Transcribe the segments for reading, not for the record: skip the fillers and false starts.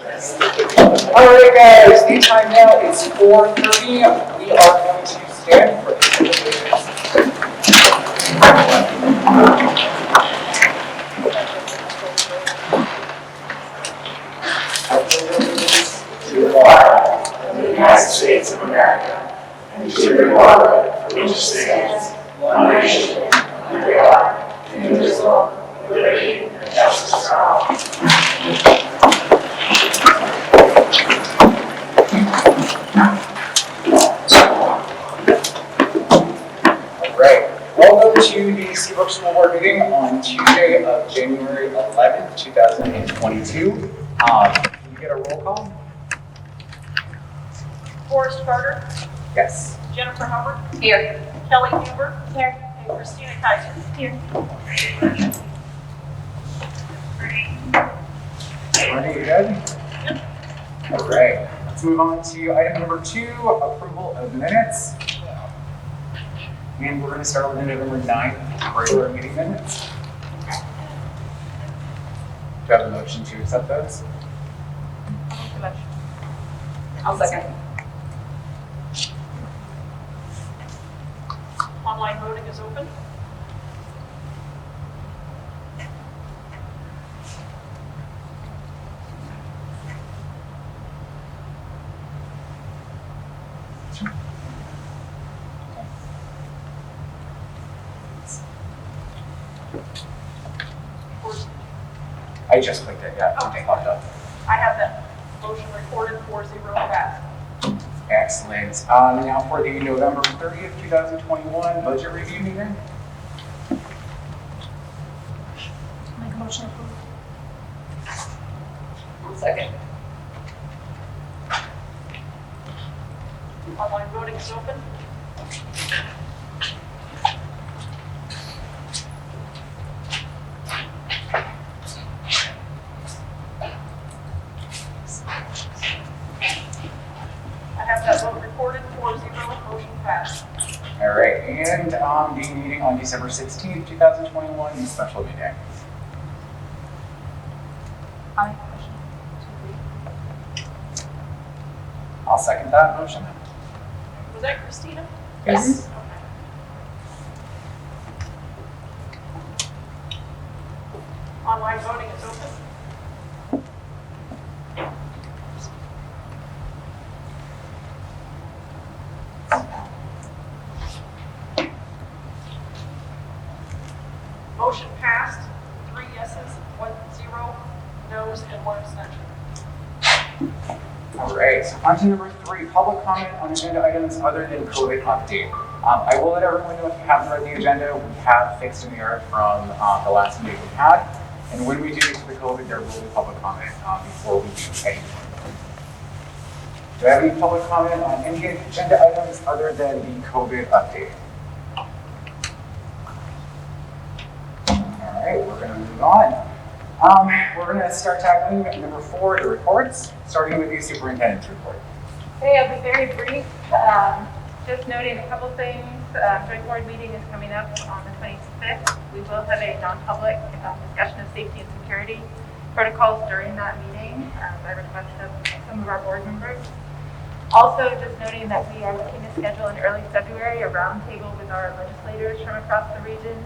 All right, guys, the time now is 4:30. We are going to stand for the to the flag of the United States of America, and to the republic for which it stands, one nation, under God, indivisible, with liberty and justice for all. All right. Welcome to the Seabrook School Board meeting on Tuesday of January 11th, 2022. Can you get a roll call? Forrest Carter. Yes. Jennifer Hubbard. Here. Kelly Huber. Here. And Christina Kaiser. Here. Everybody good? Yep. All right. Let's move on to item number 2, approval of minutes. And we're going to start with the November 9th regular meeting minutes. Do you have a motion to accept those? I'll second. Online voting is open. I just clicked it, yeah. Okay. It popped up. I have that motion recorded 4-0 pass. Excellent. Now for the November 30th, 2021 budget review meeting. Make a motion approved. Second. Online voting is open. All right, and the meeting on December 16th, 2021, the special meeting. I'll second that motion. Was that Christina? Yes. Okay. Online voting is open. Motion passed, 3 yeses, 1 0, noes, and 1 abstention. All right, on to number 3, public comment on agenda items other than COVID update. I will let everyone know if you haven't read the agenda, we have fixed in the error from the last meeting we had. And when we do get to the COVID, there will be public comment before we do anything. Do I have any public comment on any agenda items other than the COVID update? All right, we're going to move on. We're going to start tackling number 4, the reports, starting with the superintendent's report. Okay, I'll be very brief. Just noting a couple things. Joint board meeting is coming up on the 25th. We will have a non-public discussion of safety and security protocols during that meeting by request of some of our board members. Also, just noting that we are looking to schedule in early February a roundtable with our legislators from across the region.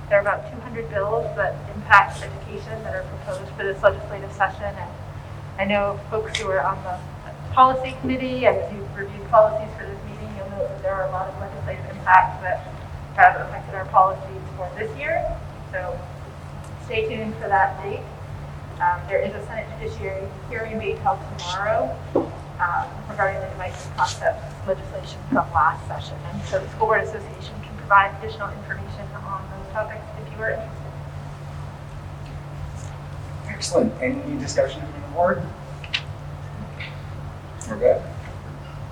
There are about 200 bills that impact education that are proposed for this legislative session. And I know folks who are on the policy committee and who've reviewed policies for this meeting, you'll note that there are a lot of legislative impacts that have affected our policies for this year. So stay tuned for that date. There is a Senate Judiciary hearing being held tomorrow regarding the device concept legislation from last session. And so the School Board Association can provide additional information on those topics if you are interested. Excellent. Any discussion from the board? We're good.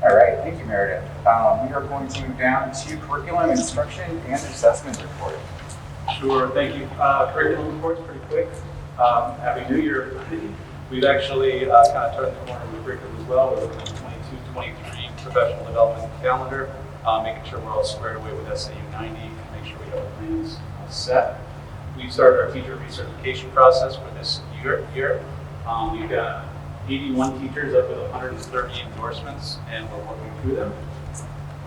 All right, thank you, Meredith. We are going to move down to curriculum, instruction, and assessment report. Sure, thank you. Curriculum report's pretty quick. Happy New Year, everybody. We've actually kind of turned the corner with curriculum as well. We're looking at the 22-23 professional development calendar, making sure we're all squared away with SAU 90, make sure we have our plans set. We've started our teacher recertification process for this year. We've got 81 teachers up with 130 endorsements, and we're working through them.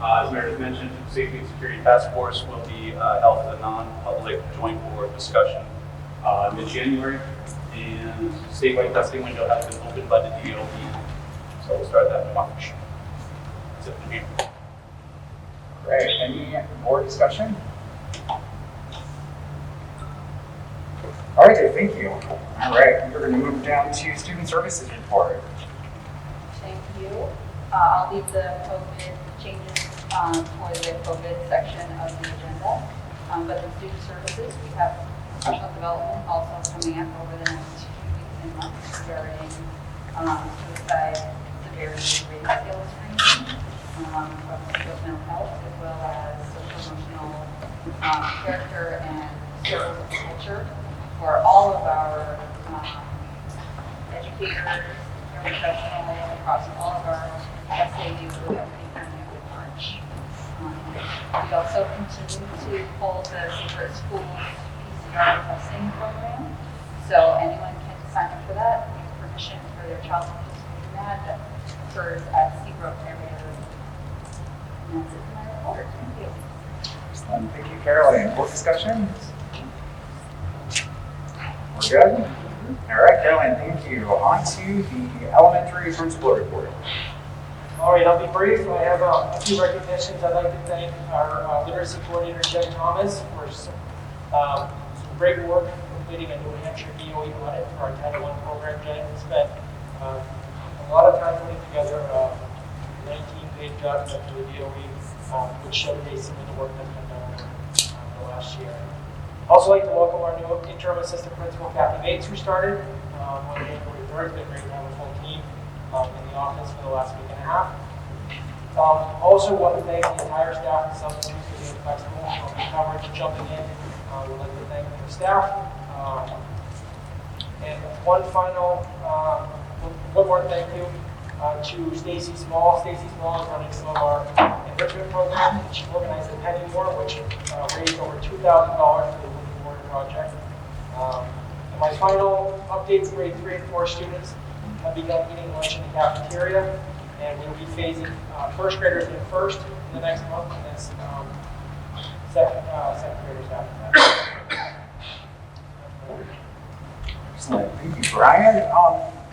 As Meredith mentioned, the Safety and Security Task Force will be held as a non-public joint board discussion mid-January, and statewide testing window has been opened by the DOE, so we'll start that in March. That's it for me. Great. Any more discussion? All right, Dave, thank you. All right, we're going to move down to Student Services report. Thank you. I'll leave the COVID changes for the COVID section of the agenda. But in student services, we have professional development also coming up over the next few weeks and months regarding suicide severity rating skills training from Seabrook mental health, as well as social emotional character and skills of culture for all of our educators, professionals across all of our SAU at March. We also continue to hold the Secret Schools PCR testing program. So anyone can sign up for that, give permission for their child to participate in that. That occurs at Seabrook every other week. And that's it for my report. Thank you. Excellent. Thank you, Caroline. Board discussion? We're good? All right, Caroline, thank you. On to the elementary principal report. All right, I'll be brief. I have a few recognitions. I'd like to thank our literacy coordinator, Jen Thomas, for some great work completing a New Hampshire DOE audit for our Title I program. Jen spent a lot of time putting together a 19-page document for the DOE, which showcased some of the work that's been done the last year. Also like to welcome our new interim assistant principal, Kathy Bates, who started on January 3rd. It's been great to have a full team in the office for the last week and a half. Also want to thank the entire staff and substitutes for being flexible on the coverage, jumping in. We'd like to thank the staff. And one more thank you to Stacy Small. Stacy Small is running some of our enrichment program. She organized the Penny War, which raised over $2,000 for the Wounded Warrior Project. And my final update, grade 3 and 4 students have begun eating lunch in the cafeteria, and we'll be phasing first graders in first in the next month, and then second graders after that. Excellent. Thank you, Brian.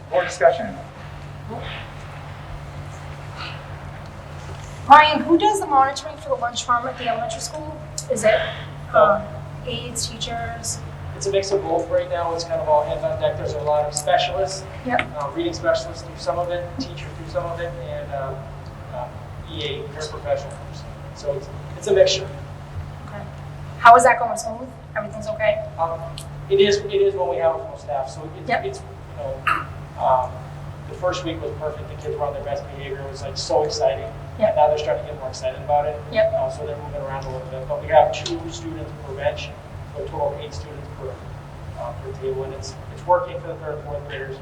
Board discussion. Ryan, who does the monitoring for the lunch farm at the elementary school? Is it aides, teachers? It's a mix of both. Right now, it's kind of all hands on deck. There's a lot of specialists. Yep. Reading specialists do some of it, teachers do some of it, and EA, paraprofessionals. So it's a mixture. Okay. How is that going? Smooth? Everything's okay? It is when we have a full staff. So it's the first week was perfect. The kids were on their best behavior. It was like so exciting. Yep. And now they're starting to get more excited about it. Yep. So they're moving around a little bit. But we have 2 students per bench, so a total of 8 students per table, and it's working for the 3rd and 4th graders,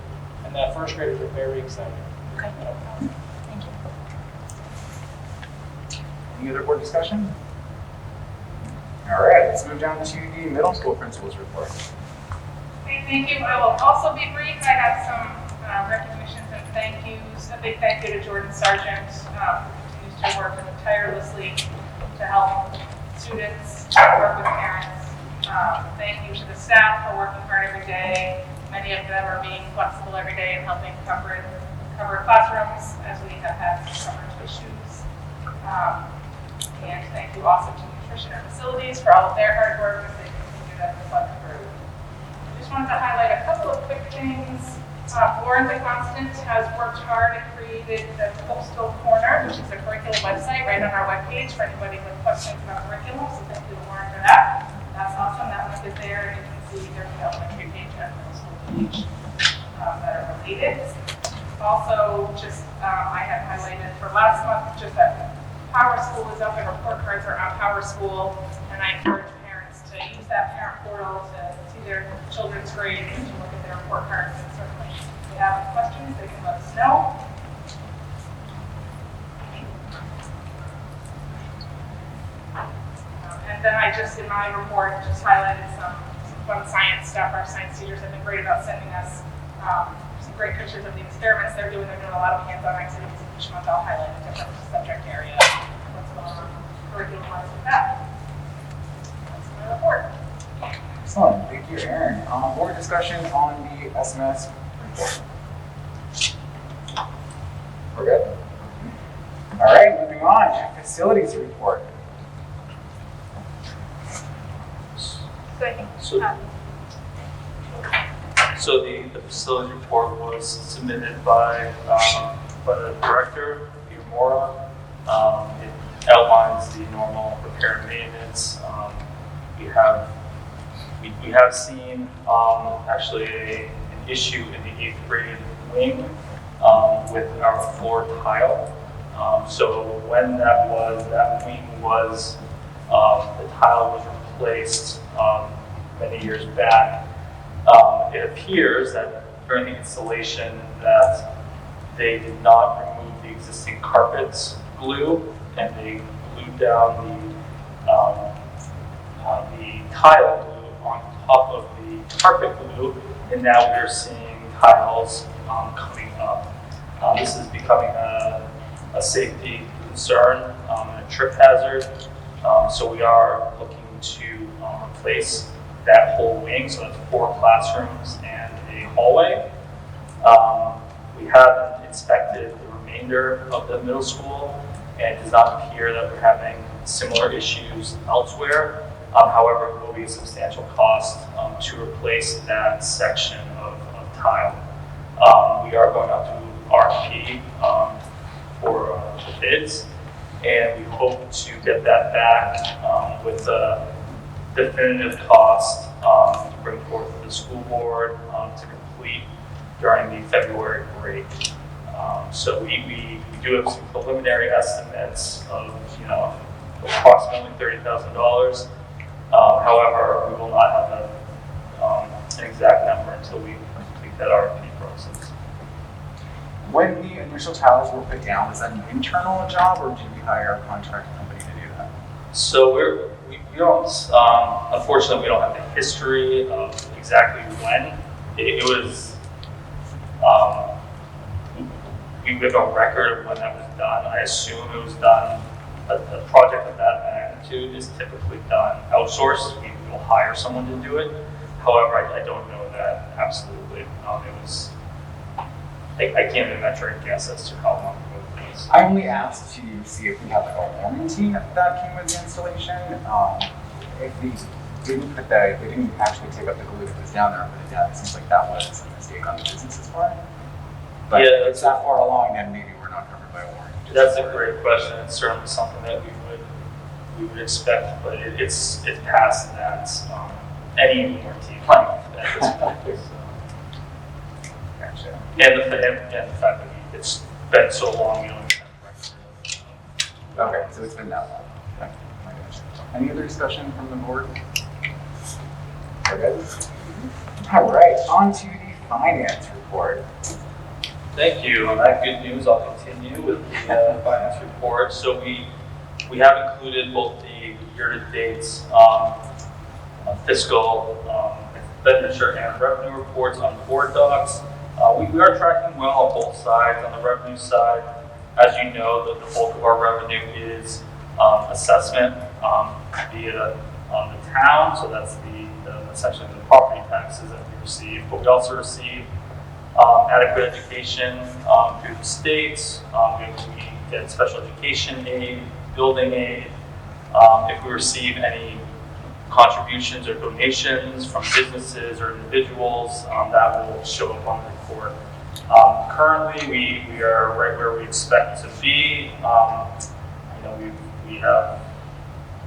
and the first graders are very excited. Okay. Thank you. Any other board discussion? All right, let's move down to the middle school principal's report. Okay, thank you. I will also be brief. I have some recognitions and thank yous. A big thank you to Jordan Sargent, who continues to work tirelessly to help students, work with parents. Thank you to the staff for working hard every day. Many of them are being flexible every day and helping cover classrooms as we have had coverage issues. And thank you also to nutrition and facilities for all of their hard work as they continue to plug through. I just wanted to highlight a couple of quick things. Lauren the Constant has worked hard and created the Coastal Corner, which is a curriculum website right on our webpage for anybody with questions about curriculum. So thank you to Lauren for that. That's awesome. That link is there, and you can see there's the elementary page and middle school page that are related. Also, just I had highlighted for last month just that Power School is up and report cards are on Power School, and I encourage parents to use that parent portal to see their children's grades and to look at their report cards. And certainly, if they have any questions, they can let us know. And then I just, in my report, just highlighted some fun science stuff. Our science teachers have been great about sending us some great pictures of the experiments they're doing. They're doing a lot of hands-on activities each month. I'll highlight a different subject area. What's going on curriculum-wise with that? That's my report. Excellent, thank you, Aaron. Board discussion on the SMS report. We're good? All right, moving on, facilities report. So I think, So the facility report was submitted by the director, Peter Mora. It outlines the normal repair and maintenance. We have seen actually an issue in the 8th grade wing with our floor tile. So when that wing was, the tile was replaced many years back. It appears that during the installation that they did not remove the existing carpets glue, and they glued down the tile glue on top of the carpet glue, and now we're seeing tiles coming up. This is becoming a safety concern and a trip hazard. So we are looking to replace that whole wing, so that's 4 classrooms and a hallway. We have inspected the remainder of the middle school, and it does not appear that we're having similar issues elsewhere. However, it will be a substantial cost to replace that section of tile. We are going out to RFP for the bids, and we hope to get that back with a definitive cost to bring forth to the school board to complete during the February break. So we do have some preliminary estimates of approximately $30,000. However, we will not have an exact number until we complete that RFP process. When the initial tiles were put down, was that an internal job, or did we hire a contract company to do that? So we don't, unfortunately, we don't have the history of exactly when. It was, we have a record of when that was done. I assume it was done, a project of that magnitude is typically done outsourced. We will hire someone to do it. However, I don't know that absolutely. It was, I can't even venture a guess as to how long ago it was. I only asked to see if we had like a warranty that came with the installation. If we didn't put that, if they didn't actually take up the glue that was down there and put it down, it seems like that was a mistake on the business's part. But Yeah, if it's that far along, then maybe we're not covered by a warranty. That's a great question. It's certainly something that we would expect, but it's past that any warranty length at this point. Gotcha. And the fact that it's been so long, have Okay, so it's been that long. Okay. My gosh. Any other discussion from the board? We're good? All right, on to the finance report. Thank you. On that good news, I'll continue with the finance report. So we have included both the year-to-date fiscal expenditure and revenue reports on board docs. We are tracking well on both sides. On the revenue side, as you know, the bulk of our revenue is assessment via the town. So that's essentially the property taxes that we receive. But we also receive adequate education through the states. We get special education aid, building aid. If we receive any contributions or donations from businesses or individuals, that will show up on the report. Currently, we are right where we expect to be.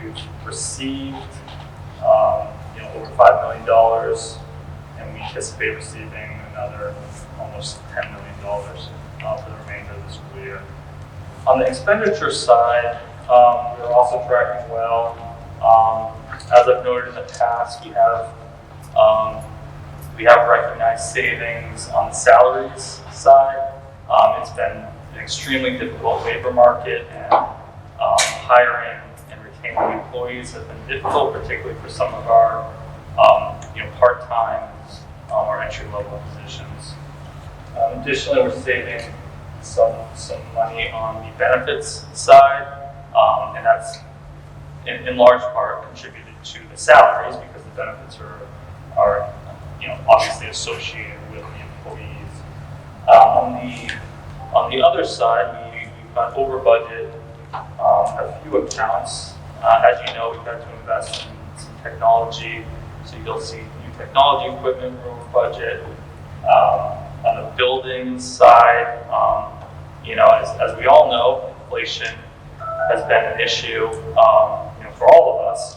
We've received over $5 million, and we anticipate receiving another almost $10 million for the remainder of the school year. On the expenditure side, we're also tracking well. As I've noted in the past, we have recognized savings on the salaries side. It's been an extremely difficult labor market, and hiring and retaining employees has been difficult, particularly for some of our part-time or entry-level positions. Additionally, we're saving some money on the benefits side, and that's in large part contributed to the salaries because the benefits are obviously associated with the employees. On the other side, we've gone over budget a few accounts. As you know, we've had to invest in some technology, so you'll see new technology equipment over budget. On the buildings side, as we all know, inflation has been an issue, for all of us,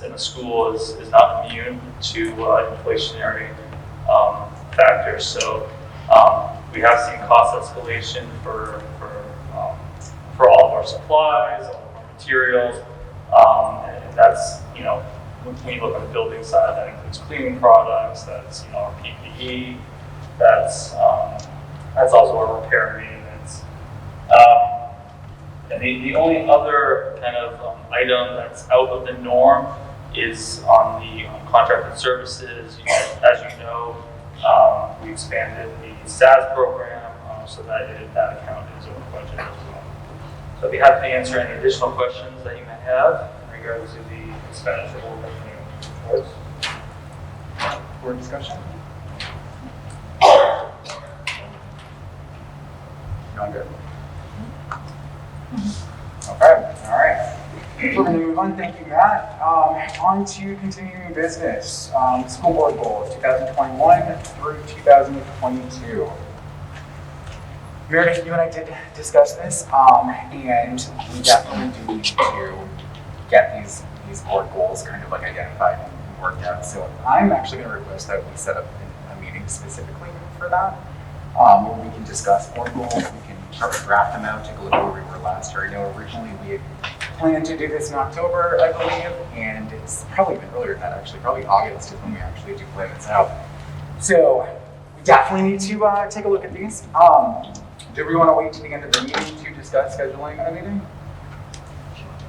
and the school is not immune to inflationary factors. So we have seen cost escalation for all of our supplies, all of our materials, and that's when you look on the building side, that includes cleaning products, that's our PPE, that's also our repair and maintenance. And the only other kind of item that's out of the norm is on the contracted services. As you know, we expanded the SAS program, so that account is over budget as well. So I'd be happy to answer any additional questions that you may have in regards to the expenditure or reports. Board discussion? Not good. Okay, all right. We're going to move on. Thank you, Matt. On to continuing business. School board goals 2021 through 2022. Meredith, you and I did discuss this, and we definitely do need to get these board goals kind of like identified and worked out. So I'm actually going to request that we set up a meeting specifically for that, where we can discuss board goals. We can try to draft them out, take a look at where we were last year. I know originally we had planned to do this in October, I believe, and it's probably been earlier than that, actually. Probably August is when we actually do plan this out. So we definitely need to take a look at these. Do we want to wait to the end of the meeting to discuss scheduling a meeting?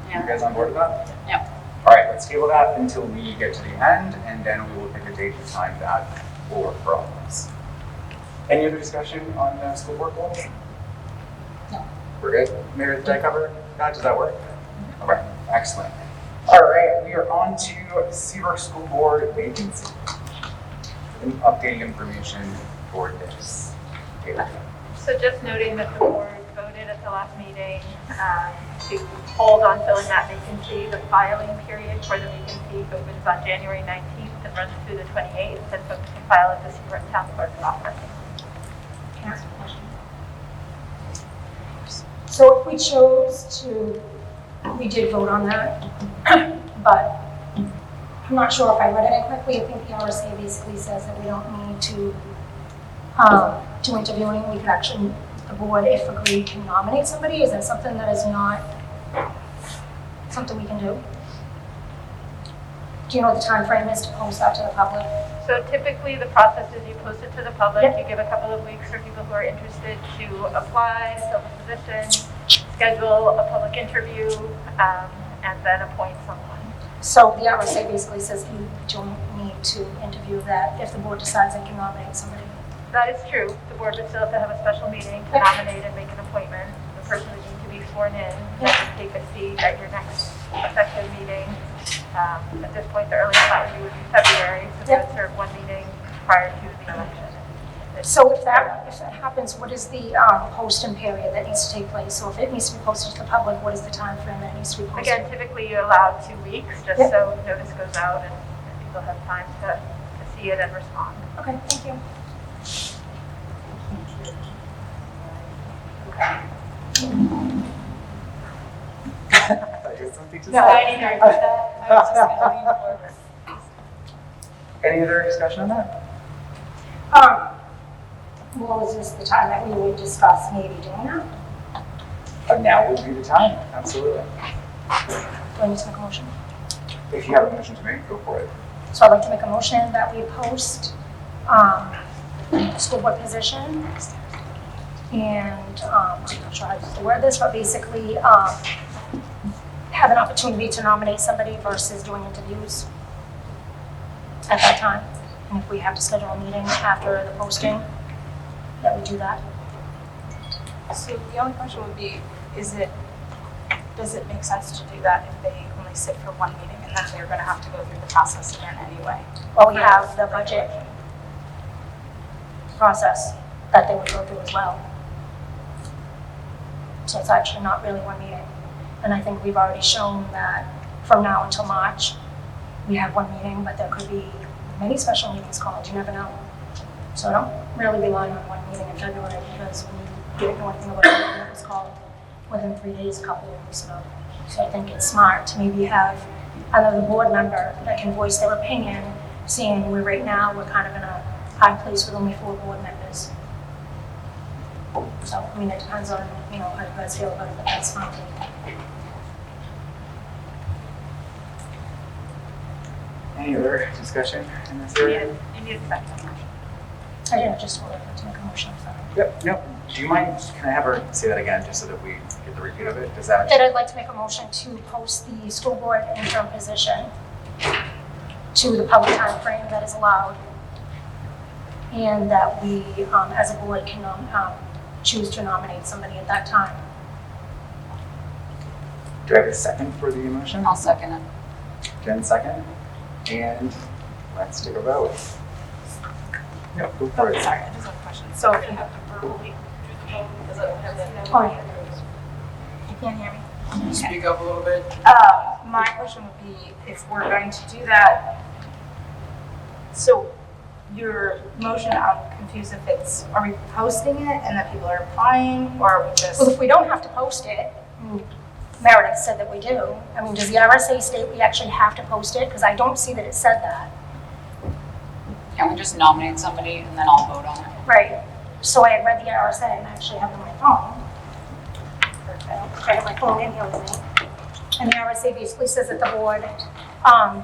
Yeah. You guys on board with that? Yeah. All right, let's table that until we get to the end, and then we will pick a date and time that will work for all of us. Any other discussion on school board goals? No. We're good? Meredith, did I cover that? Does that work? Okay, excellent. All right, we are on to Seabrook School Board vacancy. Updating information for this. So just noting that the board voted at the last meeting to hold on filling that vacancy. The filing period for the vacancy opens on January 19th and runs through the 28th, and folks can file at the Seabrook Town Clerk's office. Can I ask a question? So if we chose to, we did vote on that, but I'm not sure if I read it correctly. I think the RSA basically says that we don't need to do interviewing. We could actually, the board, if agreed, can nominate somebody. Is that something that is not something we can do? Do you know what the time frame is to post that to the public? So typically the process is you post it to the public, Yep. you give a couple of weeks for people who are interested to apply, fill the position, schedule a public interview, and then appoint someone. So the RSA basically says you don't need to interview that if the board decides they can nominate somebody. That is true. The board would still have to have a special meeting to Yep. nominate and make an appointment. The person would need to be sworn in, then take a seat at your next effective meeting. At this point, the earliest that would be February, so they would serve one meeting prior to the election. So if that happens, what is the posting period that needs to take place? So if it needs to be posted to the public, what is the time frame that it needs to be posted? Again, typically you're allowed 2 weeks, just Yep. so notice goes out and people have time to see it and respond. Okay, thank you. I thought you had something to say. No, I didn't agree with that. I was just going to lean forward. Any other discussion on that? Well, is this the time that we would discuss maybe doing that? Now would be the time, absolutely. Do I need to make a motion? If you have a motion to make, go for it. So I'd like to make a motion that we post school board position. And I'm not sure how to word this, but basically have an opportunity to nominate somebody versus doing interviews at that time. And if we have to schedule a meeting after the posting, that we do that. So the only question would be, does it make sense to do that if they only sit for one meeting and then they're gonna have to go through the process again anyway? Well, we have the budget process that they would go through as well. So it's actually not really one meeting. And I think we've already shown that from now until March, we have one meeting, but there could be many special meetings called, you never know. So don't really rely on one meeting in February because we didn't know anything about it that was called within 3 days, a couple of weeks ago. So I think it's smart to maybe have another board member that can voice their opinion, seeing we're right now, we're kind of in a high place with only 4 board members. So, I mean, it depends on, how you guys feel about it, but that's fine. Any other discussion in this area? You need a second motion. I didn't just order to make a motion, sorry. Yep, no. Do you mind, can I have her say that again, just so that we get the repeat of it? Does that? That I'd like to make a motion to post the school board interim position to the public time frame that is allowed. And that we, as a board, can choose to nominate somebody at that time. Do I have a second for the motion? I'll second it. Jen, second. And let's take a vote. No, go for it. Sorry, I just have a question. So if you have to verbally do the vote, does it have that? Oh, yeah. You can't hear me? Speak up a little bit. My question would be, if we're going to do that, so your motion, I'm confused if it's, are we posting it and that people are applying, or are we just? Well, if we don't have to post it, Meredith said that we do. I mean, does the RSA state we actually have to post it? Because I don't see that it said that. Can't we just nominate somebody and then I'll vote on it? Right. So I had read the RSA and I actually have it on my phone. I have my phone in here with me. And the RSA basically says that the board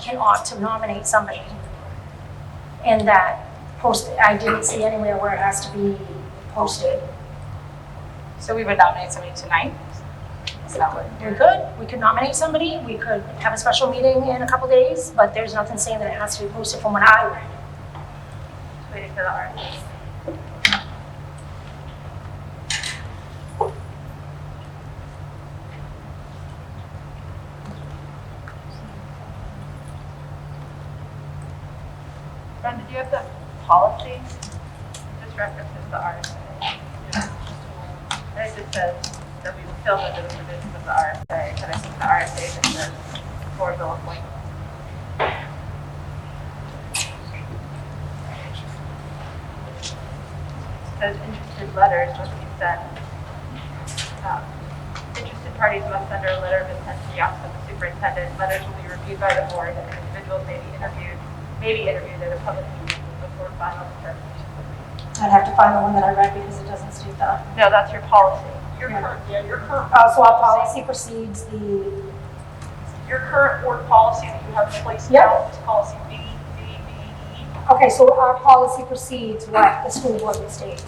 can opt to nominate somebody. And that I didn't see anywhere where it has to be posted. So we would nominate somebody tonight? Is that what? We could. We could nominate somebody. We could have a special meeting in a couple days, but there's nothing saying that it has to be posted from what I read. Waiting for the RFP. Brenda, do you have the policy? Just references the RSA. It just says that we will fill under the provisions of the RSA, but I think the RSA just says for bill appointment. Says interested letters must be sent. Interested parties must send a letter of intent to the office of the superintendent. Letters will be reviewed by the board, and individuals may be interviewed at a public meeting before final determination. I'd have to find the one that I read because it doesn't state that. No, that's your policy. Your current So our policy precedes the, your current board policy that you have in place Yep. now is policy BBBE. okay, so our policy precedes what the school board would state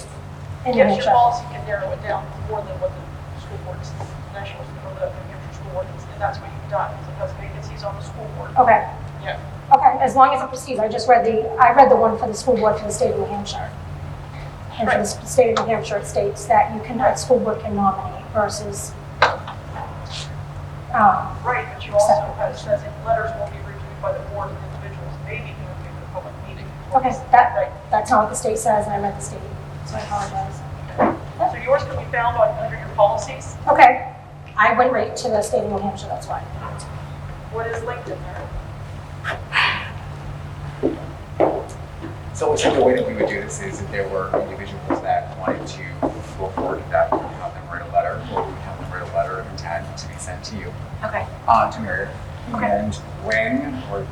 in New Yes, your Hampshire. policy can narrow it down more than what the school board is, national, or the New Hampshire school board is, and that's what you've done, because it has vacancies on the school board. Okay. Yeah. Okay, as long as it precedes, I read the one for the school board for the state of New Hampshire. And for the state of New Hampshire, it states that the school board can nominate versus, Right, but you also have, says if letters will be reviewed by the board, individuals may be interviewed at a public meeting. okay, that's not what the state says, and I read the state, so I apologize. So yours can be found under your policies. Okay, I went right to the state of New Hampshire, that's why. What is linked in there? So it looks like the way that we would do this is if there were individuals that wanted to go forward, that we would have them write a letter, or we would have them write a letter of intent to be sent to you, Okay. to Meredith. Okay. And when, or You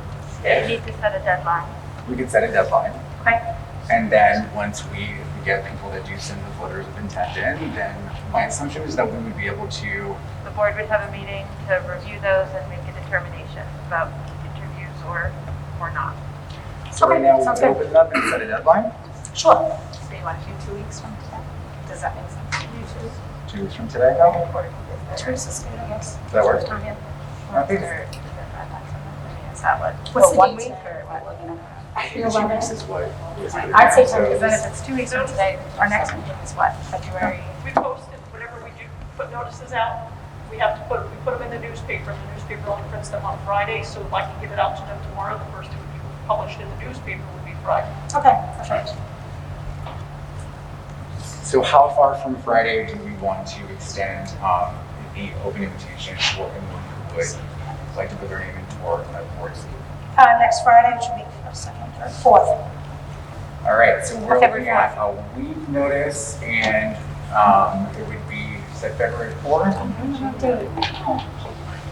if, need to set a deadline. we could set a deadline. Okay. And then once we get people that do send the letters of intent in, then my assumption is that we would be able to, The board would have a meeting to review those and make a determination about interviews or not. so right Okay, now we sounds can good. open it up and set a deadline. Sure. So you want to do 2 weeks from today? Does that make sense? 2 weeks from today. Teresa State, I guess. Does that work? Time, yeah. Okay. Is that what? What's the One date week today? or what? I think The 2 11th? weeks is what is good. I'd say So- Because then if it's 2 weeks from today, our next meeting is what, February? We posted, whenever we do put notices out, we put them in the newspaper. The newspaper only prints them on Friday, so if I can give it out to them tomorrow, the first it would be published in the newspaper would be Friday. Okay, perfect. So how far from Friday do we want to extend the open invitation for anyone who would like to put their name in for a board seat? Next Friday, which will be the first, second, third, fourth. All right, so we're February looking at a week notice, and it would be set February 4th.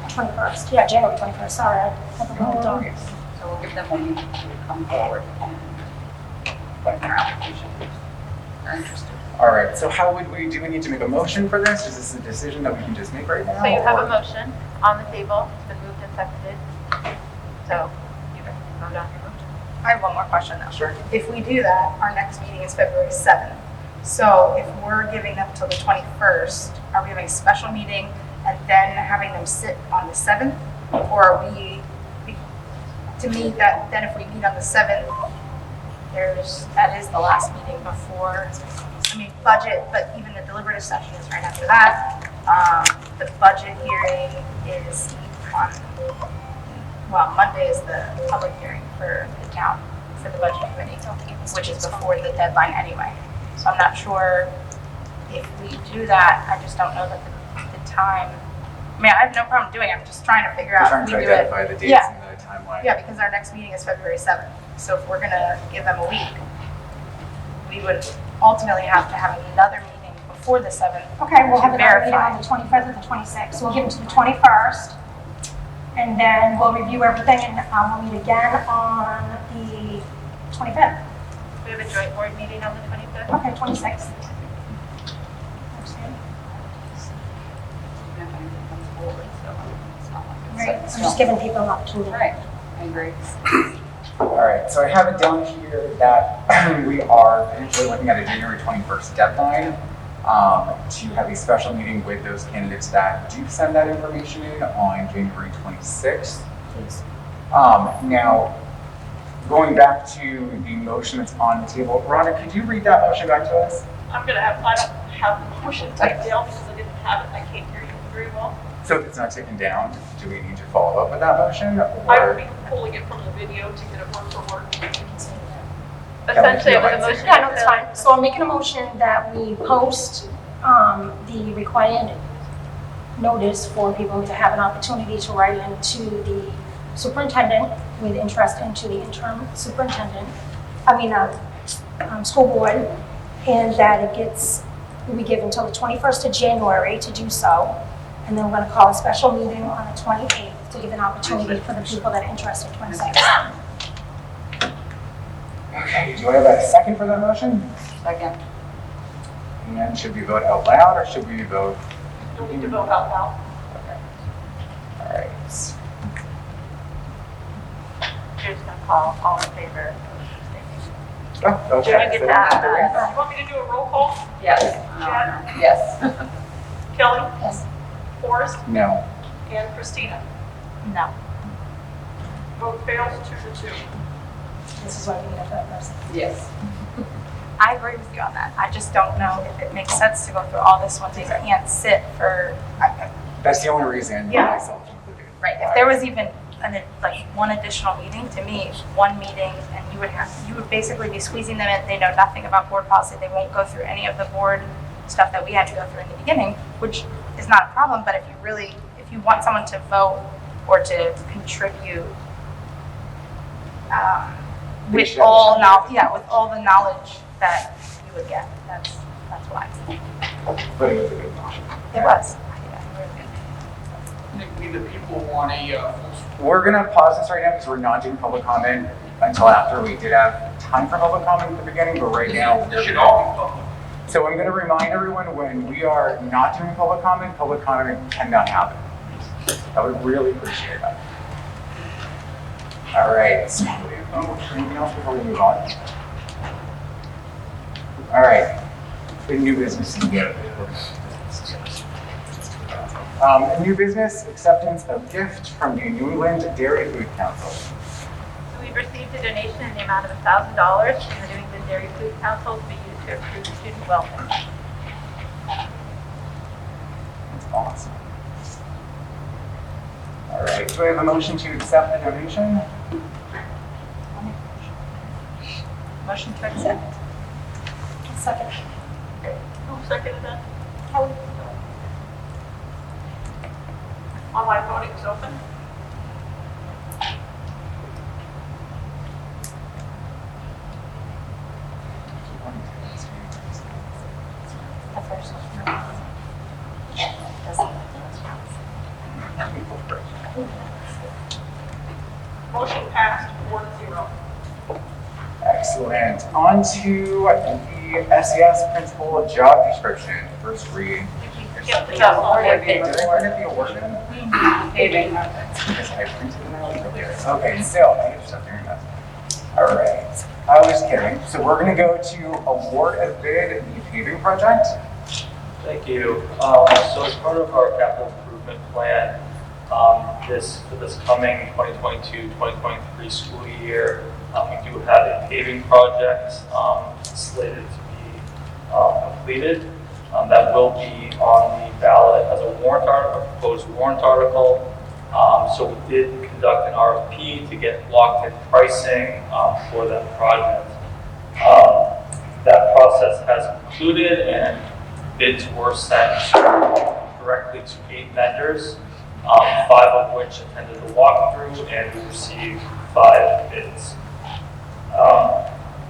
21st, yeah, January 21st, sorry, I have the wrong date. So we'll give them a week to come forward and put in their application. They're interested. All right, so how would we, do we need to make a motion for this? Is this a decision that we can just make right now? So you have or- a motion on the table, it's been moved and seconded. So you can vote on your motion. I have one more question though. Sure. If we do that, our next meeting is February 7th. So if we're giving them till the 21st, are we having a special meeting and then having them sit on the 7th? Or are we, to me, that then if we meet on the 7th, that is the last meeting before, I mean, budget, but even the deliberative session is right after that. The budget hearing is on, well, Monday is the public hearing for the town, for the budget committee, which is before the deadline anyway. So I'm not sure if we do that, I just don't know that the time, I mean, I have no problem doing it, I'm just trying to figure We're out trying if to we do it. identify the dates Yeah. and the timeline. Yeah, because our next meeting is February 7th. So if we're gonna give them a week, we would ultimately have to have another meeting before the 7th. Okay, we'll have To another meeting verify. on the 25th or the 26th, so we'll give it to the 21st. And then we'll review everything and we'll meet again on the 25th. We have a joint board meeting on the 25th. Okay, 26th. Even if anything comes forward, so it's not like it's Right, set in I'm stone. just giving people an opportunity. Right, I agree. All right, so I have it down here that we are potentially looking at a January 21st deadline to have a special meeting with those candidates that do send that information in on January 26th. Please. Now, going back to the motion that's on the table, Rhonda, could you read that motion back to us? I don't have the motion typed down because I didn't have it, I can't hear you very well. So if it's not taken down, do we need to follow up with that motion? I Or would be pulling it from the video to get it word for word. Essentially, it was a motion. Yeah, no, that's fine. So I'm making a motion that we post the required notice for people to have an opportunity to write in to the superintendent with interest into the interim superintendent, school board, and that will be given until the 21st of January to do so. And then we're going to call a special meeting on the 28th to give an opportunity for the people that are interested, 26th. Okay, do I have a second for that motion? Second. And should we vote out loud or should we vote? You'll need to vote out loud. All right. You're just gonna call all in favor. Oh, okay. Did you get that? You want me to do a roll call? Yes. Chad? Yes. Kelly? Yes. Forrest? No. And Christina? No. Vote fails 2-2. This is why we need a third person. Yes. I agree with you on that. I just don't know if it makes sense to go through all this when they can't sit for, That's the only reason Yeah. myself included. right, if there was even one additional meeting, to me, one meeting, and you would basically be squeezing them in, they know nothing about board policy, they won't go through any of the board stuff that we had to go through in the beginning, which is not a problem, but if you want someone to vote or to contribute We with should have all time. knowledge, with all the knowledge that you would get, that's what I'm saying. But it was a good motion. It was. Neither people want a, We're gonna pause this right now because we're not doing public comment until after we did have time for public comment at the beginning, but right now. it should all be public. So I'm gonna remind everyone, when we are not doing public comment cannot happen. I would really appreciate that. All right. Anything else before we move on? All right. The new business. New business, acceptance of gift from the New England Dairy Food Council. So we've received received a donation in the amount of $1,000 from the New England Dairy Food Council to be used to improve student welfare. That's awesome. All right, do I have a motion to accept the donation? Motion to accept. Second. Who seconded that? Kelly? Online voting is open. The first one. Motion passed 4-0. Excellent. On to the SES principal job description, first read. Yep, Did that's all. I get the award in? Paving. Because I printed them out earlier. Okay, still, I have stuff here. All right. I was kidding. So we're going to go to award a bid, the paving project. Thank you. So as part of our capital improvement plan, for this coming 2022-2023 school year, we do have a paving project slated to be completed. That will be on the ballot as a warrant article, proposed warrant article. So we did conduct an RFP to get locked in pricing for that project. That process has concluded and bids were sent directly to 8 vendors, 5 of which attended the walkthrough, and we received 5 bids.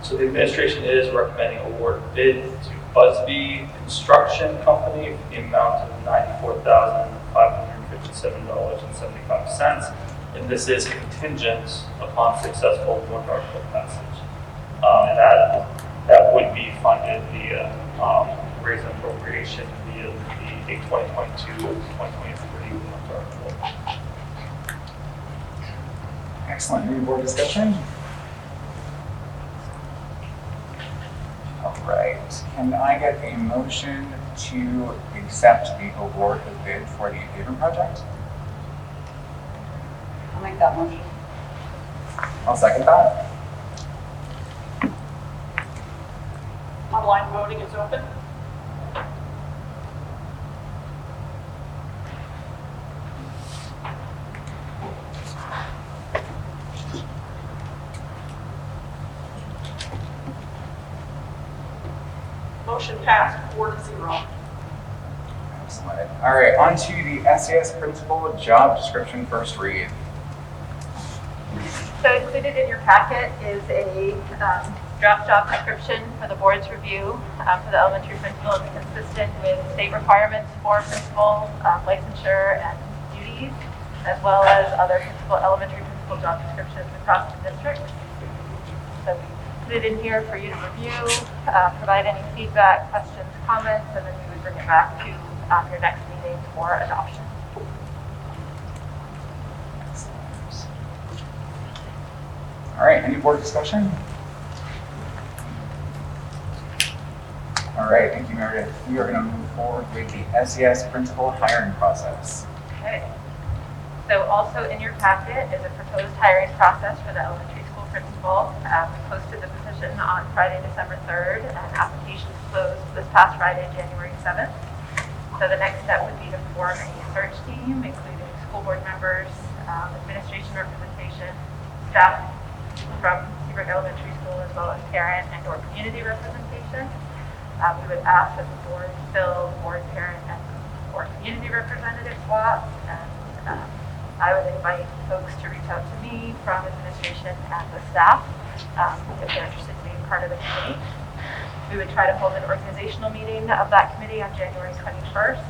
So the administration is recommending award bid to Busby Construction Company for the amount of $94,557.75, and this is contingent upon successful warrant article passage. And that would be funded via raise and appropriation via the 2022-2023 warrant article. Excellent. Any board discussion? All right. Can I get a motion to accept the award of bid for the paving project? I'll make that motion. I'll second that. Online voting is open. Motion passed 4-0. Excellent. All right. On to the SES principal job description, first read. So included in your packet is a draft job description for the board's review for the elementary principal. It's consistent with state requirements for principal licensure and duties, as well as other elementary principal job descriptions across the district. So we put it in here for you to review, provide any feedback, questions, comments, and then we would bring it back to your next meeting for adoption. All right. Any board discussion? All right. Thank you, Meredith. We are going to move forward with the SES principal hiring process. Okay. So also in your packet is a proposed hiring process for the elementary school principal. We posted the position on Friday, December 3rd, and applications closed this past Friday, January 7th. So the next step would be to form a search team, including school board members, administration representation, staff from Seabrook Elementary School, as well as parent and or community representation. We would ask that the board fill board, parent, and or community representative slots, and I would invite folks to reach out to me from administration and the staff if they're interested in being part of the committee. We would try to hold an organizational meeting of that committee on January 21st,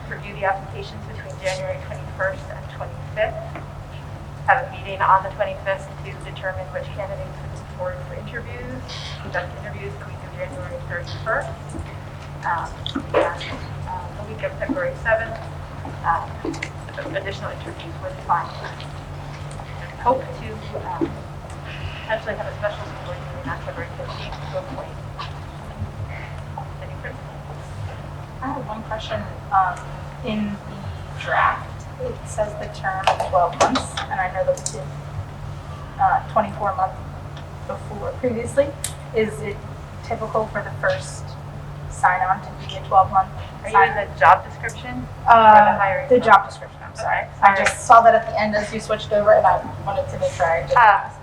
review the applications between January 21st and 25th, have a meeting on the 25th to determine which candidates would move forward for interviews, conduct interviews the week of January 31st, and the week of February 7th, additional interviews were defined. Hope to potentially have a special board meeting on February 15th to appoint any principals. I have one question. In the draft, it says the term of 12 months, and I know that we did 24-month before previously. Is it typical for the first sign-on to be a 12-month? Are you in the job description? or the hiring The process? job description, I'm sorry. Okay, I sorry. just saw that at the end as you switched over, and I wanted to make sure I just asked.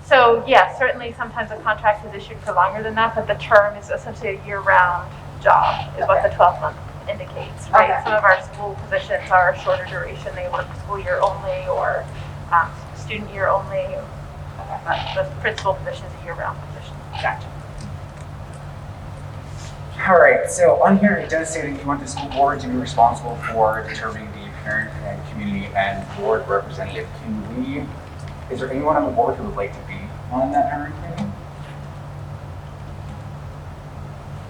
So yeah, certainly sometimes a contract is issued for longer than that, but the term is essentially a year-round job is what the 12-month indicates, right? Okay. Some of our school positions are shorter duration, they work school year only or student year only. The principal position is a year-round position. Gotcha. All right, so on here, it does say that you want the school board to be responsible for determining the parent and community and board representative. Is there anyone on the board who would like to be on that parent committee?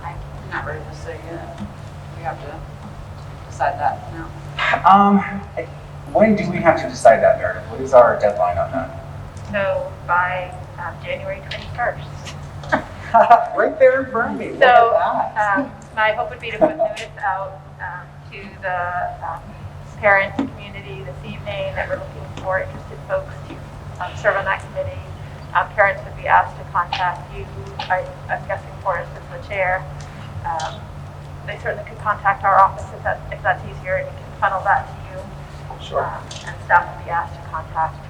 I'm not ready to say yet. We have to decide that now. When do we have to decide that, Meredith? What is our deadline on that? So by January 21st. Right there in front of me. Look So at that. my hope would be to put notice out to the parent community this evening that we're looking for interested folks to serve on that committee. Parents would be asked to contact you. I'm guessing Forrest is the chair. They certainly could contact our office if that's easier, and we can funnel that to you. Sure. And staff would be asked to contact me.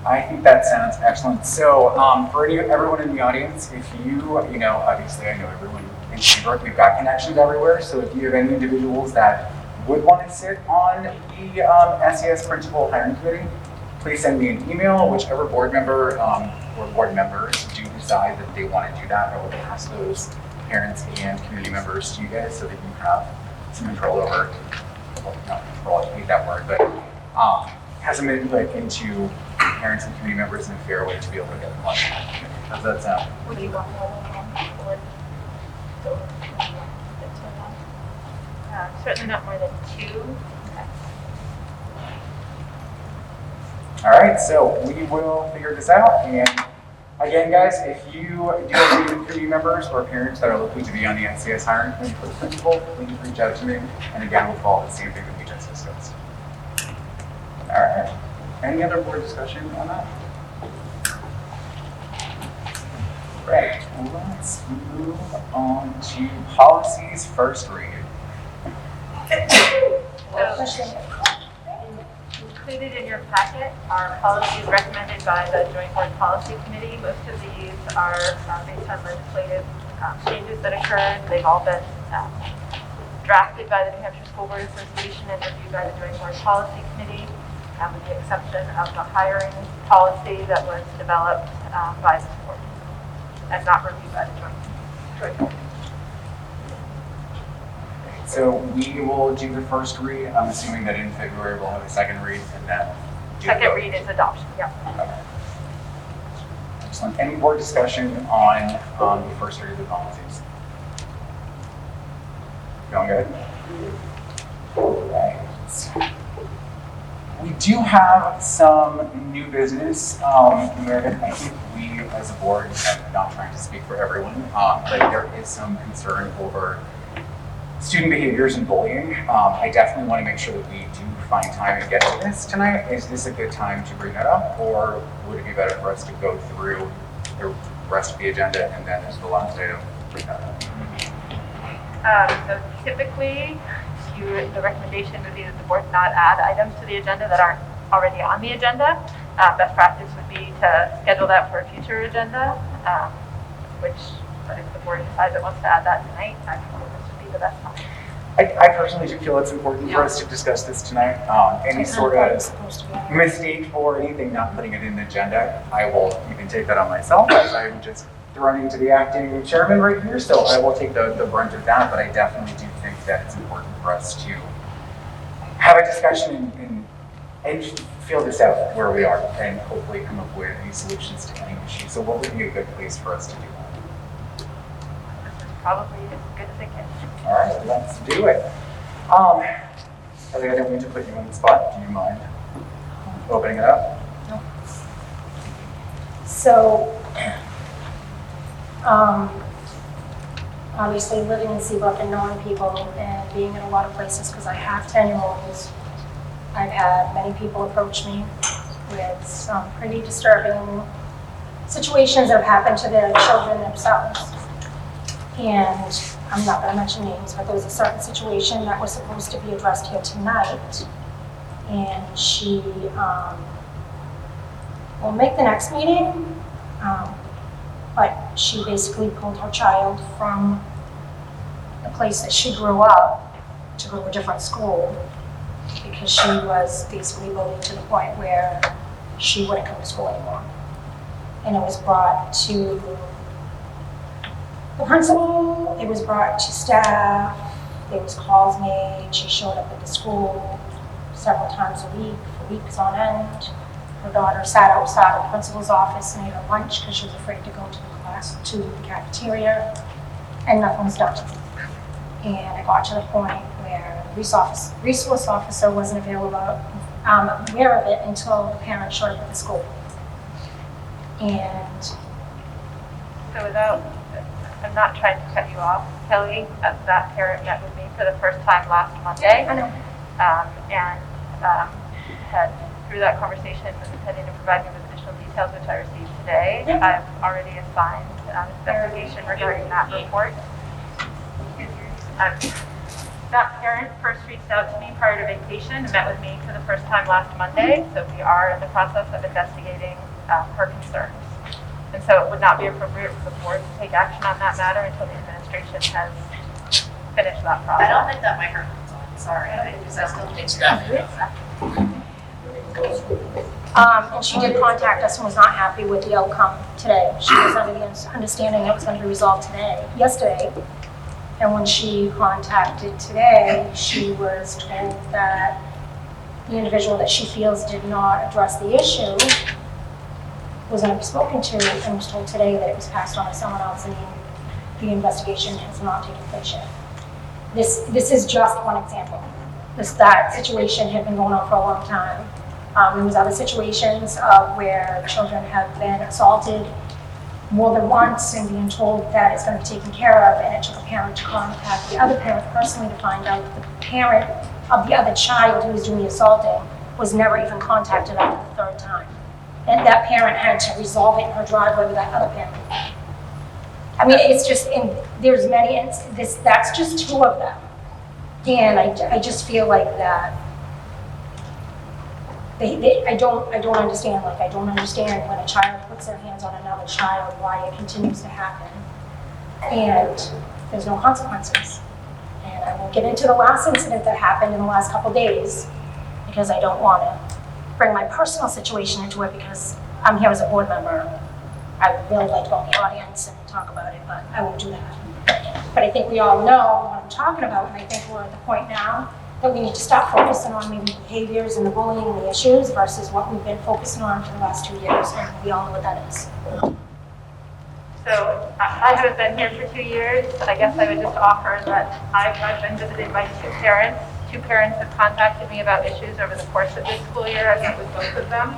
I think that sounds excellent. So, for everyone in the audience, if obviously I know everyone in Seabrook, we've got connections everywhere. So if you have any individuals that would want to sit on the SES Principal Hiring Committee, please send me an email. Whichever board member or board members do decide that they want to do that, I will pass those parents and community members to you guys so that you have some control over, well, not control, I hate that word, but has some input into parents and community members in a fair way to be able to get them on. How does that sound? Would you want more than one board? Certainly not more than 2. All right, so we will figure this out. And again, guys, if you do have any community members or parents that are looking to be on the SES hiring committee for the principal, please reach out to me. And again, we'll follow the same thing that we just discussed. All right. Any other board discussion on that? Right, let's move on to policies first read. Question. Included in your packet are policies recommended by the Joint Board Policy Committee. Most of these are based on legislative changes that occurred. They've all been drafted by the New Hampshire School Board Association and reviewed by the Joint Board Policy Committee, with the exception of the hiring policy that was developed by the board and not reviewed by the Joint Board. So we will do the first read. I'm assuming that in February we'll have a second read and then do the Second vote. read is adoption. Yep. Okay. Excellent. Any board discussion on the first read of the policies? Going good? All right. We do have some new business. Meredith, I think we as a board, I'm not trying to speak for everyone, but there is some concern over student behaviors and bullying. I definitely want to make sure that we do find time to get to this tonight. Is this a good time to bring that up, or would it be better for us to go through the rest of the agenda and then as the last item, bring that up? So typically, the recommendation would be that the board not add items to the agenda that aren't already on the agenda. Best practice would be to schedule that for a future agenda, but if the board decides it wants to add that tonight, I think this would be the best time. I personally do feel it's important for us to discuss this tonight. Any sort of mistake or anything not putting it in the agenda, I will even take that on myself as I'm just thrown into the acting chairman right here. So I will take the brunt of that, but I definitely do think that it's important for us to have a discussion and feel this out where we are and hopefully come up with any solutions to any issue. So what would be a good place for us to do that? Probably as good as it gets. All right, let's do it. Ellie, I don't mean to put you on the spot. Do you mind opening it up? No. So, obviously living in Seabrook and knowing people and being in a lot of places because I have 10-year-olds, I've had many people approach me with some pretty disturbing situations that have happened to the children themselves. And I'm not gonna mention names, but there was a certain situation that was supposed to be addressed here tonight. And she will make the next meeting, but she basically pulled her child from the place that she grew up to go to a different school because she was basically bullied to the point where she wouldn't come to school anymore. And it was brought to the principal, it was brought to staff, there was calls made, she showed up at the school several times a week for weeks on end. Her daughter sat outside the principal's office and ate her lunch because she was afraid to go to the cafeteria, and nothing was done. And it got to the point where the resource officer wasn't aware of it until the parents showed up at the school. And So I'm not trying to cut you off, Kelly, that parent met with me for the first time last Monday. I know. Had, through that conversation, was intending to provide me with additional details, which I received today. Yeah. I've already assigned an investigation regarding that report. That parent first reached out to me prior to vacation and met with me for the first time last Monday, so we are in the process of investigating her concerns. And so it would not be appropriate for the board to take action on that matter until the administration has finished that process. I don't think that microphone's on, sorry, I still think and she did contact us and was not happy with the outcome today. She was under the understanding it was going to be resolved yesterday. And when she contacted today, she was told that the individual that she feels did not address the issue was going to be spoken to, and was told today that it was passed on to someone else and the investigation has not taken place yet. This is just one example. That situation had been going on for a long time. There was other situations where children have been assaulted more than once and being told that it's going to be taken care of, and it took a parent to contact the other parent personally to find out that the parent of the other child who was doing the assaulting was never even contacted after the third time. And that parent had to resolve it in her driveway with that other parent. I mean, it's just, there's many, that's just two of them. And I just feel like that I don't understand. Like, I don't understand when a child puts their hands on another child, why it continues to happen. And there's no consequences. And I won't get into the last incident that happened in the last couple days because I don't want to bring my personal situation into it because I'm here as a board member. I would really like to go in the audience and talk about it, but I won't do that. But I think we all know what I'm talking about, and I think we're at the point now that we need to stop focusing on maybe behaviors and the bullying and the issues versus what we've been focusing on for the last 2 years, and we all know what that is. So I haven't been here for 2 years. I guess I would just offer that I've been visited by two parents. Two parents have contacted me about issues over the course of this school year. I've met with both of them.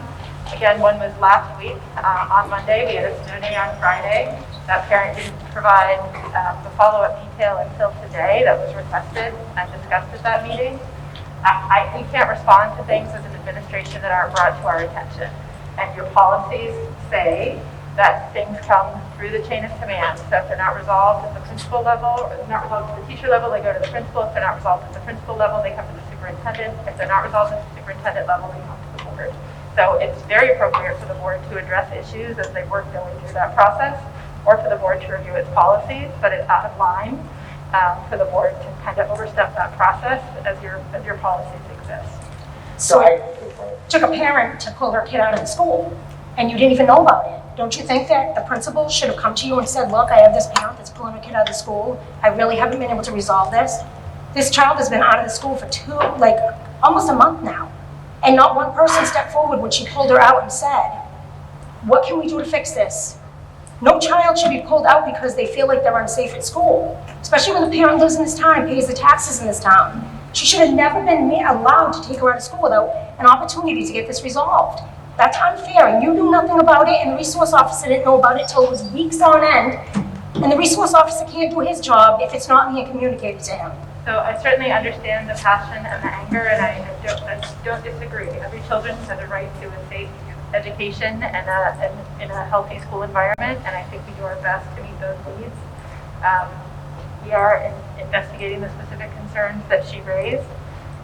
Again, one was last week on Monday. We had a snow day on Friday. That parent didn't provide the follow-up detail until today that was requested and discussed at that meeting. We can't respond to things as an administration that aren't brought to our attention. And your policies say that things come through the chain of command. So if they're not resolved at the principal level, or not resolved at the teacher level, they go to the principal. If they're not resolved at the principal level, they come to the superintendent. If they're not resolved at the superintendent level, they come to the board. So it's very appropriate for the board to address issues as they work their way through that process, or for the board to review its policies, but it's out of line for the board to kind of overstep that process as your policies exist. So it took a parent to pull her kid out of the school, and you didn't even know about it. Don't you think that the principal should have come to you and said, look, I have this parent that's pulling her kid out of the school. I really haven't been able to resolve this. This child has been out of the school for almost a month now. And not one person stepped forward when she pulled her out and said, what can we do to fix this? No child should be pulled out because they feel like they're unsafe at school, especially when the parent lives in this town, pays the taxes in this town. She should have never been allowed to take her out of school without an opportunity to get this resolved. That's unfair, and you knew nothing about it, and the resource officer didn't know about it until it was weeks on end, and the resource officer can't do his job if it's not being communicated to him. So I certainly understand the passion and the anger, and I don't disagree. Every children has a right to a safe education and in a healthy school environment, and I think we do our best to meet those needs. We are investigating the specific concerns that she raised.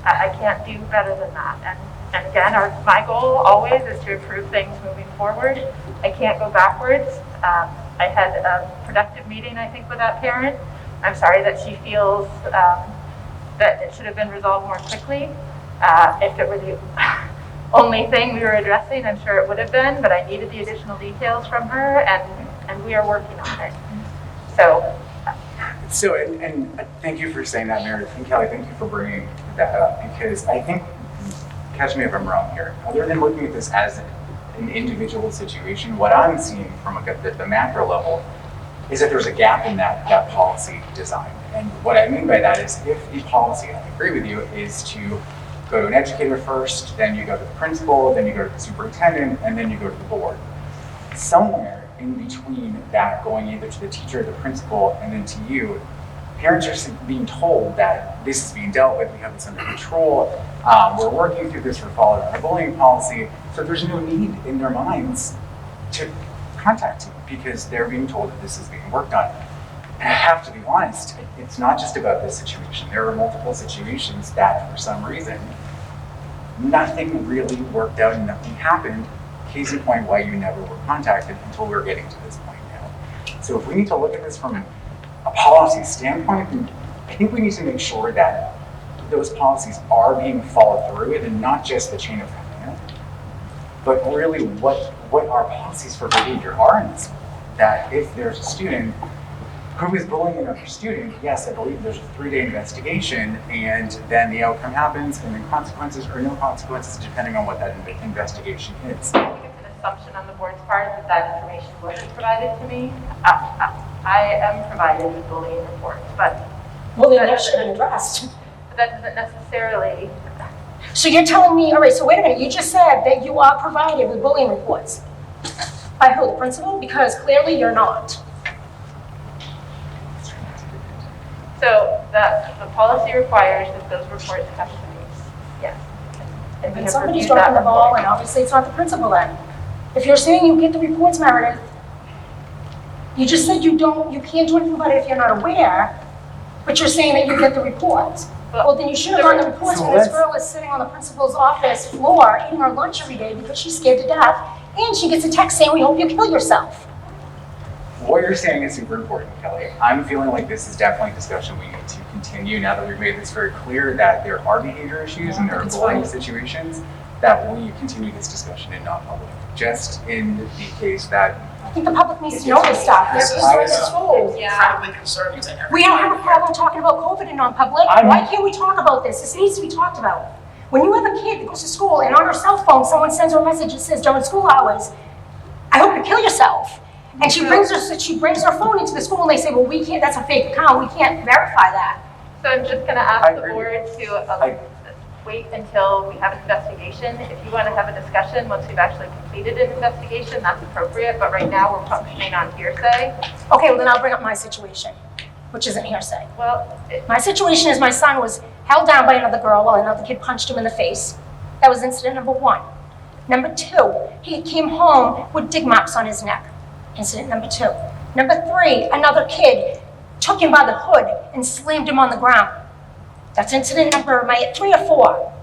I can't do better than that. And again, my goal always is to improve things moving forward. I can't go backwards. I had a productive meeting, I think, with that parent. I'm sorry that she feels that it should have been resolved more quickly. If it were the only thing we were addressing, I'm sure it would have been, but I needed the additional details from her, and we are working on it. So, and thank you for saying that, Meredith, and Kelly, thank you for bringing that up, because I think, catch me if I'm wrong here, other than looking at this as an individual situation, what I'm seeing from the macro level is that there's a gap in that policy design. And what I mean by that is, if the policy, and I agree with you, is to go to an educator first, then you go to the principal, then you go to the superintendent, and then you go to the board. Somewhere in between that, going either to the teacher, the principal, and then to you, parents are being told that this is being dealt with, we have this under control, we're working through this, we're following our bullying policy, so there's no need in their minds to contact you because they're being told that this is being worked on. And I have to be honest, it's not just about this situation. There are multiple situations that, for some reason, nothing really worked out and nothing happened. Case in point, why you never were contacted until we're getting to this point now. So if we need to look at this from a policy standpoint, I think we need to make sure that those policies are being followed through with, and not just the chain of command, but really what our policies for behavior are in this school. That if there's a student who is bullying another student, yes, I believe there's a 3-day investigation, and then the outcome happens, and then consequences or no consequences depending on what that investigation is. I think it's an assumption on the board's part that information wasn't provided to me. I am provided with bullying reports, but Well, then that should have been addressed. that doesn't necessarily. So you're telling me, all right, so wait a minute, you just said that you are provided with bullying reports. By who, the principal? Because clearly you're not. So the policy requires that those reports come to me. Yes. And we And have somebody's reviewed that dropping the ball, report. and obviously it's not the principal then. If you're saying you get the reports, Meredith, you just said you can't do anything about it if you're not aware, but you're saying that you get the reports. Well, then you should have gotten the reports when this girl is sitting on the principal's office floor eating her lunch every day because she's scared to death, and she gets a text saying, we hope you kill yourself. What you're saying is super important, Kelly. I'm feeling like this is definitely a discussion we need to continue now that we've made this very clear that there are behavior issues and there are bullying situations, that we continue this discussion in non-public. Just in the case that I think the public needs to know this stuff. This is incredibly concerning to everyone. We don't have a problem talking about COVID in non-public. Why can't we talk about this? This needs to be talked about. When you have a kid that goes to school and on her cell phone, someone sends her a message that says during school hours, I hope you kill yourself. And she brings her phone into the school and they say, well, we can't, that's a fake account. We can't verify that. So I'm just going to ask the board to wait until we have an investigation. If you want to have a discussion once we've actually completed an investigation, that's appropriate. But right now we're functioning on hearsay. Okay, well then I'll bring up my situation, which isn't hearsay. Well, My situation is my son was held down by another girl while another kid punched him in the face. That was incident number 1. Number 2, he came home with dig marks on his neck. Incident number 2. Number 3, another kid took him by the hood and slammed him on the ground. That's incident number 3 or 4.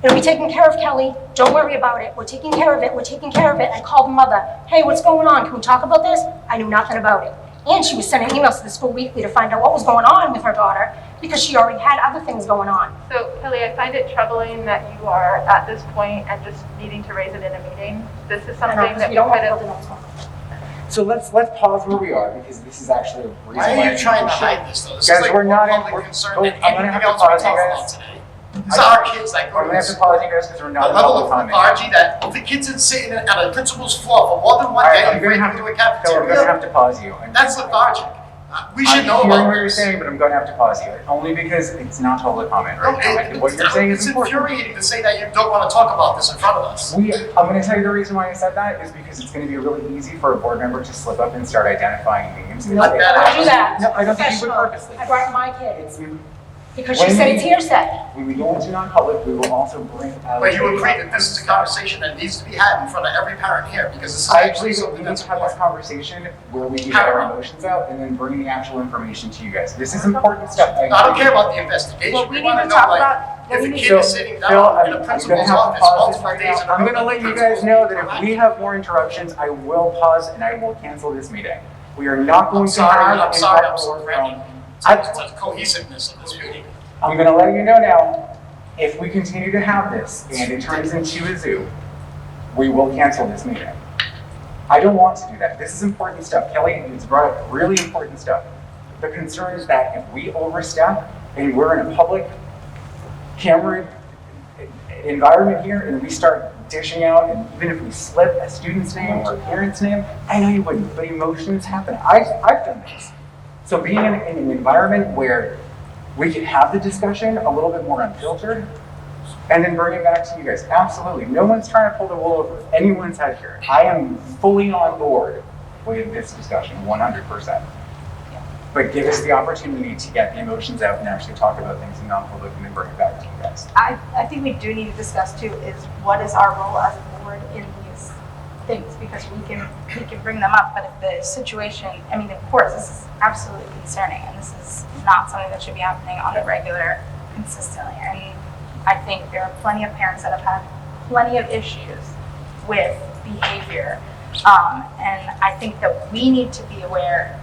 It'll be taken care of, Kelly. Don't worry about it. We're taking care of it. We're taking care of it. I called the mother. Hey, what's going on? Can we talk about this? I knew nothing about it. And she was sending emails to the school weekly to find out what was going on with her daughter because she already had other things going on. so Kelly, I find it troubling that you are at this point and just needing to raise it in a meeting. This is something that we don't want could to have. build it. So let's pause where we are because this is actually a reason Why are you trying to hide this though? This Guys, is like we're more not in- public concern we're- than I'm gonna anything have to else we pause you talk guys. about today. These are our kids that I'm go to gonna have to this. pause you guys because we're The not in level public of comment. lethargy that if the kids are sitting at a principal's floor for more than one All right, day I'm and gonna break have into to, a Phil, I'm gonna cafeteria, have to pause you. that's lethargic. We should know I'm hearing about what you're this. saying, but I'm going to have to pause you, only because it's not public comment right now. Like, what you're saying is It's important. infuriating to say that you don't want to talk about this in front of us. I'm going to tell you the reason why I said that is because it's going to be really easy for a board member to slip up and start identifying names. No, Like that. don't do that. No, I don't think you would Professional. purposely. I brought my kid. It's, Because she said it's hearsay. When we go into non-public, we will also bring out. But you agree that this is a conversation that needs to be had in front of every parent here, because this is I actually believe that we something need that's to have this important. conversation where we can get our emotions out and then bring the actual information to you guys. This is important stuff. I don't care about the investigation. What we need wanna to know, talk like, about- if a kid So, is sitting Phil, down in I'm a gonna principal's have to office pause this multiple right days now. in a I'm row, gonna the let you principal's guys know that meeting. if we have more interruptions, I will pause and I will cancel this meeting. We are not going I'm to sorry, have I'm sorry, I'm improper sorry, work Randy. from- It's the cohesiveness of this meeting. I'm gonna let you know now, if we continue to have this and it turns into a zoo, we will cancel this meeting. I don't want to do that. This is important stuff. Kelly has brought up really important stuff. The concern is that if we overstep and we're in a public camera environment here and we start dishing out, and even if we slip a student's name or a parent's name, I know you wouldn't, but emotions happen. I've done this. So being in an environment where we can have the discussion a little bit more unfiltered and then bring it back to you guys. Absolutely. No one's trying to pull the wool over anyone's head here. I am fully on board with this discussion, 100%. But give us the opportunity to get the emotions out and actually talk about things in non-public and then bring it back to you guys. I think we do need to discuss too is what is our role as a board in these things, because we can bring them up, but if the situation, I mean, of course, this is absolutely concerning and this is not something that should be happening on a regular, consistently. And I think there are plenty of parents that have had plenty of issues with behavior. And I think that we need to be aware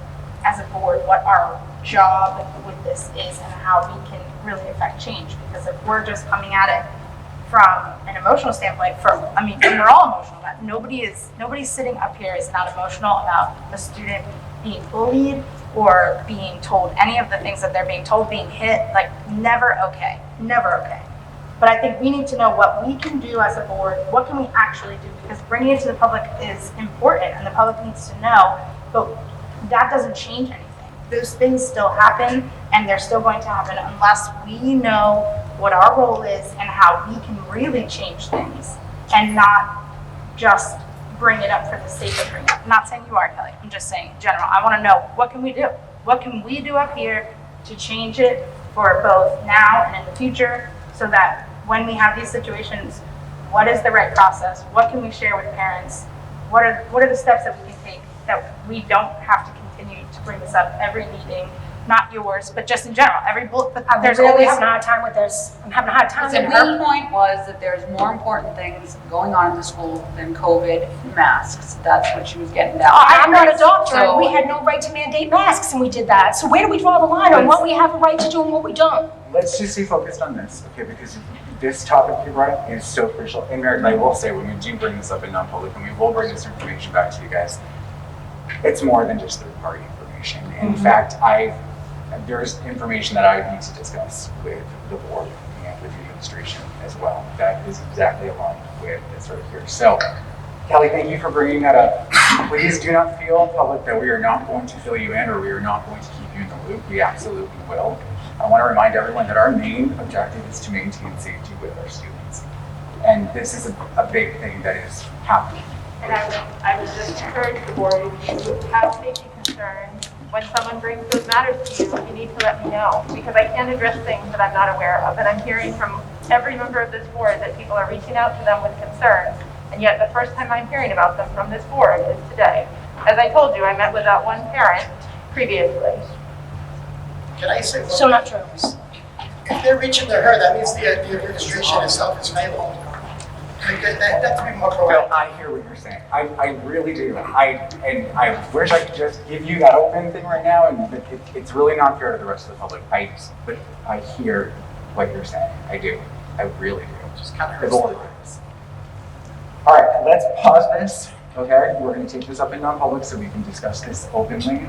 as a board what our job with this is and how we can really affect change. Because if we're just coming at it from an emotional standpoint, and we're all emotional, but nobody's sitting up here is not emotional about a student being bullied or being told any of the things that they're being told, being hit, like never okay. But I think we need to know what we can do as a board, what can we actually do, because bringing it to the public is important and the public needs to know, but that doesn't change anything. Those things still happen and they're still going to happen unless we know what our role is and how we can really change things and not just bring it up for the sake of bringing it up. I'm not saying you are, Kelly, I'm just saying in general. I want to know, what can we do? What can we do up here to change it for both now and in the future, so that when we have these situations, what is the right process? What can we share with parents? What are the steps that we can take that we don't have to continue to bring this up every meeting? Not yours, but just in general. There's really having a hard time with this. I'm having a hard time. And her point was that there's more important things going on in the school than COVID and masks. That's what she was getting down. I'm not a doctor, and So- we had no right to mandate masks, and we did that. So where do we draw the line on what we have a right to do and what we don't? Let's just stay focused on this, okay? Because this topic you brought up is so crucial. And Meredith, I will say, when we do bring this up in non-public, and we will bring this information back to you guys, it's more than just third-party information. In fact, there's information that I need to discuss with the board and with the administration as well. That is exactly aligned with this right here. So, Kelly, thank you for bringing that up. Please do not feel, public, that we are not going to fill you in or we are not going to keep you in the loop. We absolutely will. I want to remind everyone that our main objective is to maintain safety with our students. And this is a big thing that is happening. And I would just encourage the board, if you have safety concerns, when someone brings those matters to you, you need to let me know, because I can't address things that I'm not aware of. And I'm hearing from every member of this board that people are reaching out to them with concerns, and yet the first time I'm hearing about them from this board is today. As I told you, I met with that one parent previously. Can I say one So not true. If they're reaching to her, that means the administration itself is failing. That's to be more Phil, proactive. I hear what you're saying. I really do. I wish I could just give you that open thing right now, and it's really not fair to the rest of the public. But I hear what you're saying. I do. I really do. Just kind of The hurts. board does. All right, let's pause this. Okay, we're going to take this up in non-public so we can discuss this openly.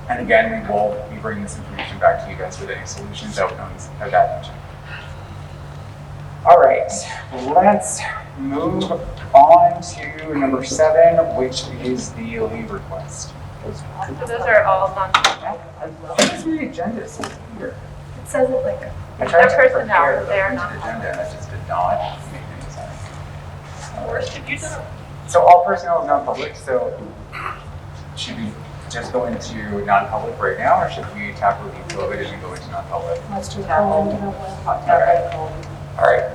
And again, we will be bringing this information back to you guys with any solutions, outcomes of that nature. All right, let's move on to number 7, which is the leave request. So those are all non-public. What is the agenda is here? It says it like, I tried to They're personnel, prepare they are the not. agenda, and I just did not make any sense. Or should you do it? So all personnel is non-public, so should be just go into non-public right now, or should we tackle the COVID and go into non-public? Let's do that. All right.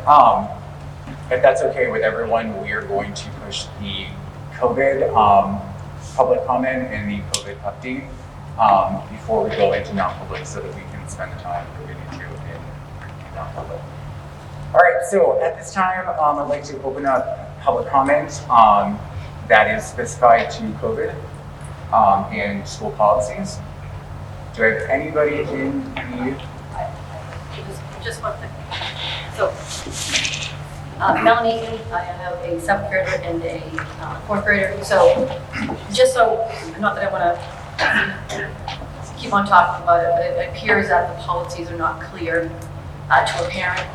If that's okay with everyone, we are going to push the COVID public comment and the COVID update before we go into non-public, so that we can spend the time that we need to in non-public. All right. So at this time, I'd like to open up public comment that is specified to COVID and school policies. Do I have anybody in the? Just one thing. So, Melanie, I have a 7th grader and a 4th grader. So, just so, not that I want to keep on talking about it, but it appears that the policies are not clear to a parent.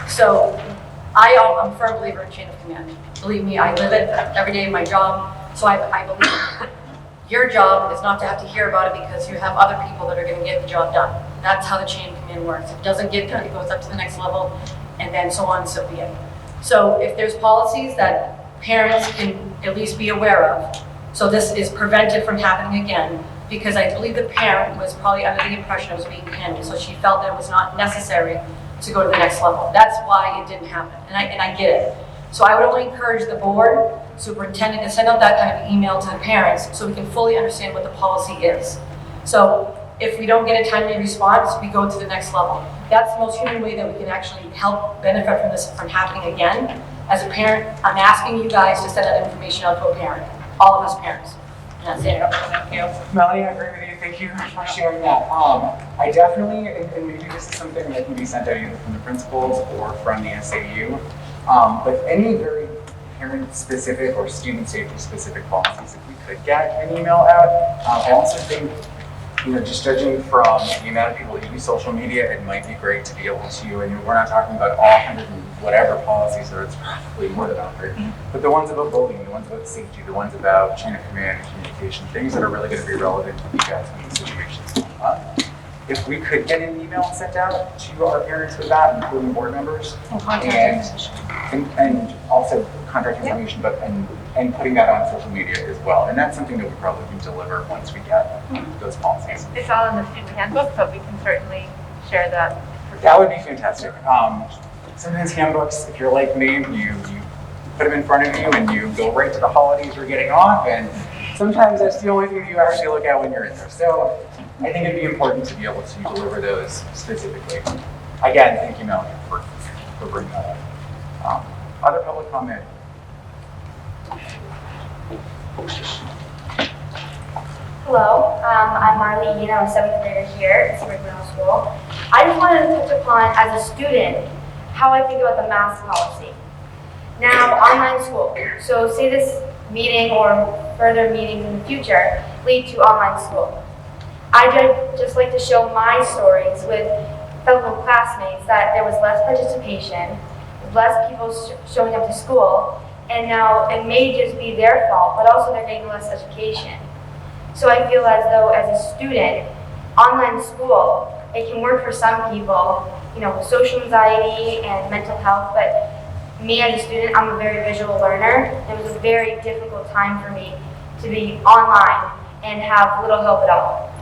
So, I'm a firm believer in chain of command. Believe me, I live it every day in my job. So I believe your job is not to have to hear about it because you have other people that are going to get the job done. That's how the chain of command works. If it doesn't get done, it goes up to the next level, and then so on, so be it. So if there's policies that parents can at least be aware of, so this is prevented from happening again, because I believe the parent was probably under the impression it was being pinned, so she felt that it was not necessary to go to the next level. That's why it didn't happen, and I get it. So I would only encourage the board, superintendent, to send out that kind of email to the parents so we can fully understand what the policy is. So if we don't get a timely response, we go to the next level. That's the most human way that we can actually help benefit from this from happening again. As a parent, I'm asking you guys to send that information out to a parent, all of us parents. And that's it. Thank you. Melanie, I agree with you. Thank you for sharing that. I definitely, and maybe this is something that can be sent out either from the principals or from the SAU, but any very parent-specific or student safety-specific policies, if we could get an email out. I also think, just judging from the amount of people that use social media, it might be great to be able to, and we're not talking about all 100 and whatever policies, or it's probably more than 100, but the ones about bullying, the ones about safety, the ones about chain of command and communication, things that are really going to be relevant to you guys in these situations come up. If we could get an email sent out to our parents with that, including board members, and also contact information, but and putting that on social media as well. And that's something that we probably can deliver once we get those policies. It's all in the student handbook, but we can certainly share that. That would be fantastic. Sometimes handbooks, if you're like me, you put them in front of you and you go right to the holidays you're getting off, and sometimes that's the only thing you actually look at when you're in there. So I think it'd be important to be able to deliver those specifically. Again, thank you, Melanie, for bringing that up. Other public comment? Hello, I'm Marlene. I'm a 7th grader here at Seabrook Middle School. I just wanted to touch upon, as a student, how I think about the mask policy. Now, online school. So say this meeting or further meetings in the future lead to online school. I'd just like to show my stories with fellow classmates that there was less participation, less people showing up to school, and now it may just be their fault, but also they're getting less education. So I feel as though as a student, online school, it can work for some people, with social anxiety and mental health, but me as a student, I'm a very visual learner. It was a very difficult time for me to be online and have little help at all.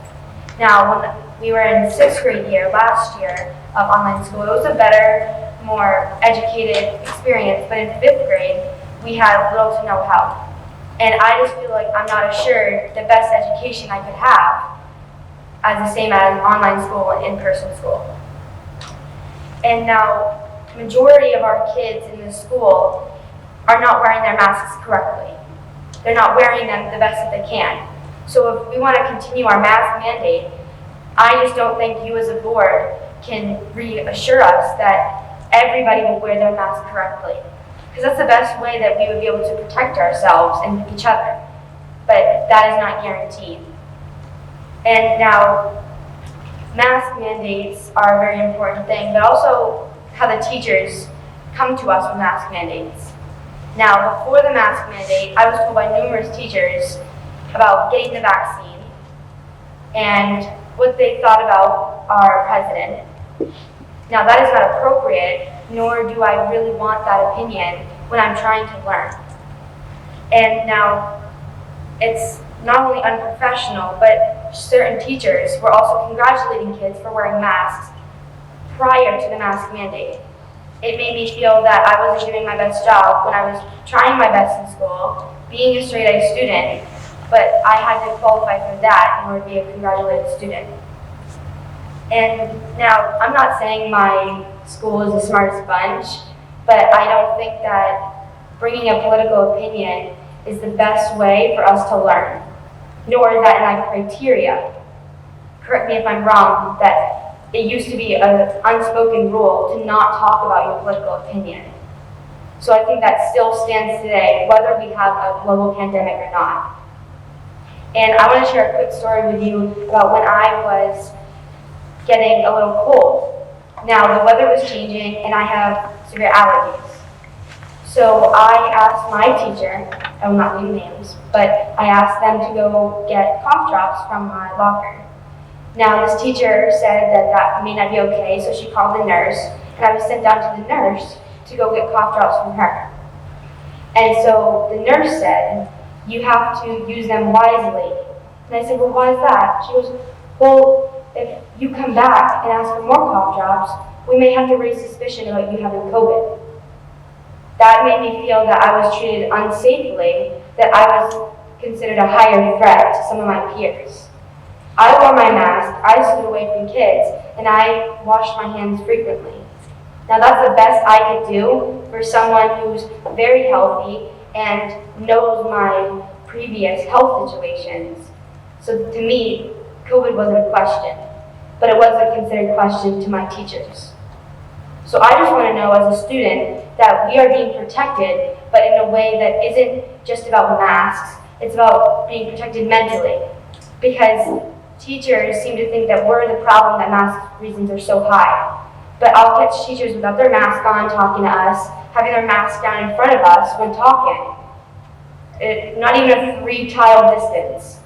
Now, when we were in 6th grade year, last year of online school, it was a better, more educated experience, but in 5th grade, we had little to no help. And I just feel like I'm not assured the best education I could have as the same as online school and in-person school. And now, majority of our kids in the school are not wearing their masks correctly. They're not wearing them the best that they can. So if we want to continue our mask mandate, I just don't think you as a board can reassure us that everybody will wear their mask correctly. Because that's the best way that we would be able to protect ourselves and each other. But that is not guaranteed. And now, mask mandates are a very important thing, but also how the teachers come to us with mask mandates. Now, before the mask mandate, I was told by numerous teachers about getting the vaccine and what they thought about our president. Now, that is not appropriate, nor do I really want that opinion when I'm trying to learn. And now, it's not only unprofessional, but certain teachers were also congratulating kids for wearing masks prior to the mask mandate. It made me feel that I wasn't doing my best job when I was trying my best in school, being a straight A student, but I had to qualify for that in order to be a congratulated student. And now, I'm not saying my school is the smartest bunch, but I don't think that bringing a political opinion is the best way for us to learn, nor is that in our criteria. Correct me if I'm wrong, that it used to be an unspoken rule to not talk about your political opinion. So I think that still stands today, whether we have a global pandemic or not. And I want to share a quick story with you about when I was getting a little cold. Now, the weather was changing and I have severe allergies. So I asked my teacher, I will not name names, but I asked them to go get cough drops from my locker. Now, this teacher said that that may not be okay, so she called the nurse, and I was sent down to the nurse to go get cough drops from her. And so the nurse said, you have to use them wisely. And I said, well, why is that? She goes, well, if you come back and ask for more cough drops, we may have to raise suspicion about you having COVID. That made me feel that I was treated unsafely, that I was considered a higher threat to some of my peers. I wore my mask, I stood away from kids, and I washed my hands frequently. Now that's the best I could do for someone who's very healthy and knows my previous health situations. So to me, COVID wasn't a question, but it was a considered question to my teachers. So I just want to know as a student that we are being protected, but in a way that isn't just about masks, it's about being protected mentally. Because teachers seem to think that we're the problem, that mask reasons are so high. But I'll catch teachers without their mask on talking to us, having their mask down in front of us when talking. Not even a 3-tile distance,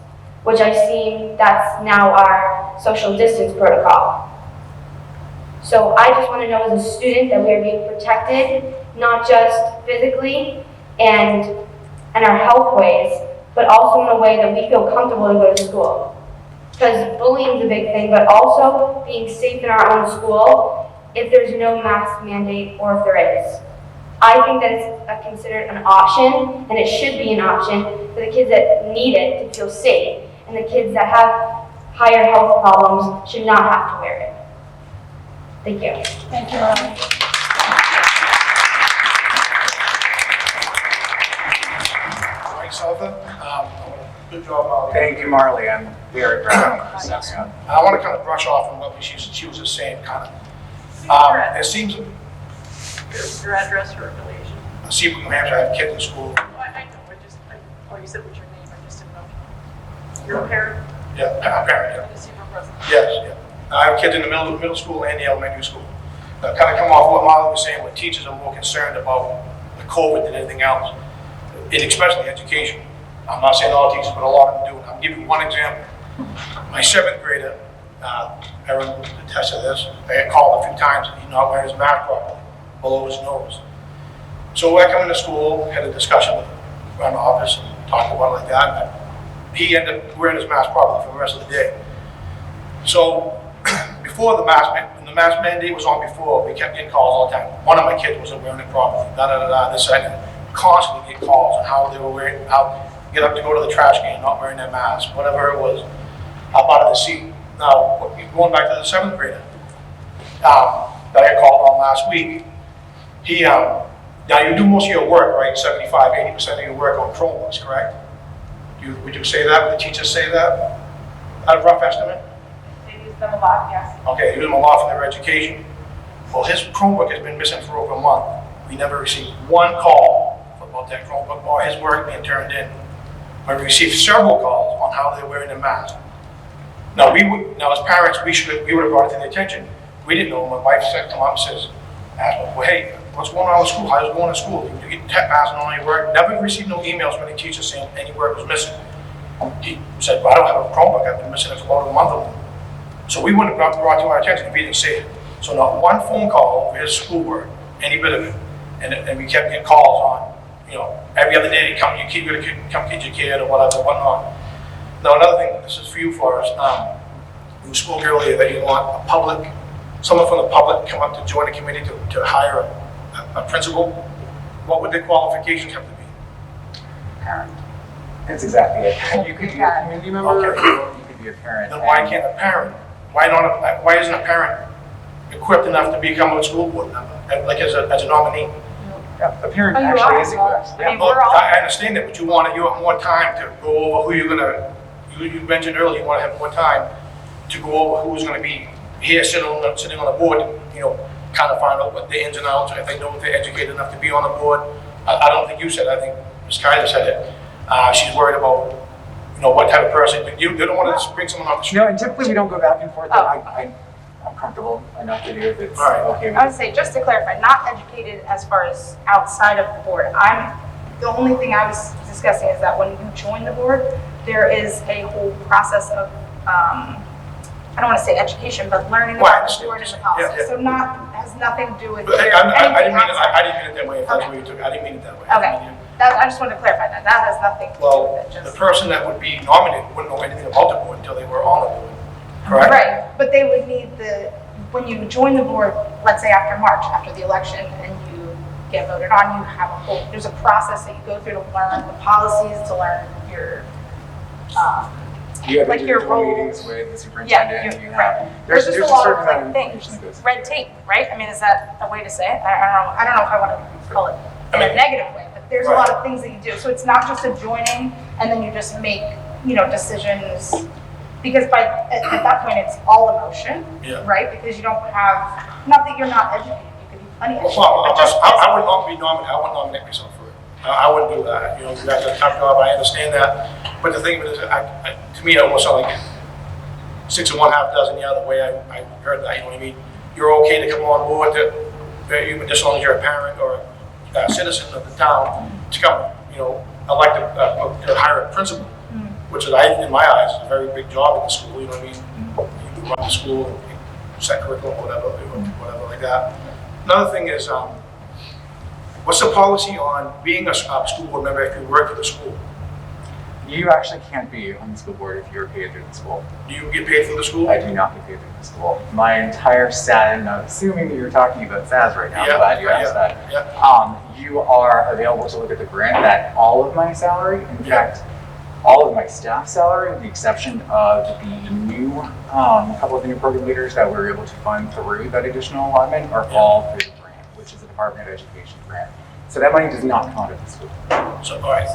which I've seen that's now our social distance protocol. So I just want to know as a student that we are being protected, not just physically and our health ways, but also in a way that we feel comfortable to go to school. Because bullying is a big thing, but also being safe in our own school if there's no mask mandate or if there is. I think that it's considered an option, and it should be an option for the kids that need it to feel safe, and the kids that have higher health problems should not have to wear it. Thank you. Thank you, Ron. Mike Sullivan. Good job, Molly. Thank you, Marley. I'm very proud of this. I want to kind of brush off on what she was just saying, kind of. It seems Your address or affiliation? Seabrook, New Hampshire, I have kids in school. I know, oh, you said what's your name, I just didn't know. You're a parent? Yeah, I'm parent, yeah. The Seabrook resident? Yes, yeah. I have kids in the middle school and the elementary school. Kind of come off what Molly was saying, where teachers are more concerned about the COVID than anything else, and especially education. I'm not saying all teachers, but a lot of them do. I'll give you one example. My 7th grader, Aaron will attest to this, I got called a few times, he's not wearing his mask properly, below his nose. So I come into school, had a discussion with around the office, and talked about it like that, and he ended up wearing his mask properly for the rest of the day. So before the mask mandate was on before, we kept getting calls all the time. One of my kids wasn't wearing it properly, this, that, constantly get calls on how they were wearing, how get up to go to the trash can, not wearing their mask, whatever it was, up out of the seat. Now, going back to the 7th grader, that I called on last week, he, now you do most of your work, right, 75, 80% of your work on Chromebooks, correct? Would you say that, would the teachers say that? At a rough estimate? They use them a lot, yes. Okay, they use them a lot for their education. Well, his Chromebook has been missing for over a month. We never received one call about that Chromebook or his work being turned in. But we received several calls on how they're wearing their mask. Now, as parents, we would have brought it to their attention. We didn't know. My wife said, come up and says, asked me, well, hey, what's going on with school? How's it going to school? Did you get passing on any work? Never received no emails from any teacher saying any work was missing. He said, well, I don't have a Chromebook. I've been missing it for about a month or more. So we wouldn't have brought to our attention if he didn't say it. So not one phone call over his schoolwork, any bit of it. And we kept getting calls on, every other day, come get your kid or whatever, whatnot. Now, another thing, this is for you, Forrest. You spoke earlier that you want someone from the public come up to join a committee to hire a principal. What would the qualifications have to be? Parent. That's exactly it. You could be a community member, or you could be a parent. Then why can't a parent? Why isn't a parent equipped enough to become a school board member, like as a nominee? Yeah, a parent Oh, you actually are? is equipped. I mean, Yeah. we're all- I understand that, but you want more time to go over who you're gonna. You mentioned earlier you want to have more time to go over who's going to be here sitting on the board. Kind of find out what the ins and outs. If they know if they're educated enough to be on the board. I don't think you said it. I think Ms. Kaiser said it. She's worried about what type of person. You don't want to just bring someone off the street. No, and typically we don't go back and forth. Oh. I'm comfortable enough to do if it's All right. okay with I would say, just to clarify, not educated as far as outside of the board. The only thing I was discussing is that when you join the board, there is a whole process of, I don't want to say education, but learning Well, I about the board and the policy. understand. So has nothing to do with But I anything didn't mean it. outside. I didn't mean it that way. If that's Okay. what you took, I didn't mean it that way. Okay. I just wanted to clarify that. That has nothing to do Well, with it, the just. person that would be nominated wouldn't know anything about the board until they were on the board. Correct. Right, but they would need when you join the board, let's say after March, after the election, and you get voted on, there's a process that you go through to learn the policies, to learn your, You have like your individual role. meetings with the yeah, superintendent. You right. have There's just a lot of certain amount like information things, that goes. red tape, right? I mean, is that a way to say it? I don't know if I want to call it in a negative way, but there's a lot of things that you do. So it's not just a joining and then you just make, decisions. Because at that point, it's all emotion, Yeah. right? Because you don't have, not that you're not educated, you could be plenty educated. Well, but just I would not be nominated. I wouldn't nominate myself for it. I wouldn't do that. You guys have a tough job. I understand that. But the thing is, to me, it almost sounds like 6 and 1/2 dozen the other way. I heard that. You know what I mean? You're okay to come on board even just as long as you're a parent or a citizen of the town to come, elect to hire a principal, which is, in my eyes, is a very big job in the school. You know what I mean? You run the school, set curriculum, whatever like that. Another thing is, what's the policy on being a school board member if you work for the school? You actually can't be on the school board if you're paid through the school. Do you get paid through the school? I do not get paid through the school. My entire SAS, and I'm assuming that you're talking about SAS right now. Yeah, I'm glad you asked yeah. that. You are available to look at the grant that all of my salary, in fact, all of my staff salary, with the exception of the new, couple of the new program leaders that we were able to fund through that additional allotment, are all through the grant, which is a Department of Education grant. So that money does not come out of the school. So, all right.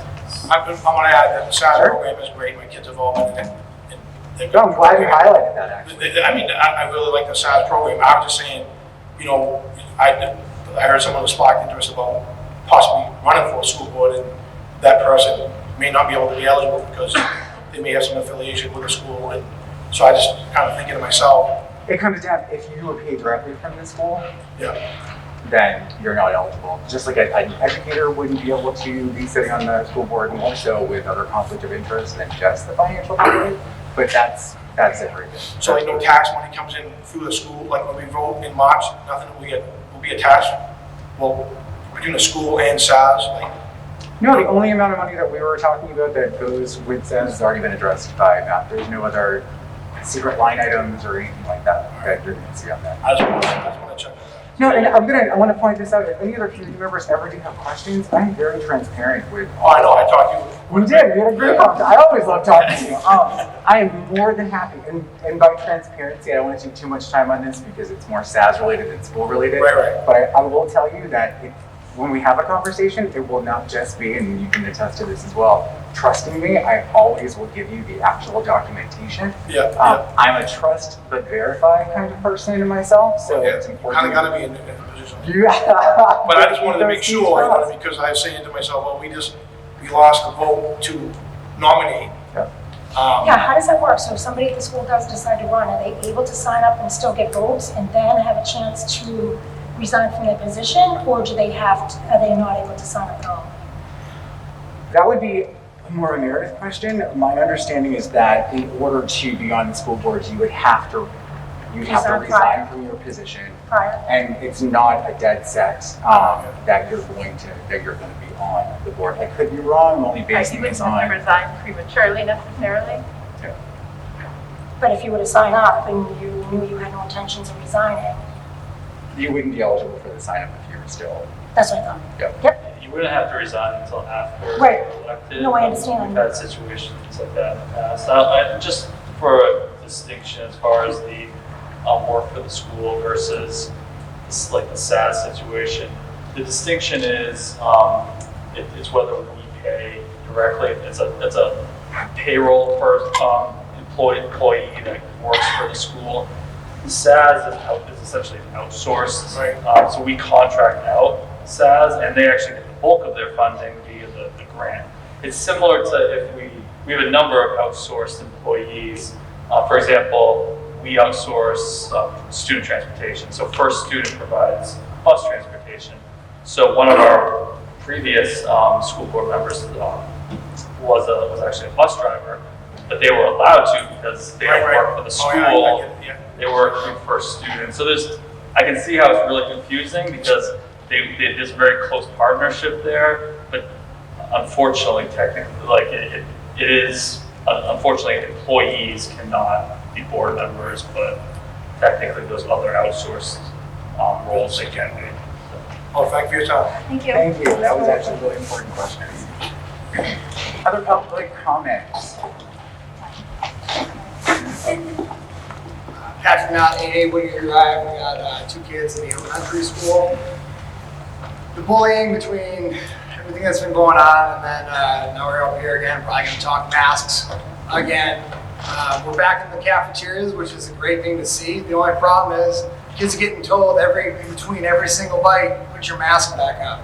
I want to add that the SAS program is great. My kids have all been in it. No, I'm glad you highlighted that, actually. I really like the SAS program. I was just saying, I heard someone was sparked interest about possibly running for a school board, and that person may not be able to be eligible because they may have some affiliation with the school. And so I just kind of thinking to myself, It comes down, if you were paid directly from the school, yeah, then you're not eligible. Just like an educator wouldn't be able to be sitting on the school board, more so with other conflict of interest than just the financial component. But that's it right there. so like no tax money comes in through the school, like when we vote in March, nothing will be attached. Well, between the school and SAS, No, the only amount of money that we were talking about that goes with SAS has already been addressed by that. There's no other secret line items or anything like that that you're going to see on that. I just want to check that. No, and I want to point this out. If any other community members ever do have questions, I'm very transparent with. Oh, I know. I talked to you. We did. We had a great conversation. I always love talking to you. I am more than happy, and by transparency, I don't want to take too much time on this because it's more SAS related than school related. Right. But I will tell you that when we have a conversation, it will not just be, and you can attest to this as well, trusting me, I always will give you the actual documentation. Yeah. I'm a trust but verify kind of person in myself, so it's important. Kind of got to be in a position. Yeah. But I just wanted to make sure, because I was saying to myself, well, we lost the vote to nominate. Yeah, how does that work? So if somebody at the school does decide to run, are they able to sign up and still get votes and then have a chance to resign from their position, or are they not able to sign up at all? That would be more of a Meredith question. My understanding is that in order to be on the school board, you would have to you have to Resign resign prior. from your position, Prior. and it's not a dead set that you're going to be on the board. I could be wrong. I'm only You basing wouldn't this have to on. resign prematurely necessarily. But if you were to sign up and you knew you had no intentions of resigning, You wouldn't be eligible for the sign up if you were still. that's what I thought. Yep. You wouldn't have to resign until after Right. you're elected. No, I understand. We've had situations like that in the past. Just for a distinction as far as the work for the school versus this, like the SAS situation, the distinction is it's whether we pay directly. It's a payroll per employee that works for the school. The SAS is essentially outsourced, so we contract out SAS, and they actually get the bulk of their funding via the grant. It's similar to if we have a number of outsourced employees. For example, we outsource student transportation. So First Student provides bus transportation. So one of our previous school board members was actually a bus driver, but they were allowed to because they don't work for the school. They work through First Student. So I can see how it's really confusing because there's a very close partnership there, but unfortunately, technically, like it is, unfortunately, employees cannot be board members, but technically those other outsourced roles they can be. Oh, thank you for your time. Thank you. Thank you. That was actually a really important question. Other public comments? Patrick Knott, 88 Whittier Drive. We got 2 kids in the elementary school. The bullying between everything that's been going on, and then now we're up here again, probably going to talk masks again. We're back in the cafeterias, which is a great thing to see. The only problem is kids are getting told in between every single bite, put your mask back up.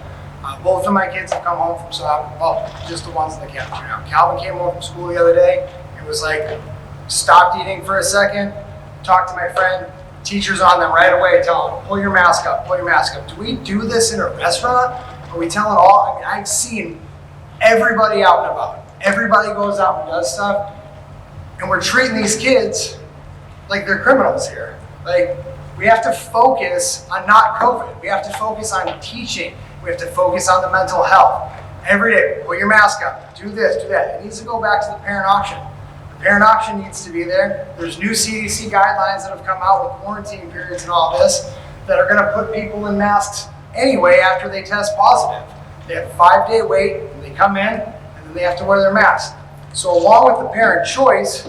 Both of my kids have come home from soccer, well, just the ones in the cafeteria. Calvin came home from school the other day and was like, stopped eating for a second, talked to my friend, teacher's on them right away, telling them, pull your mask up, pull your mask up. Do we do this in a restaurant? Are we telling all? I mean, I've seen everybody out and about. Everybody goes out and does stuff, and we're treating these kids like they're criminals here. Like, we have to focus on not COVID. We have to focus on teaching. We have to focus on the mental health. Every day, pull your mask up, do this, do that. It needs to go back to the parent option. The parent option needs to be there. There's new CDC guidelines that have come out with quarantine periods and all this that are gonna put people in masks anyway after they test positive. They have a 5-day wait, and they come in, and then they have to wear their mask. So along with the parent choice,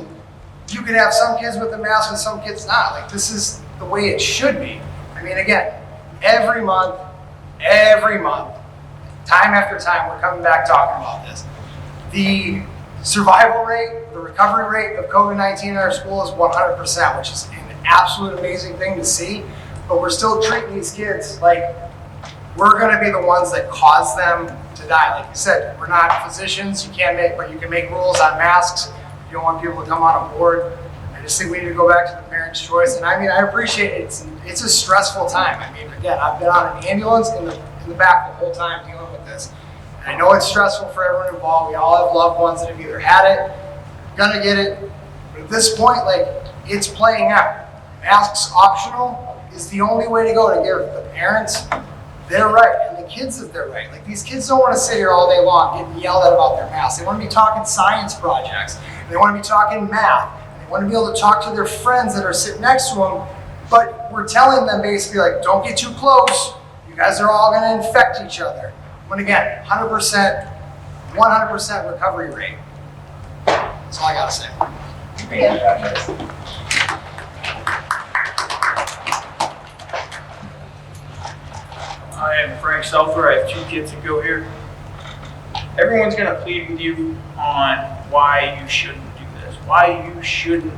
you can have some kids with a mask and some kids not. Like, this is the way it should be. I mean, again, every month, time after time, we're coming back talking about this. The survival rate, the recovery rate of COVID-19 in our school is 100%, which is an absolute amazing thing to see. But we're still treating these kids like we're going to be the ones that cause them to die. Like you said, we're not physicians. You can make rules on masks. You don't want people to come on board. I just think we need to go back to the parent's choice. And I mean, I appreciate it. It's a stressful time. I mean, again, I've been on an ambulance in the back the whole time dealing with this. And I know it's stressful for everyone involved. We all have loved ones that have either had it, gonna get it. But at this point, like, it's playing out. Masks optional is the only way to go to give the parents their right and the kids their right. Like, these kids don't want to sit here all day long getting yelled at about their masks. They want to be talking science projects. They want to be talking math. They want to be able to talk to their friends that are sitting next to them. But we're telling them basically, like, don't get too close. You guys are all going to infect each other. But again, 100% recovery rate. That's all I got to say. Thank you, Patrick. I am Frank Selfer. I have 2 kids that go here. Everyone's going to plead with you on why you shouldn't do this, why you shouldn't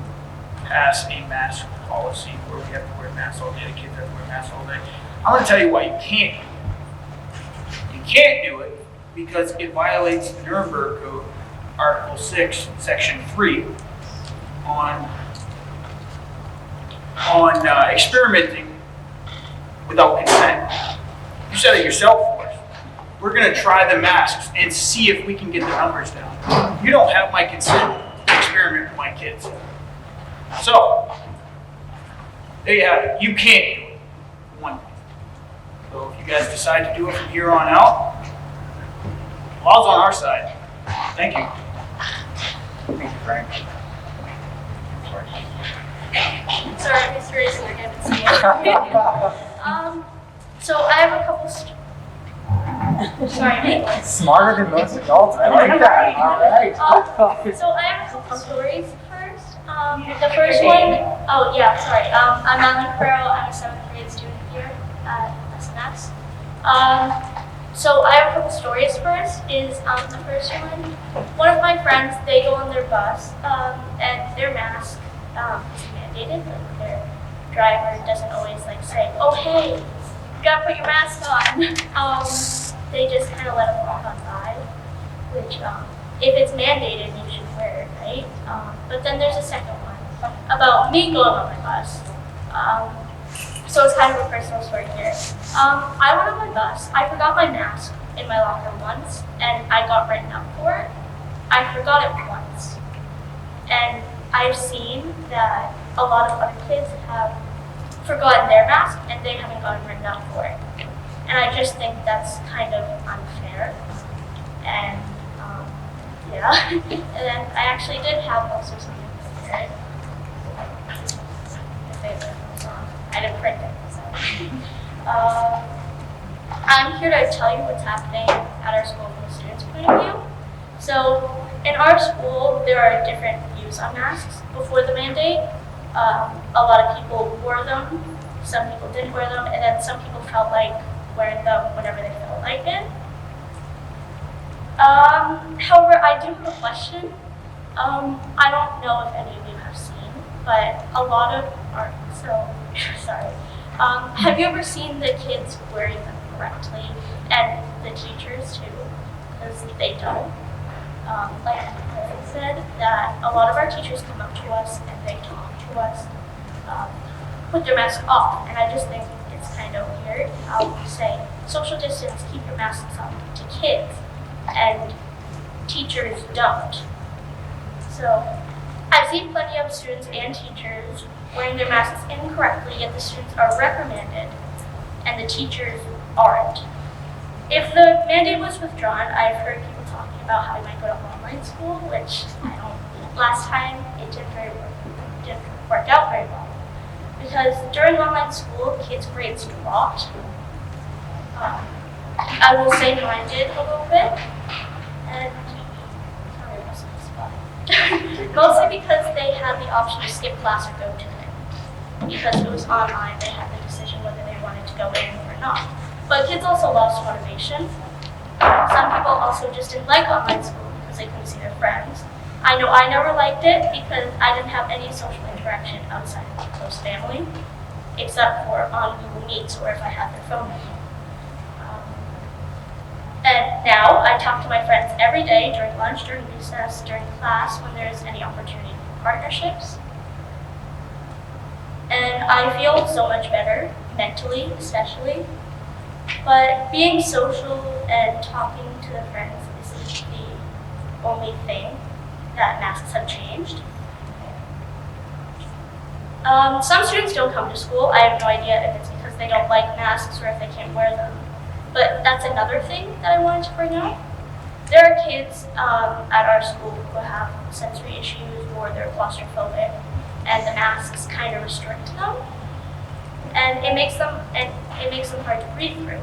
pass a mask policy where we have to wear masks all day, the kids have to wear masks all day. I'm going to tell you why you can't. You can't do it because it violates the Nuremberg Code, Article 6, Section 3, on experimenting without consent. You said it yourself for us. We're going to try the masks and see if we can get the numbers down. You don't have my consent to experiment with my kids. So, You can't do it. One thing. So if you guys decide to do it from here on out, law's on our side. Thank you. Thank you, Frank. Sorry, I'm just raising my hand and saying. So I have a couple. Sorry, Nicholas. Smarter than most adults. I like that. All right. So I have a couple stories first. The first one, oh yeah, sorry. I'm Alan Farrell. I'm a 7th grade student here at SNS. So I have a couple stories first. The first one of my friends, they go on their bus, and their mask is mandated. Like their driver doesn't always like say, "Oh hey, you gotta put your mask on." They just kind of let them walk on by, which if it's mandated, you should wear it, right? But then there's a second one about me going on my bus. So it's kind of a personal story here. I went on my bus. I forgot my mask in my locker once, and I got written up for it. I forgot it once. And I've seen that a lot of other kids have forgotten their mask, and they haven't gotten written up for it. And I just think that's kind of unfair. And yeah. And then I actually did have also something prepared. I didn't print it, so. I'm here to tell you what's happening at our school from the students' point of view. So in our school, there are different views on masks before the mandate. A lot of people wore them, some people didn't wear them, and then some people felt like wearing them whenever they felt like it. However, I do have a question. I don't know if any of you have seen, but a lot of our, sorry. Have you ever seen the kids wearing them correctly, and the teachers too, because they don't? Like Perkins said, that a lot of our teachers come up to us and they talk to us with their mask off, and I just think it's kind of weird how we say social distance, keep your masks on to kids, and teachers don't. So I've seen plenty of students and teachers wearing their masks incorrectly, yet the students are reprimanded and the teachers aren't. If the mandate was withdrawn, I've heard people talking about how we might go to online school, which I don't. Last time it didn't work out very well. Because during online school, kids' grades dropped. I will say mine did a little bit. And sorry, I lost my spot. Mostly because they had the option to skip class or go to it. Because it was online, they had the decision whether they wanted to go in or not. But kids also lost motivation. Some people also just didn't like online school because they couldn't see their friends. I know I never liked it because I didn't have any social interaction outside of my close family, except for on Google Meets or if I had their phone number. And now I talk to my friends every day during lunch, during recess, during class, when there's any opportunity for partnerships. And I feel so much better, mentally especially. But being social and talking to the friends isn't the only thing that masks have changed. Some students don't come to school. I have no idea if it's because they don't like masks or if they can't wear them. But that's another thing that I wanted to bring up. There are kids at our school who have sensory issues or they're claustrophobic, and the masks kind of restrict them, and it makes them hard to breathe through.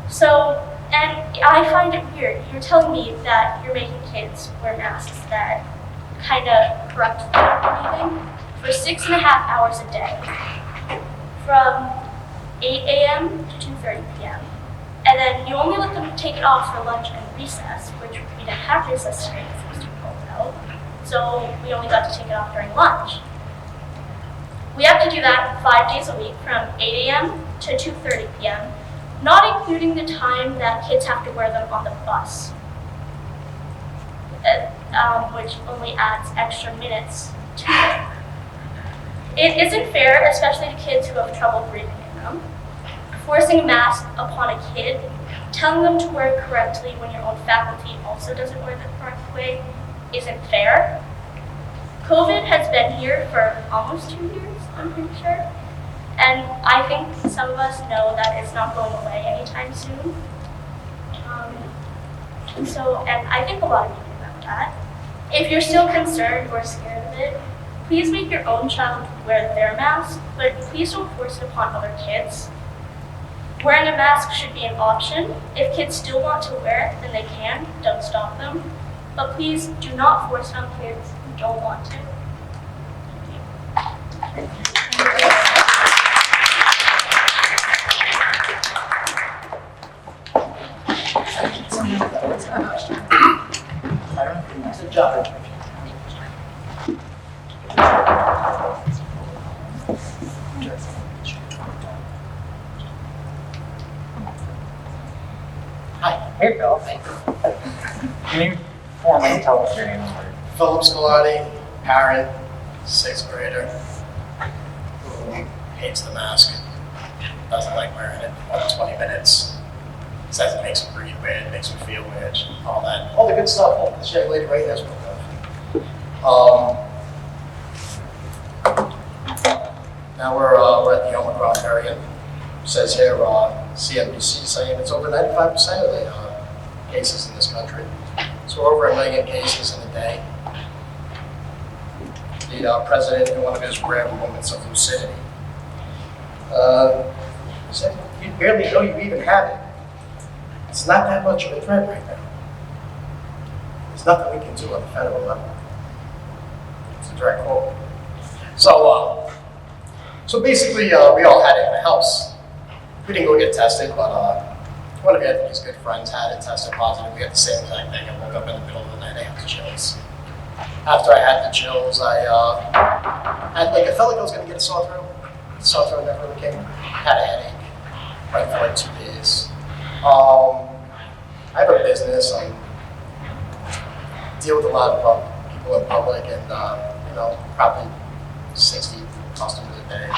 So, and I find it weird. You're telling me that you're making kids wear masks that kind of corrupt their breathing for 6.5 hours a day, from 8 a.m. to 2:30 p.m. And then you only let them take it off for lunch and recess, which we didn't have recess today because it was too cold out. So we only got to take it off during lunch. We have to do that 5 days a week from 8 a.m. to 2:30 p.m., not including the time that kids have to wear them on the bus, which only adds extra minutes to it. It isn't fair, especially to kids who have trouble breathing in them. Forcing a mask upon a kid, telling them to wear it correctly when your own faculty also doesn't wear the correct way, isn't fair. COVID has been here for almost 2 years. I'm pretty sure. And I think some of us know that it's not going away anytime soon. And I think a lot of you know that. If you're still concerned or scared of it, please make your own child wear their mask, but please don't force it upon other kids. Wearing a mask should be an option. If kids still want to wear it, then they can. Don't stop them. But please do not force it on kids who don't want to. Good job. Hi. Hey, Phil. Can you formally tell us your name and where? Philip Scolati, parent, 6th grader, who hates the mask, doesn't like wearing it more than 20 minutes, says it makes him breathe weird, makes him feel weird, all that. All the good stuff, all this young lady right there spoke of. Now we're at the Omicron variant. Says here, CNBC saying it's over 95% of the cases in this country. So we're over 1 million cases in a day. The president, in one of his rare moments of lucidity, said, "You barely know you even have it. It's not that much of a threat right now. There's nothing we can do on the federal level." It's a direct quote. So basically, we all had it in the house. We didn't go get tested, but one of Anthony's good friends had it, tested positive. We had the same exact thing. I woke up in the middle of the night, I had the chills. After I had the chills, I felt like I was going to get a sore throat. The sore throat never really came. Had a headache, right, for like 2 days. I have a business. I deal with a lot of people in public, and probably 60 customers a day.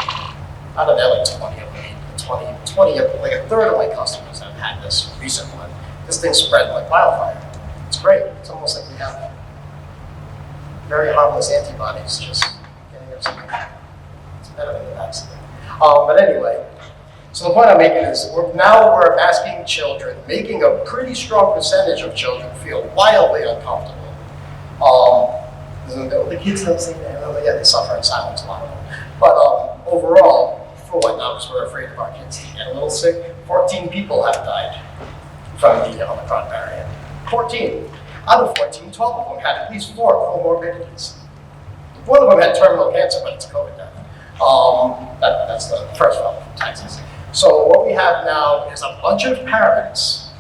Out of that, like 20 of them, 20 of, like a third of my customers have had this recent one. This thing spread like wildfire. It's great. It's almost like we have very harmless antibodies just getting us. It's better than the vaccine. But anyway, so the point I'm making is we're masking children, making a pretty strong percentage of children feel wildly uncomfortable. The kids don't say that. Yeah, they suffer in silence, a lot of them. But overall, for what now? Because we're afraid of our kids to get a little sick. 14 people have died from the Omicron variant. 14. Out of 14, 12 of them had at least 4 comorbidities. One of them had terminal cancer, but it's COVID death. That's the first fellow from Texas. So what we have now is a bunch of parents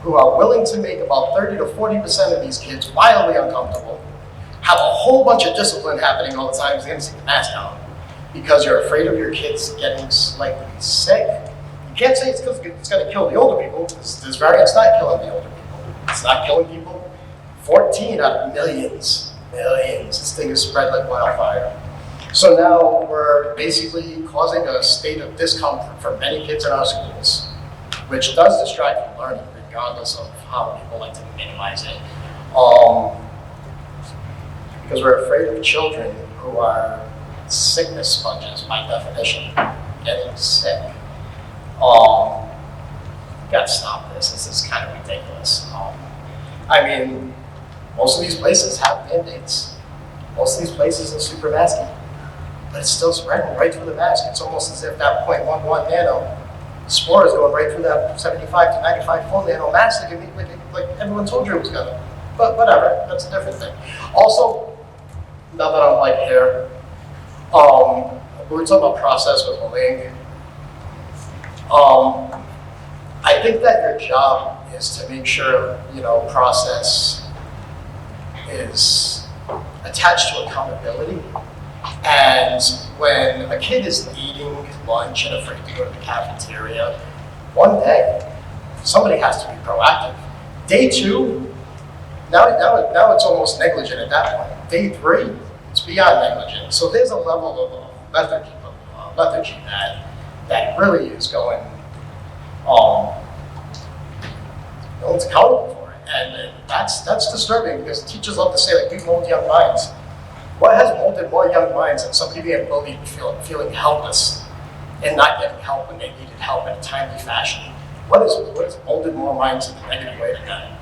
who are willing to make about 30 to 40% of these kids wildly uncomfortable, have a whole bunch of discipline happening all the time because they're going to take the mask down because you're afraid of your kids getting slightly sick. You can't say it's because it's going to kill the older people. This variant's not killing the older people. It's not killing people. 14 out of millions. This thing is spread like wildfire. So now we're basically causing a state of discomfort for many kids in our schools, which does distract from learning, regardless of how people like to minimize it. Because we're afraid of children who are sickness sponges by definition, getting sick. We gotta stop this. This is kind of ridiculous. Most of these places have mandates. Most of these places are super masky, but it's still spreading right through the mask. It's almost as if that 0.11 nano spore is going right through that 75 to 95 full nano mask like everyone told you it was gonna. But whatever, that's a different thing. Also, now that I'm here, we were talking about process with bullying. I think that your job is to make sure, process is attached to accountability. And when a kid is eating lunch and afraid to go to the cafeteria, one day, somebody has to be proactive. Day 2, now it's almost negligent at that point. Day 3, it's beyond negligent. So there's a level of lethargy that really is going, no one's accountable for it. And that's disturbing because teachers love to say, we mold young minds. What has molded more young minds than somebody being bullied and feeling helpless and not getting help when they needed help in a timely fashion? What has molded more minds in a negative way than that?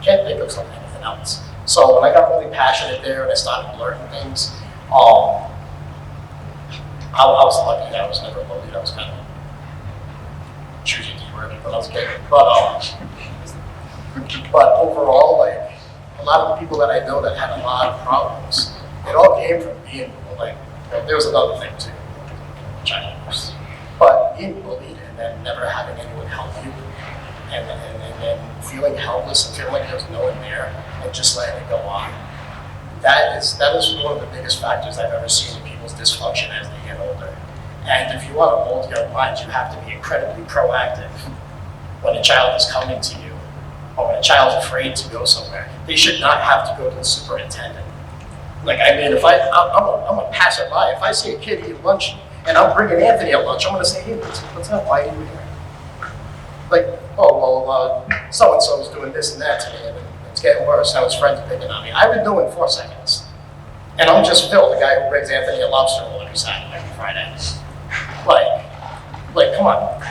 Can't think of anything else. So when I got really passionate there and I started learning things, I was lucky that I was never bullied. I was kind of choosy keyword when I was a kid. But overall, like, a lot of the people that I know that had a lot of problems, it all came from being, like, there was another thing too, child abuse. But being bullied and then never having anyone help you, and then feeling helpless and feeling like there's no one there, and just letting it go on. That is one of the biggest factors I've ever seen in people's dysfunction as they get older. And if you want to mold young minds, you have to be incredibly proactive when a child is coming to you, or when a child's afraid to go somewhere. They should not have to go to the superintendent. Like, I mean, I'm a passerby. If I see a kid eating lunch and I'm bringing Anthony at lunch, I'm going to say, hey, what's up? Why are you here? Like, oh, well, so-and-so's doing this and that today, and it's getting worse. Now his friends are picking on me. I would know in 4 seconds. And I'm just Phil, the guy who brings Anthony a lobster roll every Saturday, every Friday. Like, come on.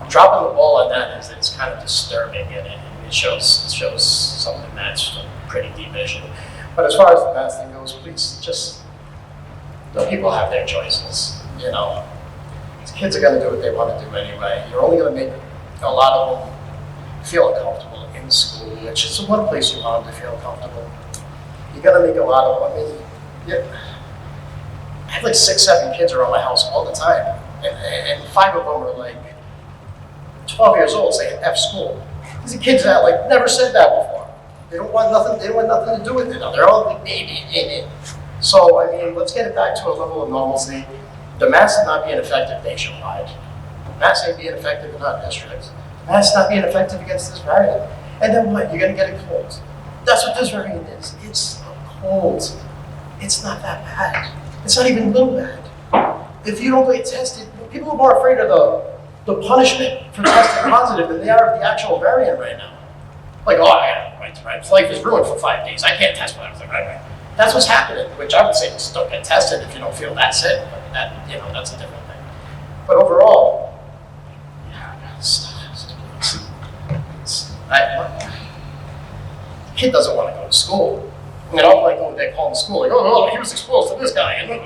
Dropping the ball on that is kind of disturbing, and it shows something that's a pretty deep issue. But as far as the math thing goes, please just let people have their choices. You know, kids are going to do what they want to do anyway. You're only going to make a lot of them feel uncomfortable in school, which is one place you want them to feel comfortable. You're going to make a lot of them. I mean, I have like 6, 7 kids around my house all the time, and 5 of them are like 12 years old saying F school. These are kids that like never said that before. They don't want nothing to do with it. They're all like baby in it. So I mean, let's get it back to a level of normalcy. The mask is not being effective nationwide. The mask ain't being effective in our districts. The mask is not being effective against this variant. And then what? You're gonna get a cold. That's what this variant is. It's a cold. It's not that bad. It's not even a little bad. If you don't get tested, people are more afraid of the punishment for testing positive than they are of the actual variant right now. Like, oh, my life is ruined for 5 days. I can't test when I was like, right. That's what's happening, which I would say just don't get tested if you don't feel that sick. But that's a different thing. But overall, the kid doesn't want to go to school. I mean, I'm like, oh, they call him school, like, oh, he was exposed to this guy. And it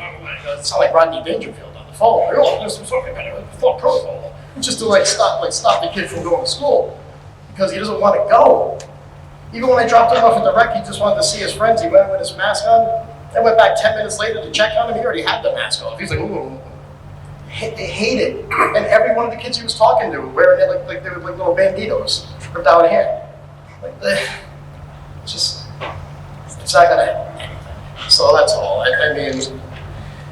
sounds like Rodney Dangerfield on the phone. Like, oh, there's something better, full protocol. Just to stop the kid from going to school because he doesn't want to go. Even when I dropped him off at the rec, he just wanted to see his friends. He went with his mask on. I went back 10 minutes later to check on him. He already had the mask off. He's like, ooh. They hate it. And every one of the kids he was talking to wearing it like they were like little banditos from down here. It's not gonna help anything. So that's all. I mean,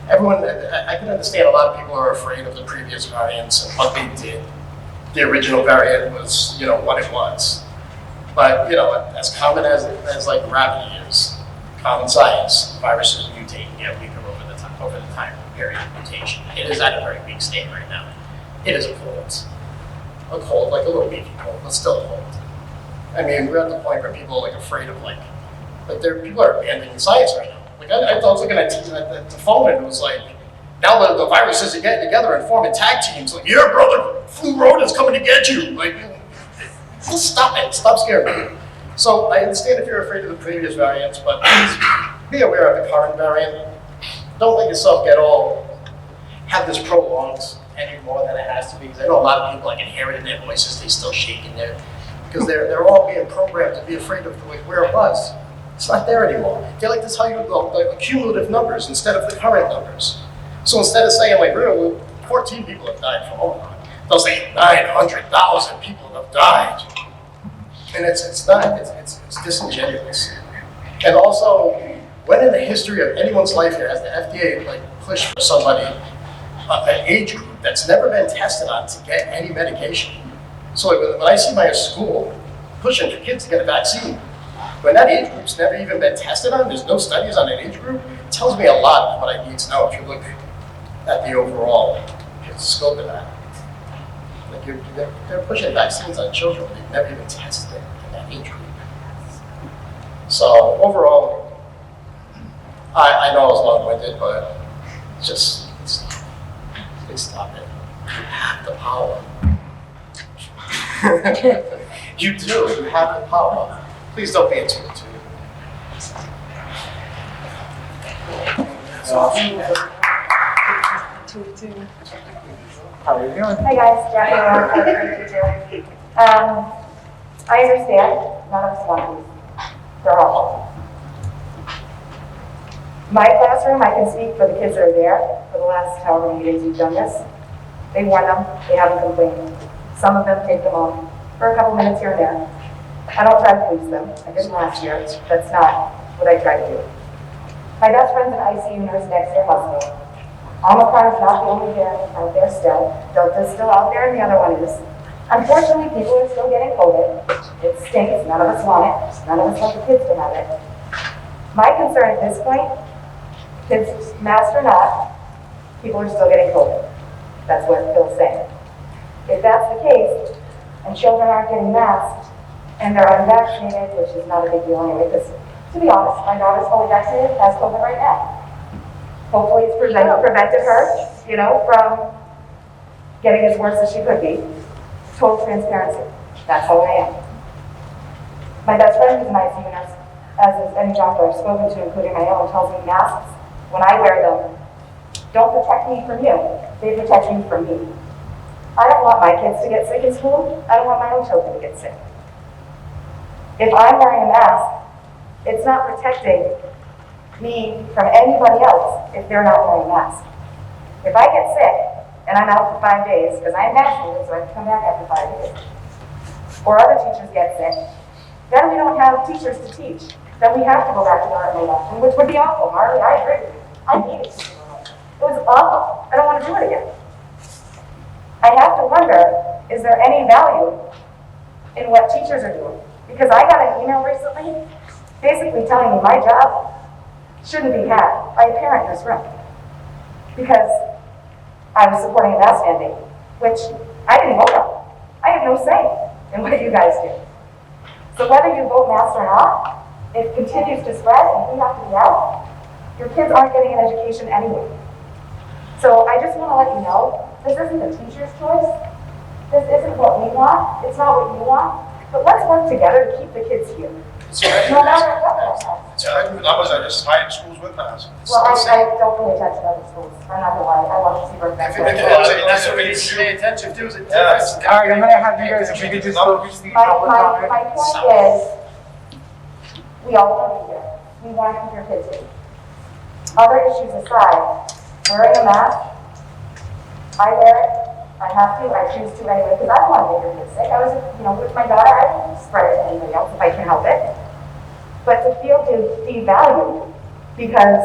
everyone, I can understand a lot of people are afraid of the previous variants and what they did. The original variant was, what it was. But, as common as like gravity is, common science, viruses mutate and get weaker over the time period of mutation. It is at a very weak state right now. It is a cold, like a little beefy cold, but still a cold. I mean, we're at the point where people are like afraid of people are abandoning science right now. Like I was looking at the phone and it was like, now the viruses are getting together and forming tag teams. Like, yeah, brother, flu rota's coming to get you. Like, just stop it. Stop scaring me. So I understand if you're afraid of the previous variants, but please be aware of the current variant. Don't let yourself have this prolonged any more than it has to be. Because I know a lot of people inherited their voices, they still shaking there. Because they're all being programmed to be afraid of where it was. It's not there anymore. They like to tell you the cumulative numbers instead of the current numbers. So instead of saying 14 people have died from Omicron, they'll say 900,000 people have died. And it's disingenuous. And also, when in the history of anyone's life here has the FDA pushed for somebody, an age group that's never been tested on to get any medication? So when I see my school pushing for kids to get a vaccine, when that age group's never even been tested on, there's no studies on that age group, it tells me a lot of what I need to know if you look at the overall scope of that. They're pushing vaccines on children when they've never even tested it in that age group. So overall, I know I was long-winded, but just stop. Please stop it. You have the power. You do. You have the power. Please don't be a two. How are you doing? Hi guys, Jackie Rowan, I understand, none of us want these. They're awful. My classroom, I can speak for the kids that are there for the last however many days we've done this. They wore them, they haven't complained. Some of them take them off for a couple minutes here and there. I don't try to police them, I didn't last year, that's not what I try to do. My best friend's an ICU nurse at Exeter Hospital. Omicron is not the only variant out there still. Delta's still out there and the other one is. Unfortunately, people are still getting COVID. It stinks, none of us want it. None of us want the kids to have it. My concern at this point, kids masked or not, people are still getting COVID. That's what Phil's saying. If that's the case, and children aren't getting masked, and they're unvaccinated, which is not a big deal anyway, because to be honest, my daughter's fully vaccinated, has COVID right now. Hopefully it's prevented her, from getting as worse as she could be. Total transparency. That's how I am. My best friend who's an ICU nurse, as is any doctor I've spoken to, including my own, tells me masks, when I wear them, don't protect me from you. They protect you from me. I don't want my kids to get sick in school. I don't want my own children to get sick. If I'm wearing a mask, it's not protecting me from anybody else if they're not wearing a mask. If I get sick and I'm out for 5 days, because I'm vaccinated, so I can come back after 5 days, or other teachers get sick, then we don't have teachers to teach. Then we have to go back to our remote option, which would be awful, Marley. I agree with you. I hated teaching remote. It was awful. I don't want to do it again. I have to wonder, is there any value in what teachers are doing? Because I got an email recently basically telling me my job shouldn't be had by a parent in this room because I was supporting a mask mandate, which I didn't vote on. I have no say in what you guys do. So whether you vote masks or not, it continues to spread and we have to be out. Your kids aren't getting an education anyway. So I just want to let you know, this isn't the teacher's choice. This isn't what we want. It's not what you want. But let's work together to keep the kids here. No matter what they're saying. It's the numbers are just high in schools with masks. Well, I don't pay attention to other schools. I'm not gonna lie. I love Seabrook. That's what we should pay attention to. Yes. All right, I'm gonna have you guys, if you could just focus the public comment. My point is, we all want to be here. We want to keep your kids here. Other issues aside, wearing a mask, I wear it. I have to. I choose to anyway because I don't want to make your kids sick. I was, with my daughter. I don't spread it to anybody else if I can help it. But to feel devalued because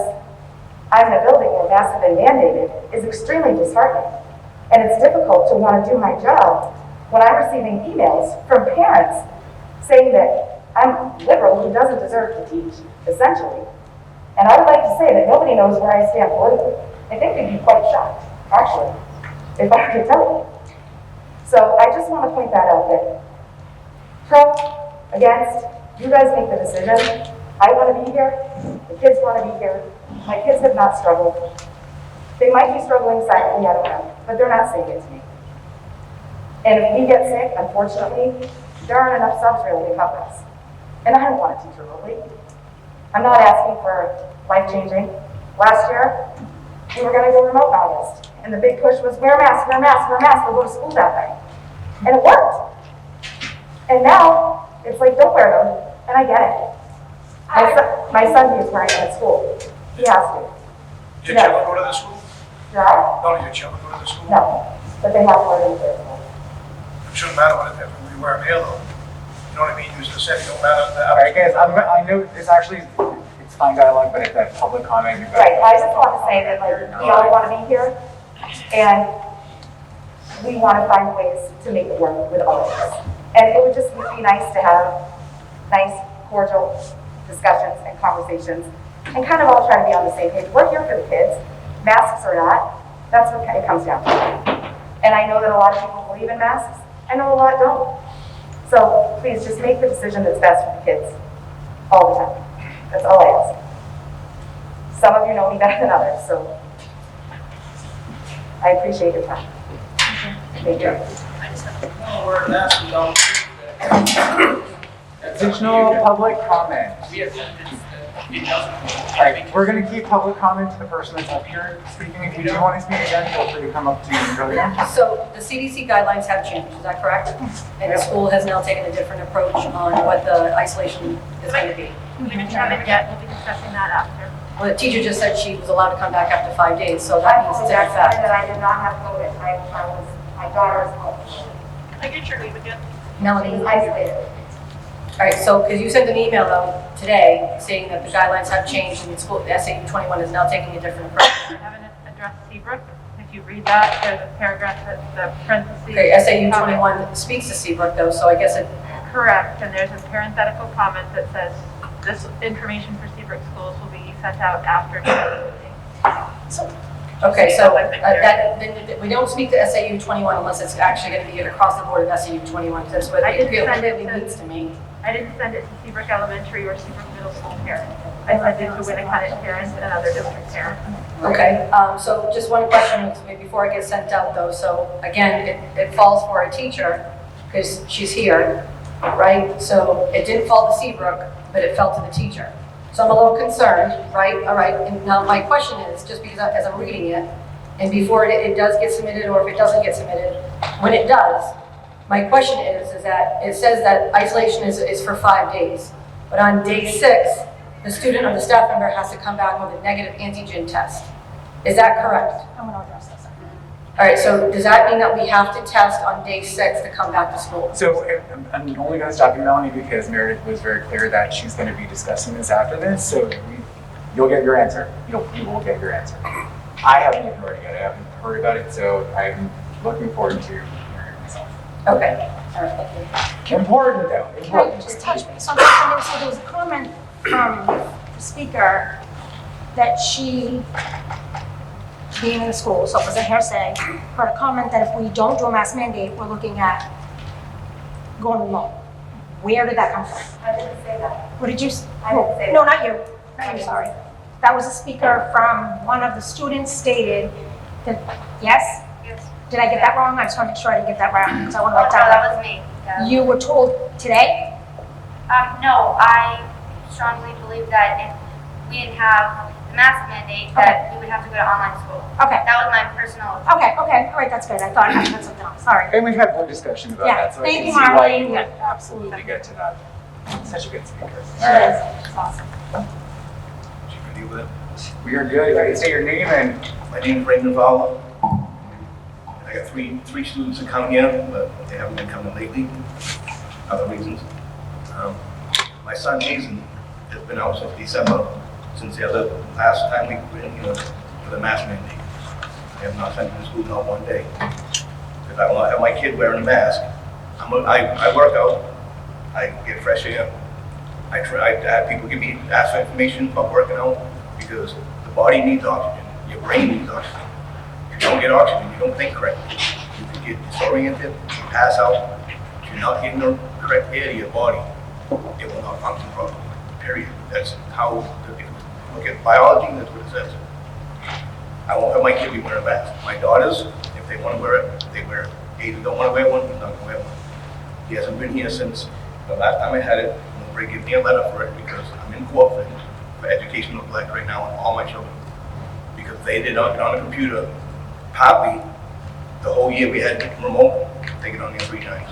I'm in a building where masks have been mandated is extremely disheartening. And it's difficult to want to do my job when I'm receiving emails from parents saying that I'm liberal who doesn't deserve to teach, essentially. And I would like to say that nobody knows where I stand politically. I think they'd be quite shocked, actually, if I could tell you. So I just want to point that out that pro, against, you guys make the decision. I want to be here. The kids want to be here. My kids have not struggled. They might be struggling silently, I don't know, but they're not saying it to me. And if we get sick, unfortunately, there aren't enough subs really to cover us. And I don't want to teach remotely. I'm not asking for life-changing. Last year, we were going to go remote in August. And the big push was wear masks, wear masks, wear masks. We'll go to school that way. And it worked. And now, it's like, don't wear them. And I get it. My son is wearing them at school. He has to. Did your children go to the school? Did I? No, did your children go to the school? No. But they have to wear them at their school. It shouldn't matter what if we wear them here though. You know what I mean? You just said it don't matter. All right, guys, I know it's fine dialogue, but it's that public comment. Right, I just want to say that we all want to be here, and we want to find ways to make it work with all of us. And it would just be nice to have nice, cordial discussions and conversations, and kind of all try to be on the same page. We're here for the kids, masks or not, that's what it comes down to. And I know that a lot of people believe in masks, I know a lot don't. So please just make the decision that's best for the kids. all the time. That's all I ask. Some of you know me better than others, so I appreciate your time. Thank you. We're asking about Additional public comment. All right, we're going to keep public comment to the person that's up here speaking. If you do want to speak again, feel free to come up to the podium. So the CDC guidelines have changed, is that correct? And the school has now taken a different approach on what the isolation is going to be. We haven't determined yet, we'll be discussing that after. Well, the teacher just said she was allowed to come back after 5 days, so I that means it's in apologize effect. that I did not have COVID. My daughter is home. Can I get your name again? Melanie, She's isolated. all right, so, because you sent an email though today saying that the guidelines have changed and the school, the SAU 21 is now taking a different approach. I haven't addressed Seabrook. If you read that, there's a paragraph that the parentheses. Okay, SAU 21 speaks to Seabrook though, so I guess it, Correct, and there's a parenthetical comment that says this information for Seabrook schools will be sent out after the meeting. okay, so then we don't speak to SAU 21 unless it's actually going to be across the board of SAU 21. That's what I it didn't send it clearly to- means to me. I didn't send it to Seabrook Elementary or Seabrook Middle School parents. I sent it to Winnicott parents and other district parents. Okay, so just one question before it gets sent out though. So again, it falls for a teacher because she's here, right? So it didn't fall to Seabrook, but it fell to the teacher. So I'm a little concerned, right? All right, and now my question is, just because as I'm reading it, and before it does get submitted or if it doesn't get submitted, when it does, my question is that it says that isolation is for 5 days, but on day 6, the student or the staff member has to come back with a negative antigen test. Is that correct? I'm going to address this. All right, so does that mean that we have to test on day 6 to come back to school? So I'm only going to stop you, Melanie, because Meredith was very clear that she's going to be discussing this after this. So you'll get your answer. You will get your answer. I haven't even heard it yet. I haven't heard about it, so I'm looking forward to hearing it myself. Okay, all right, thank you. Important though. Can I Important. just touch base on something? So there was a comment from the speaker that she, being in the school, so it was a hearsay, heard a comment that if we don't do a mask mandate, we're looking at going remote. Where did that come from? I didn't say that. What did you? I didn't say No, that. not you. Not you, sorry. That was a speaker from one of the students stated that, yes? Yes. Did I get that wrong? I just want to make sure I didn't get that wrong, because I want to Oh, write no, down. that was me. Yeah. You were told today? No, I strongly believe that if we didn't have the mask mandate, that we would have to go to online school. Okay. That was my personal. Okay, all right, that's good. I thought I had something else, sorry. And we've had more discussion about Yeah, that, so I thank can you, see why you Marlene. would Yeah. absolutely get to that. Such a good speaker. She All right. is. It's awesome. We are good. If I can say your name and My name is Raymond Vala. I got three students that come here, but they haven't been coming lately, other reasons. My son Hazen has been out since December, since the last time we were in here for the mask mandate. I have not sent him to school not one day. Because I want to have my kid wearing a mask. I work out, I get fresh air. I have people ask for information about working out, because the body needs oxygen, your brain needs oxygen. If you don't get oxygen, you don't think correctly. You can get disoriented, you pass out. If you're not getting the correct air to your body, it will not function properly, period. That's how, if you look at biology, that's what it says. I won't have my kid be wearing a mask. My daughters, if they want to wear it, they wear it. They either don't want to wear one, they're not going to wear one. He hasn't been here since the last time I had it. Nobody gave me a letter for it because I'm in court for educational neglect right now on all my children. Because they did not get on the computer, partly the whole year we had remote, they get on there 3 times.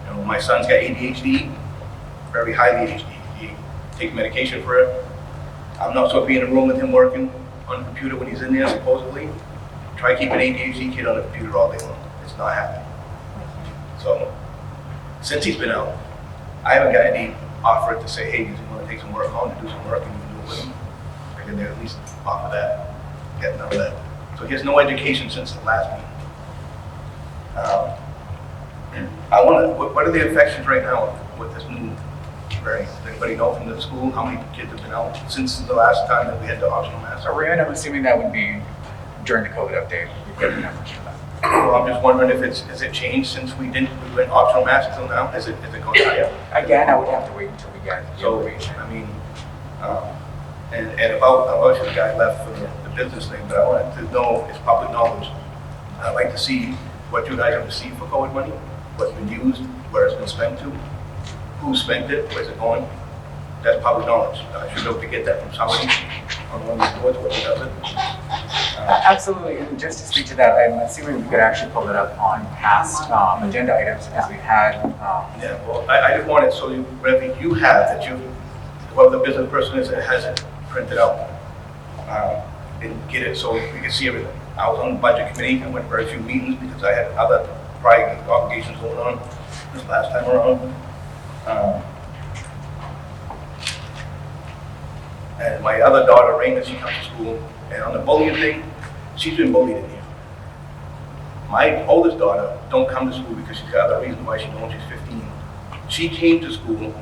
You know, my son's got ADHD, very highly ADHD. He takes medication for it. I'm not supposed to be in a room with him working on the computer when he's in there, supposedly. Try keeping an ADHD kid on the computer all day long. It's not happening. So, since he's been out, I haven't got any offer to say, hey, he's going to take some work on to do some work and you can do it with him. I can at least offer that, get none of that. So he has no education since the last meeting. What are the infections right now with this new variant? Does anybody know from the school how many kids have been out since the last time that we had the optional mask? so Rand, I'm assuming that would be during the COVID update. We've got the numbers for that. Well, I'm just wondering if has it changed since we went optional masks till now? Is it going higher? Again, I would have to wait until we get the So, information. I mean, and about the guy left for the business thing, but I wanted to know, it's public knowledge. I'd like to see what you guys have received for COVID money, what's been used, where it's been spent to, who spent it, where's it going. That's public knowledge. I should be able to get that from somebody on one of these boards, what does it. Absolutely, and just to speak to that, I'm assuming we could actually pull it up on past agenda items because we've had. Yeah, well, I just wanted, so you, whatever you have, that you, whoever the business person is that has it printed out, and get it so we can see everything. I was on the budget committee, I went for a few meetings because I had other prior obligations going on this last time around. And my other daughter, Raina, she comes to school, and on the bullying thing, she's been bullied in here. My oldest daughter don't come to school because she's got other reasons why she knows she's 15. She came to school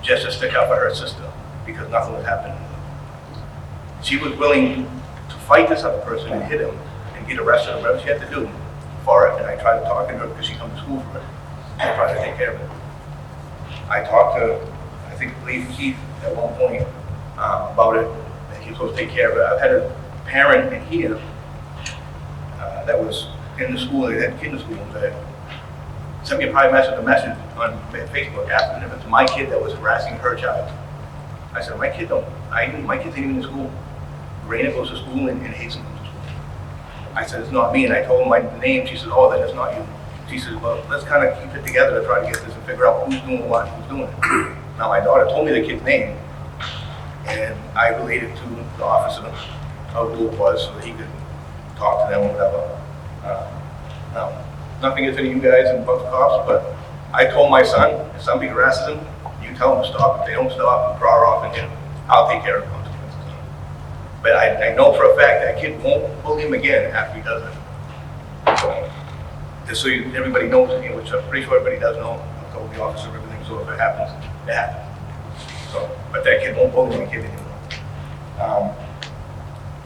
just to stick up for her sister because nothing was happening. She was willing to fight this other person and hit him and get arrested or whatever she had to do for it. And I tried to talk to her because she comes to school for it. I tried to take care of it. I talked to, I believe Keith at one point about it, and he was supposed to take care of it. I've had a parent in here that was in the school, they had a kid in the school, that sent me a private message on Facebook asking if it's my kid that was harassing her child. I said, my kid my kid's ain't even in school. Raina goes to school and hates him to school. I said, it's not me, and I told him my name. She said, oh, then it's not you. She said, well, let's kind of keep it together to try to get this and figure out who's doing what, who's doing it. Now, my daughter told me the kid's name, and I related to the officer of who it was so that he could talk to them or whatever. Now, nothing against any of you guys and about the cops, but I told my son, if somebody harasses him, you tell them to stop. If they don't stop, draw her off and hit him. I'll take care of the consequences. But I know for a fact that kid won't bully him again after he does it. So, just so everybody knows, which I'm pretty sure everybody does know. I told the officer everything, so if it happens, it happens. So, but that kid won't bully the kid anymore.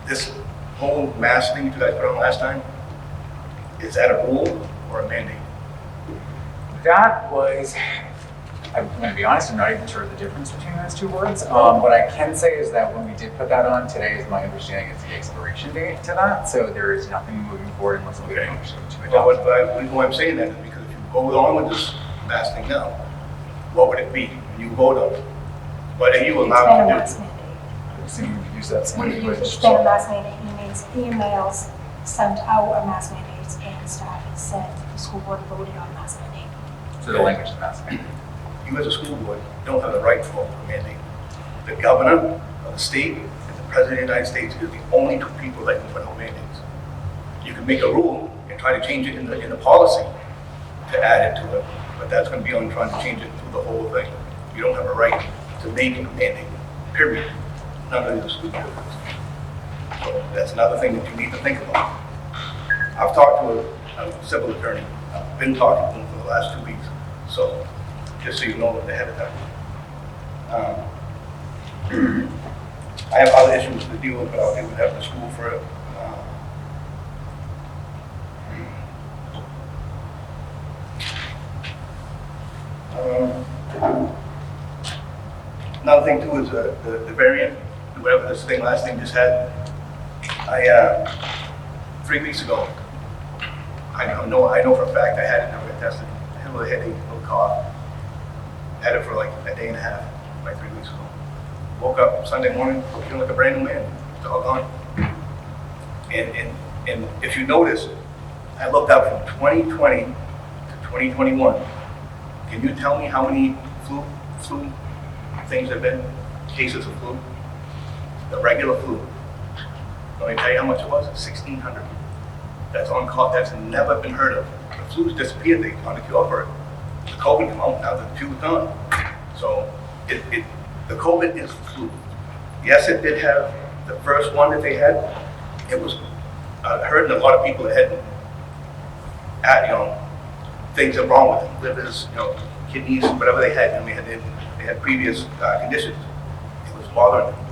This whole mask thing you guys put on last time, is that a rule or a mandate? That was, I'm going to be honest, I'm not even sure the difference between those two words. What I can say is that when we did put that on, today is my understanding is the expiration date to that, so there is nothing moving forward unless we get a motion to adopt. Well, the reason why I'm saying that is because if you go on with this mask thing now, what would it be when you vote on it? What are you allowed to do? I'm assuming we use that same When you language. expand a mask mandate, it means emails sent out of mask mandates and staff has said the school board voted on mask mandate. So the language is mask mandate. You as a school board don't have the right to vote for a mandate. The governor of the state and the president of the United States is the only two people that can put out mandates. You can make a rule and try to change it in the policy to add it to it, but that's going to be on trying to change it through the whole thing. You don't have a right to make a mandate, period. None of the school board does. So that's another thing that you need to think about. I've talked to a civil attorney. I've been talking to him for the last 2 weeks. So just so you know ahead of time. I have other issues to deal with, but I'll deal with that in the school for it. Another thing too is the variant, whatever this thing, last thing just had. 3 weeks ago, I know for a fact I had it, never got tested. I had a little headache, a little cough. Had it for like a day and a half, like 3 weeks ago. Woke up Sunday morning, feeling like a brand new man. It's all gone. And if you notice, I looked up from 2020 to 2021. Can you tell me how many flu things have been? Cases of flu? The regular flu. Let me tell you how much it was, 1,600. That's on call, that's never been heard of. The flu's disappeared, they found a cure for it. The COVID came out, now the flu's gone. So the COVID is flu. Yes, it did have the first one that they had. It was hurting a lot of people that had, things that are wrong with them, livers, kidneys, whatever they had. They had previous conditions. It was bothering them.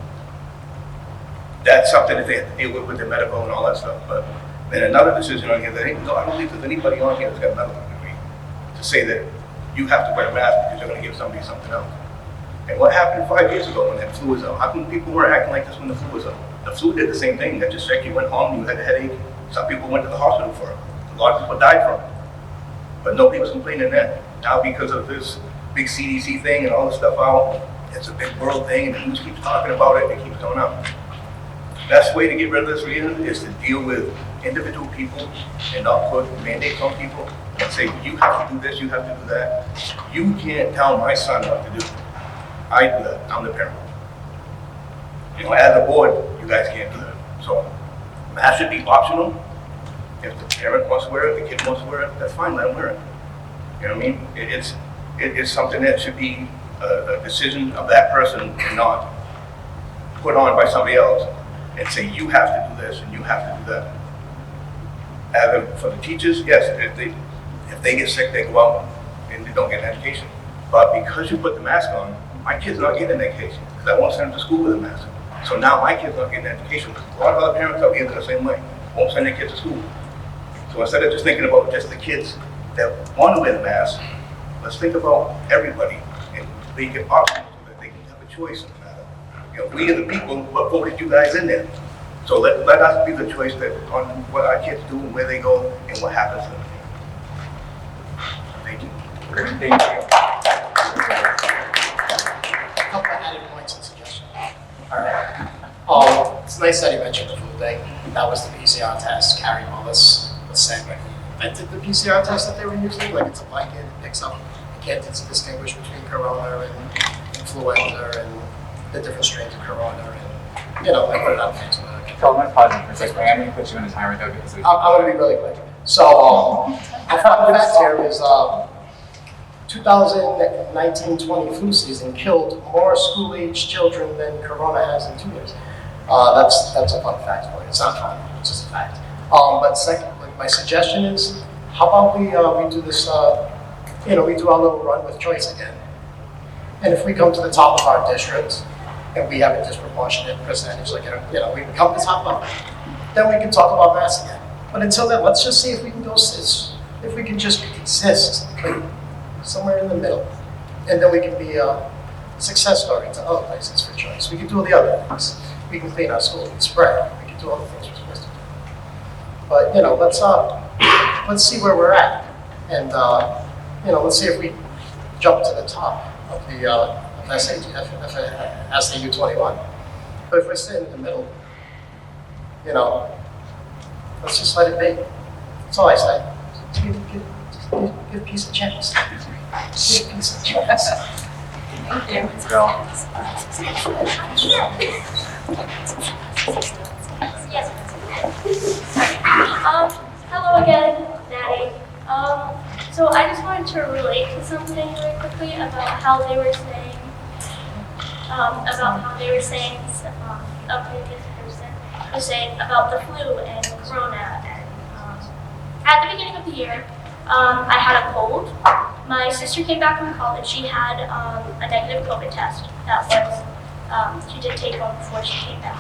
That's something that they have to deal with their medical and all that stuff. But then another decision on here, I don't think there's anybody on here that's got a medical degree to say that you have to wear a mask because you're going to give somebody something else. And what happened 5 years ago when that flu was out? How come people weren't acting like this when the flu was out? The flu did the same thing. That just like you went home, you had a headache. Some people went to the hospital for it. A lot of people died from it. But nobody was complaining then. Now because of this big CDC thing and all this stuff out, it's a big world thing and the news keeps talking about it and it keeps going up. Best way to get rid of this reason is to deal with individual people and not put mandates on people and say, you have to do this, you have to do that. You can't tell my son what to do. I do that, I'm the parent. You know, as a board, you guys can't do that. So, mask should be optional. If the parent wants to wear it, the kid wants to wear it, that's fine, let them wear it. You know what I mean? It's something that should be a decision of that person and not put on by somebody else and say, you have to do this and you have to do that. For the teachers, yes, if they get sick, they go out and they don't get an education. But because you put the mask on, my kid's not getting an education because I won't send them to school with a mask. So now my kid's not getting an education. A lot of other parents out here are the same way, won't send their kids to school. So instead of just thinking about just the kids that want to wear the mask, let's think about everybody and make it optional so that they can have a choice in the matter. You know, we are the people what voted you guys in there. So let us be the choice that on what our kids do and where they go and what happens to them. Thank you. Great, thank you. A couple of added points and suggestions. All right. It's nice that you mentioned the flu thing. That was the PCR test. Carrie Mullis was saying when he invented the PCR test that they were using, like it's a blanket, it picks up, you can't distinguish between corona and influenza and the different strains of corona. And, you know, I put it on Facebook. So I'm going to pause you for a second. I'm going to put you in a timer though because I'm going to be really quick. So, the fun fact here is 2019-20 flu season killed more school-age children than Corona has in 2 years. That's a fun fact for you. It's not fun, it's just a fact. But second, my suggestion is, how about we do this, we do our little run with choice again. And if we come to the top of our district, and we have a disproportionate percentage, like, we become the top level, then we can talk about masks again. But until then, let's just see if we can if we can just exist like, somewhere in the middle. And then we can be a success story to other places for choice. We can do all the other things. We can clean our school, we can spread, we can do all the things we're supposed to do. But let's see where we're at. And let's see if we jump to the top of the SAU 21. But if we're sitting in the middle, let's just let it be. That's all I say. Give peace a chance. Give peace a chance. Thank you. Yes. Hello again, Natty. So I just wanted to relate to something really quickly about how they were saying, a previous person was saying about the flu and Corona. And at the beginning of the year, I had a cold. My sister came back from college. She had a negative COVID test. That was she did take one before she came back,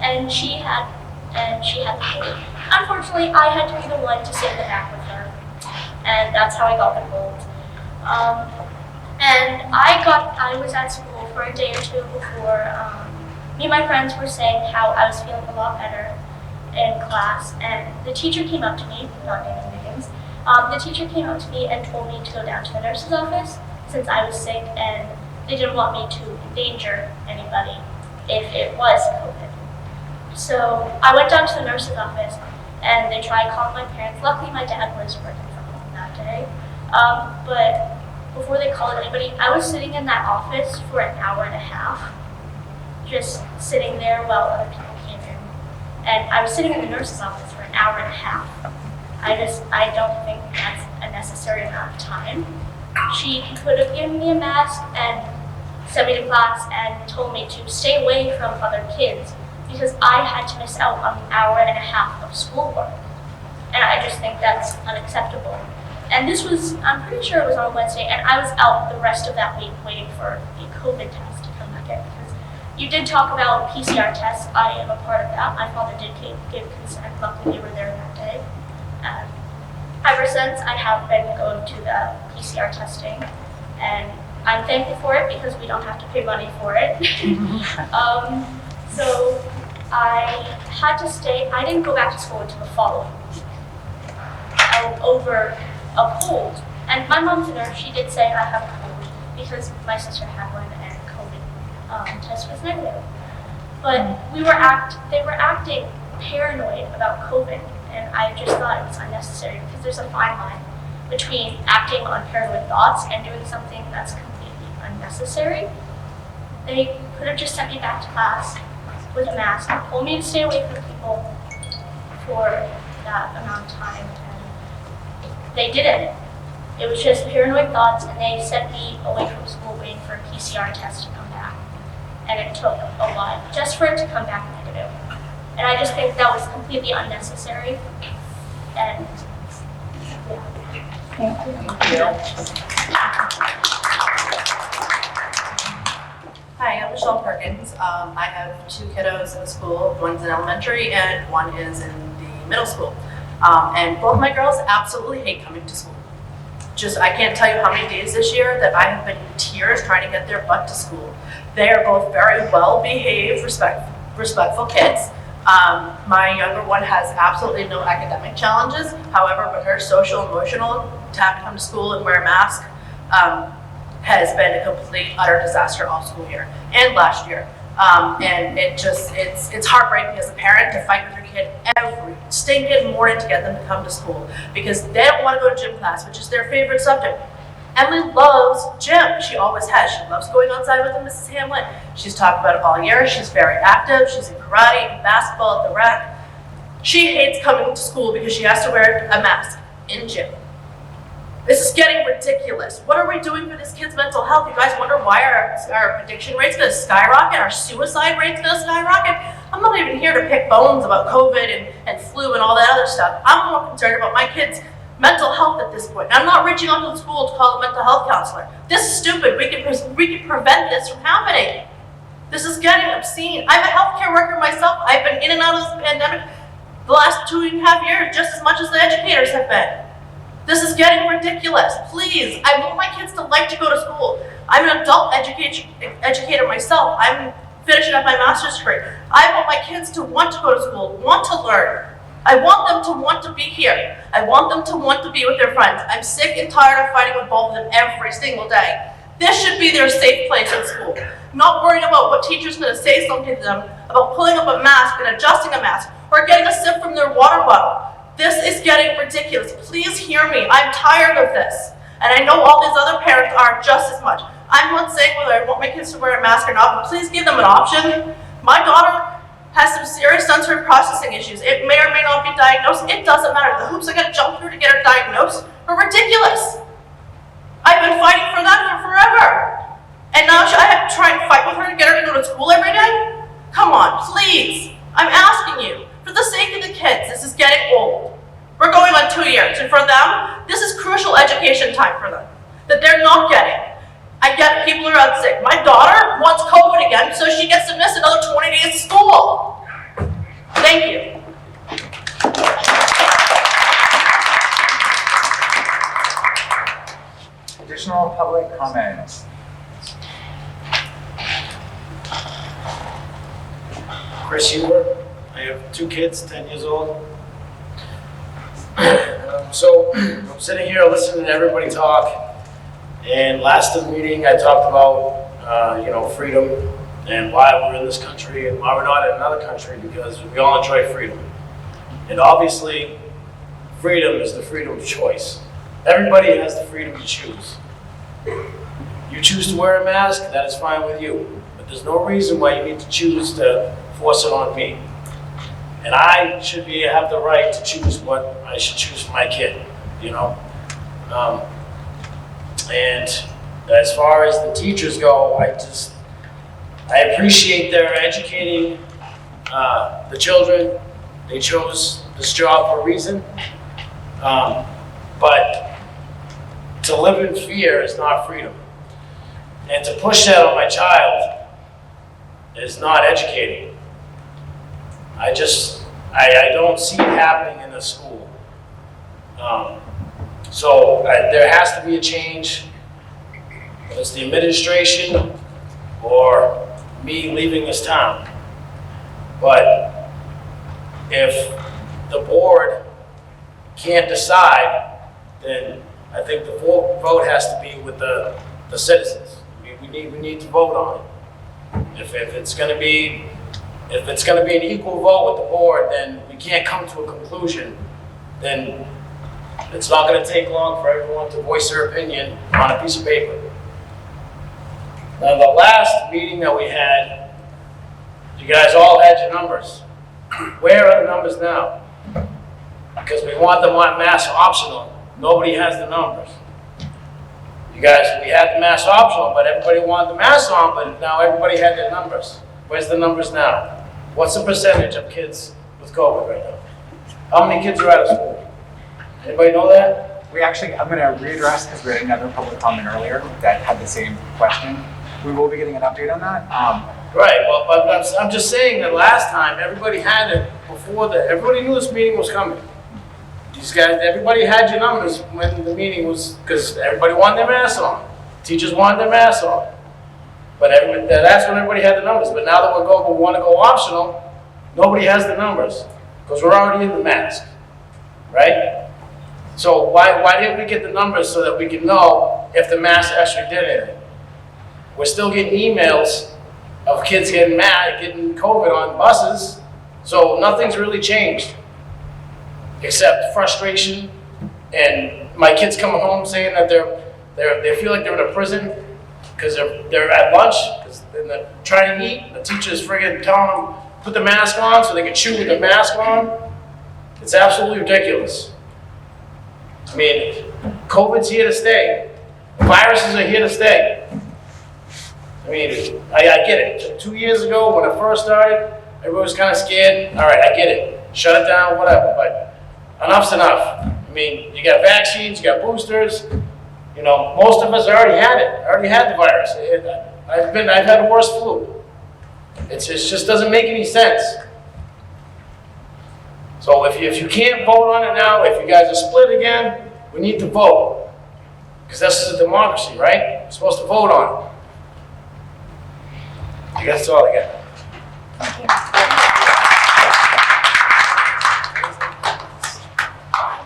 and she had the cold. Unfortunately, I had to be the one to sit in the back with her, and that's how I got the cold. And I was at school for a day or two before me and my friends were saying how I was feeling a lot better in class, and the teacher came up to me, not naming names, the teacher came up to me and told me to go down to the nurse's office since I was sick and they didn't want me to endanger anybody if it was COVID. So I went down to the nurse's office and they tried calling my parents. Luckily my dad was working from home that day, but before they called anybody, I was sitting in that office for an hour and a half, just sitting there while other people came in. And I was sitting in the nurse's office for an hour and a half. I don't think that's a necessary amount of time. She could have given me a mask and sent me to class and told me to stay away from other kids because I had to miss out on an hour and a half of schoolwork. And I just think that's unacceptable. And this was, I'm pretty sure it was on Wednesday, and I was out the rest of that week waiting for the COVID test to come back in. Because you did talk about PCR tests. I am a part of that. My father did give consent. Luckily, we were there that day. ever since, I have been going to the PCR testing, and I'm thankful for it because we don't have to pay money for it. So I had to stay. I didn't go back to school until the following week over a cold. And my mom's a nurse. She did say I have a cold because my sister had one and COVID test was negative. But they were acting paranoid about COVID, and I just thought it was unnecessary because there's a fine line between acting on paranoid thoughts and doing something that's completely unnecessary. They could have just sent me back to class with a mask, told me to stay away from people for that amount of time, and they didn't. It was just paranoid thoughts, and they sent me away from school waiting for a PCR test to come back. And it took a while just for it to come back negative. And I just think that was completely unnecessary. And Hi, I'm Michelle Perkins. I have two kiddos in school. One's in elementary and one is in the middle school. And both my girls absolutely hate coming to school. I can't tell you how many days this year that I have been in tears trying to get their butt to school. They are both very well-behaved, respectful kids. My younger one has absolutely no academic challenges. However, with her social, emotional, to have to come to school and wear a mask has been a complete, utter disaster all school year and last year. And it's heartbreaking as a parent to fight with your kid every stinking morning to get them to come to school because they don't want to go to gym class, which is their favorite subject. Emily loves gym. She always has. She loves going outside with Mrs. Hamlin. She's talked about it all year. She's very active. She's in karate and basketball at the rec. She hates coming to school because she has to wear a mask in gym. This is getting ridiculous. What are we doing for this kid's mental health? You guys wonder why our addiction rate's going to skyrocket, our suicide rate's going to skyrocket? I'm not even here to pick bones about COVID and flu and all that other stuff. I'm more concerned about my kids' mental health at this point. I'm not reaching out to the school to call a mental health counselor. This is stupid. We can prevent this from happening. This is getting obscene. I'm a healthcare worker myself. I've been in and out of this pandemic the last 2.5 years just as much as the educators have been. This is getting ridiculous. Please, I want my kids to like to go to school. I'm an adult educator myself. I'm finishing up my master's degree. I want my kids to want to go to school, want to learn. I want them to want to be here. I want them to want to be with their friends. I'm sick and tired of fighting with both of them every single day. This should be their safe place at school. Not worrying about what teacher's going to say something to them about pulling up a mask and adjusting a mask or getting a sip from their water bottle. This is getting ridiculous. Please hear me. I'm tired of this. And I know all these other parents are just as much. I'm not saying whether I want my kids to wear a mask or not, but please give them an option. My daughter has some serious sensory processing issues. It may or may not be diagnosed. It doesn't matter. The hoops I got to jump through to get her diagnosed are ridiculous. I've been fighting for that for forever. And now I have to try and fight with her to get her to go to school every day? Come on, please. I'm asking you. For the sake of the kids, this is getting old. We're going on 2 years, and for them, this is crucial education time for them that they're not getting. I get people are out sick. My daughter wants COVID again, so she gets to miss another 20 days of school. Thank you. Additional public comments. Chris Seabrook. I have 2 kids, 10 years old. So I'm sitting here listening to everybody talk. And last meeting I talked about, freedom and why we're in this country and why we're not in another country, because we all enjoy freedom. And obviously, freedom is the freedom of choice. Everybody has the freedom to choose. You choose to wear a mask, that is fine with you. But there's no reason why you need to choose to force it on me. And I should have the right to choose what I should choose for my kid, And as far as the teachers go, I appreciate their educating the children. They chose this job for a reason. But to live in fear is not freedom. And to push that on my child is not educating. I don't see it happening in the school. So there has to be a change. Whether it's the administration or me leaving this town. But if the board can't decide, then I think the vote has to be with the citizens. We need to vote on it. If it's going to be an equal vote with the board, then we can't come to a conclusion. Then it's not going to take long for everyone to voice their opinion on a piece of paper. Now, the last meeting that we had, you guys all had your numbers. Where are the numbers now? Because we want them on mask optional. Nobody has the numbers. You guys, we had the mask optional, but everybody wanted the mask on, but now everybody had their numbers. Where's the numbers now? What's the percentage of kids with COVID right now? How many kids are out of school? Anybody know that? I'm going to readdress, because we had another public comment earlier that had the same question. We will be getting an update on that. Right, well, but I'm just saying that last time, everybody had it before everybody knew this meeting was coming. These guys, everybody had your numbers when the meeting was, because everybody wanted their masks on. Teachers wanted their masks on. But that's when everybody had the numbers. But now that we want to go optional, nobody has the numbers, because we're already in the mask, right? So why didn't we get the numbers so that we can know if the mask actually did anything? We're still getting emails of kids getting COVID on buses, so nothing's really changed, except frustration and my kids coming home saying that they feel like they're in a prison because they're at lunch because they're trying to eat. The teacher's friggin' telling them put the mask on so they can chew with the mask on. It's absolutely ridiculous. I mean, COVID's here to stay. Viruses are here to stay. I mean, I get it. 2 years ago when it first started, everybody was kind of scared. All right, I get it. Shut it down, whatever. But enough's enough. I mean, you got vaccines, you got boosters. You know, most of us already had it. Already had the virus. I've had a worse flu. It just doesn't make any sense. So if you can't vote on it now, if you guys are split again, we need to vote. Because this is a democracy, right? We're supposed to vote on it. I guess that's all I got.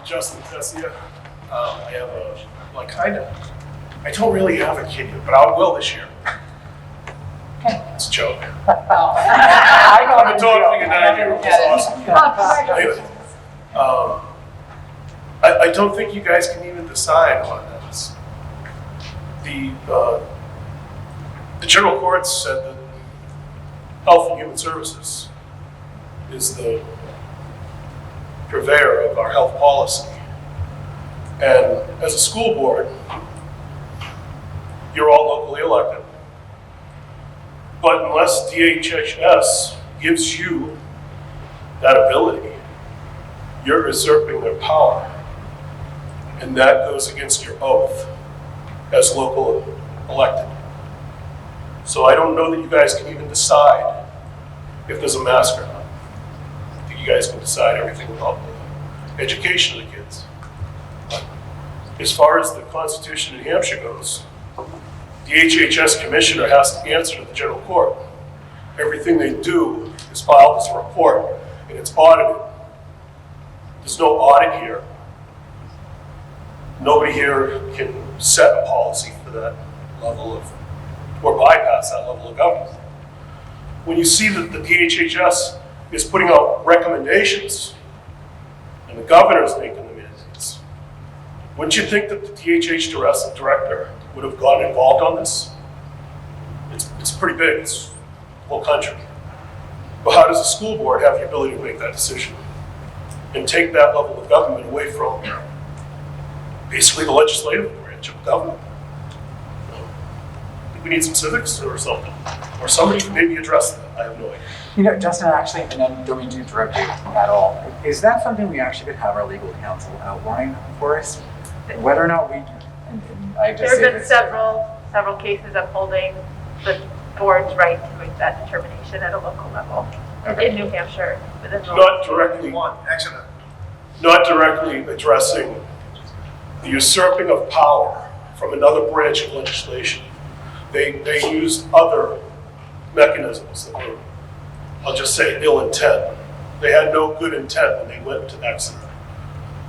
Justin Tessia. I have I don't really have a kid yet, but I will this year. It's a joke. I'm a dog thing at 9 years old. It's awesome. Anyway, I don't think you guys can even decide on this. The general court said that Health and Human Services is the purveyor of our health policy. And as a school board, you're all locally elected. But unless DHHS gives you that ability, you're usurping their power. And that goes against your oath as local elected. So I don't know that you guys can even decide if there's a mask or not. I think you guys can decide everything about the education of the kids. But as far as the Constitution in Hampshire goes, the HHS commissioner has to answer to the general court. Everything they do is filed as a report and it's audited. There's no audit here. Nobody here can set a policy for that level of, or bypass that level of government. When you see that the DHHS is putting out recommendations and the governor is making the mandates, wouldn't you think that the DHH director would have gotten involved on this? It's pretty big, it's the whole country. But how does the school board have the ability to make that decision and take that level of government away from basically the legislative branch of government? We need some civics or something, or somebody can maybe address that. I have no idea. You know, Justin, actually, and I don't mean to interrupt you at all, is that something we actually could have our legal counsel outline for us? Whether or not we, and I just There say have been this, several cases upholding the board's right to make that determination at a local level in New Hampshire. Within the Not directly addressing the usurping of power from another branch of legislation. They used other mechanisms that were, I'll just say, ill intent. They had no good intent when they went to Exeter.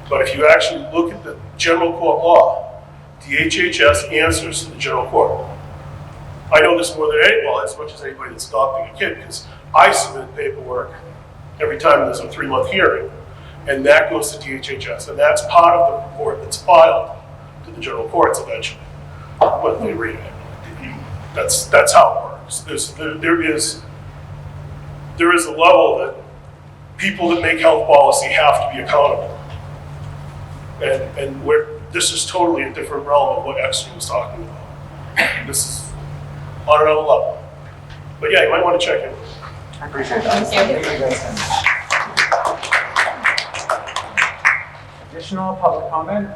But if you actually look at the general court law, DHHS answers to the general court. I know this more than as much as anybody that's adopting a kid, because I submit paperwork every time there's a 3-month hearing, and that goes to DHHS, and that's part of the report that's filed to the general courts eventually when they read it. That's how it works. There is a level that people that make health policy have to be accountable, and this is totally a different realm of what Exeter was talking about. This is on another level. But yeah, you might want to check in. I appreciate that. Thank you guys. Additional public comment?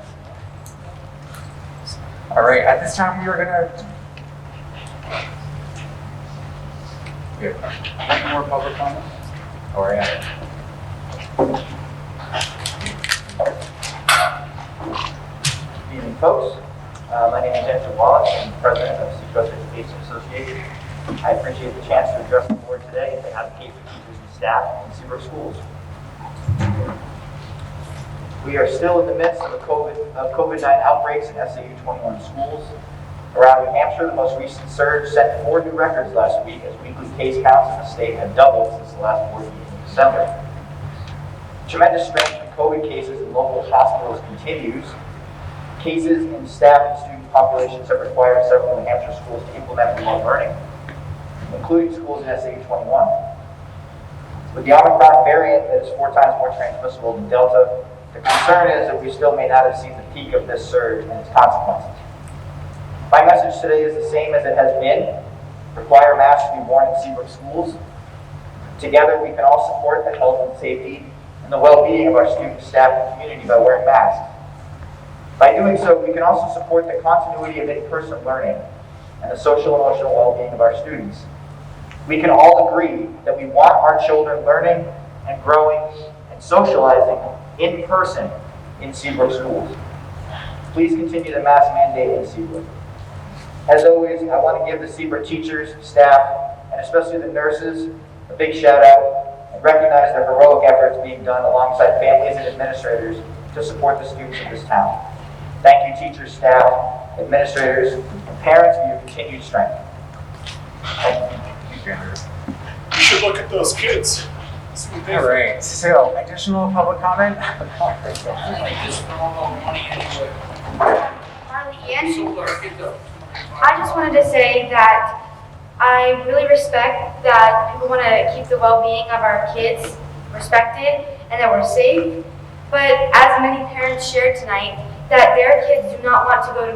All right, at this time we are gonna. Any more public comment? Or yeah. Good evening, folks. My name is Andrew Wallace. I'm president of Seacrest Education Association. I appreciate the chance to address the board today and to advocate for teachers and staff in Seabrook schools. We are still in the midst of COVID-19 outbreaks in SAU 21 schools. Around New Hampshire, the most recent surge set 4 new records last week as weekly case counts in the state have doubled since the last board meeting in December. Tremendous strength in COVID cases in local hospitals continues. Cases in staff and student populations have required several New Hampshire schools to implement remote learning, including schools in SAU 21. With the Omicron variant that is 4 times more transmissible than Delta, the concern is that we still may not have seen the peak of this surge and its consequences. My message today is the same as it has been. Require masks to be worn in Seabrook schools. Together, we can all support the health and safety and the well-being of our students, staff, and community by wearing masks. By doing so, we can also support the continuity of in-person learning and the social and emotional well-being of our students. We can all agree that we want our children learning and growing and socializing in person in Seabrook schools. Please continue the mask mandate in Seabrook. As always, I want to give the Seabrook teachers, staff, and especially the nurses a big shout out and recognize their heroic efforts being done alongside families and administrators to support the students of this town. Thank you, teachers, staff, administrators, and parents for your continued strength. You should look at those kids. All right, so additional public comment? I just wanted to say that I really respect that people want to keep the well-being of our kids respected and that we're safe. But as many parents shared tonight, that their kids do not want to go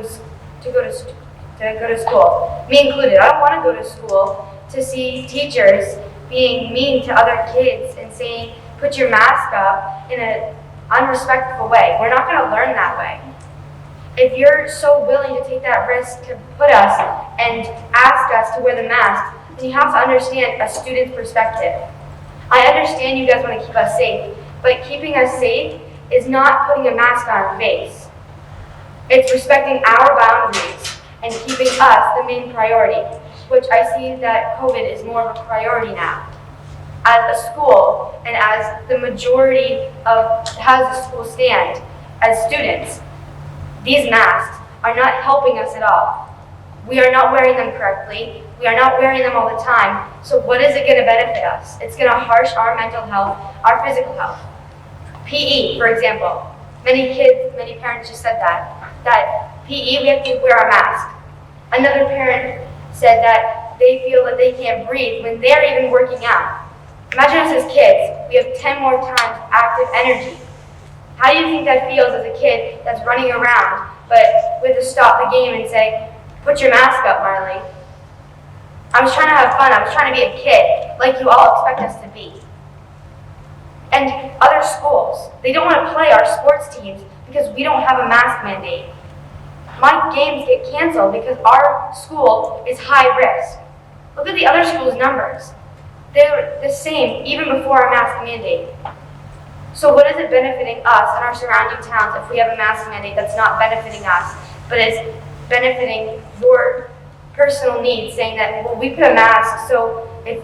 to school. Me included. I don't want to go to school to see teachers being mean to other kids and saying, "Put your mask up," in an unrespectful way. We're not going to learn that way. If you're so willing to take that risk to put us and ask us to wear the mask, then you have to understand a student's perspective. I understand you guys want to keep us safe, but keeping us safe is not putting a mask on our face. It's respecting our boundaries and keeping us the main priority, which I see that COVID is more of a priority now. As a school and as the majority of how does the school stand as students, these masks are not helping us at all. We are not wearing them correctly. We are not wearing them all the time. So what is it going to benefit us? It's going to harsh our mental health, our physical health. PE, for example. Many parents just said that PE, we have to wear a mask. Another parent said that they feel that they can't breathe when they're even working out. Imagine us as kids, we have 10 more times active energy. How do you think that feels as a kid that's running around, but we have to stop the game and say, "Put your mask up, Marley"? I was trying to have fun, I was trying to be a kid, like you all expect us to be. And other schools, they don't want to play our sports teams because we don't have a mask mandate. My games get canceled because our school is high risk. Look at the other schools' numbers. They're the same even before our mask mandate. So what is it benefiting us and our surrounding towns if we have a mask mandate that's not benefiting us, but is benefiting your personal needs, saying that, well, we put a mask, so if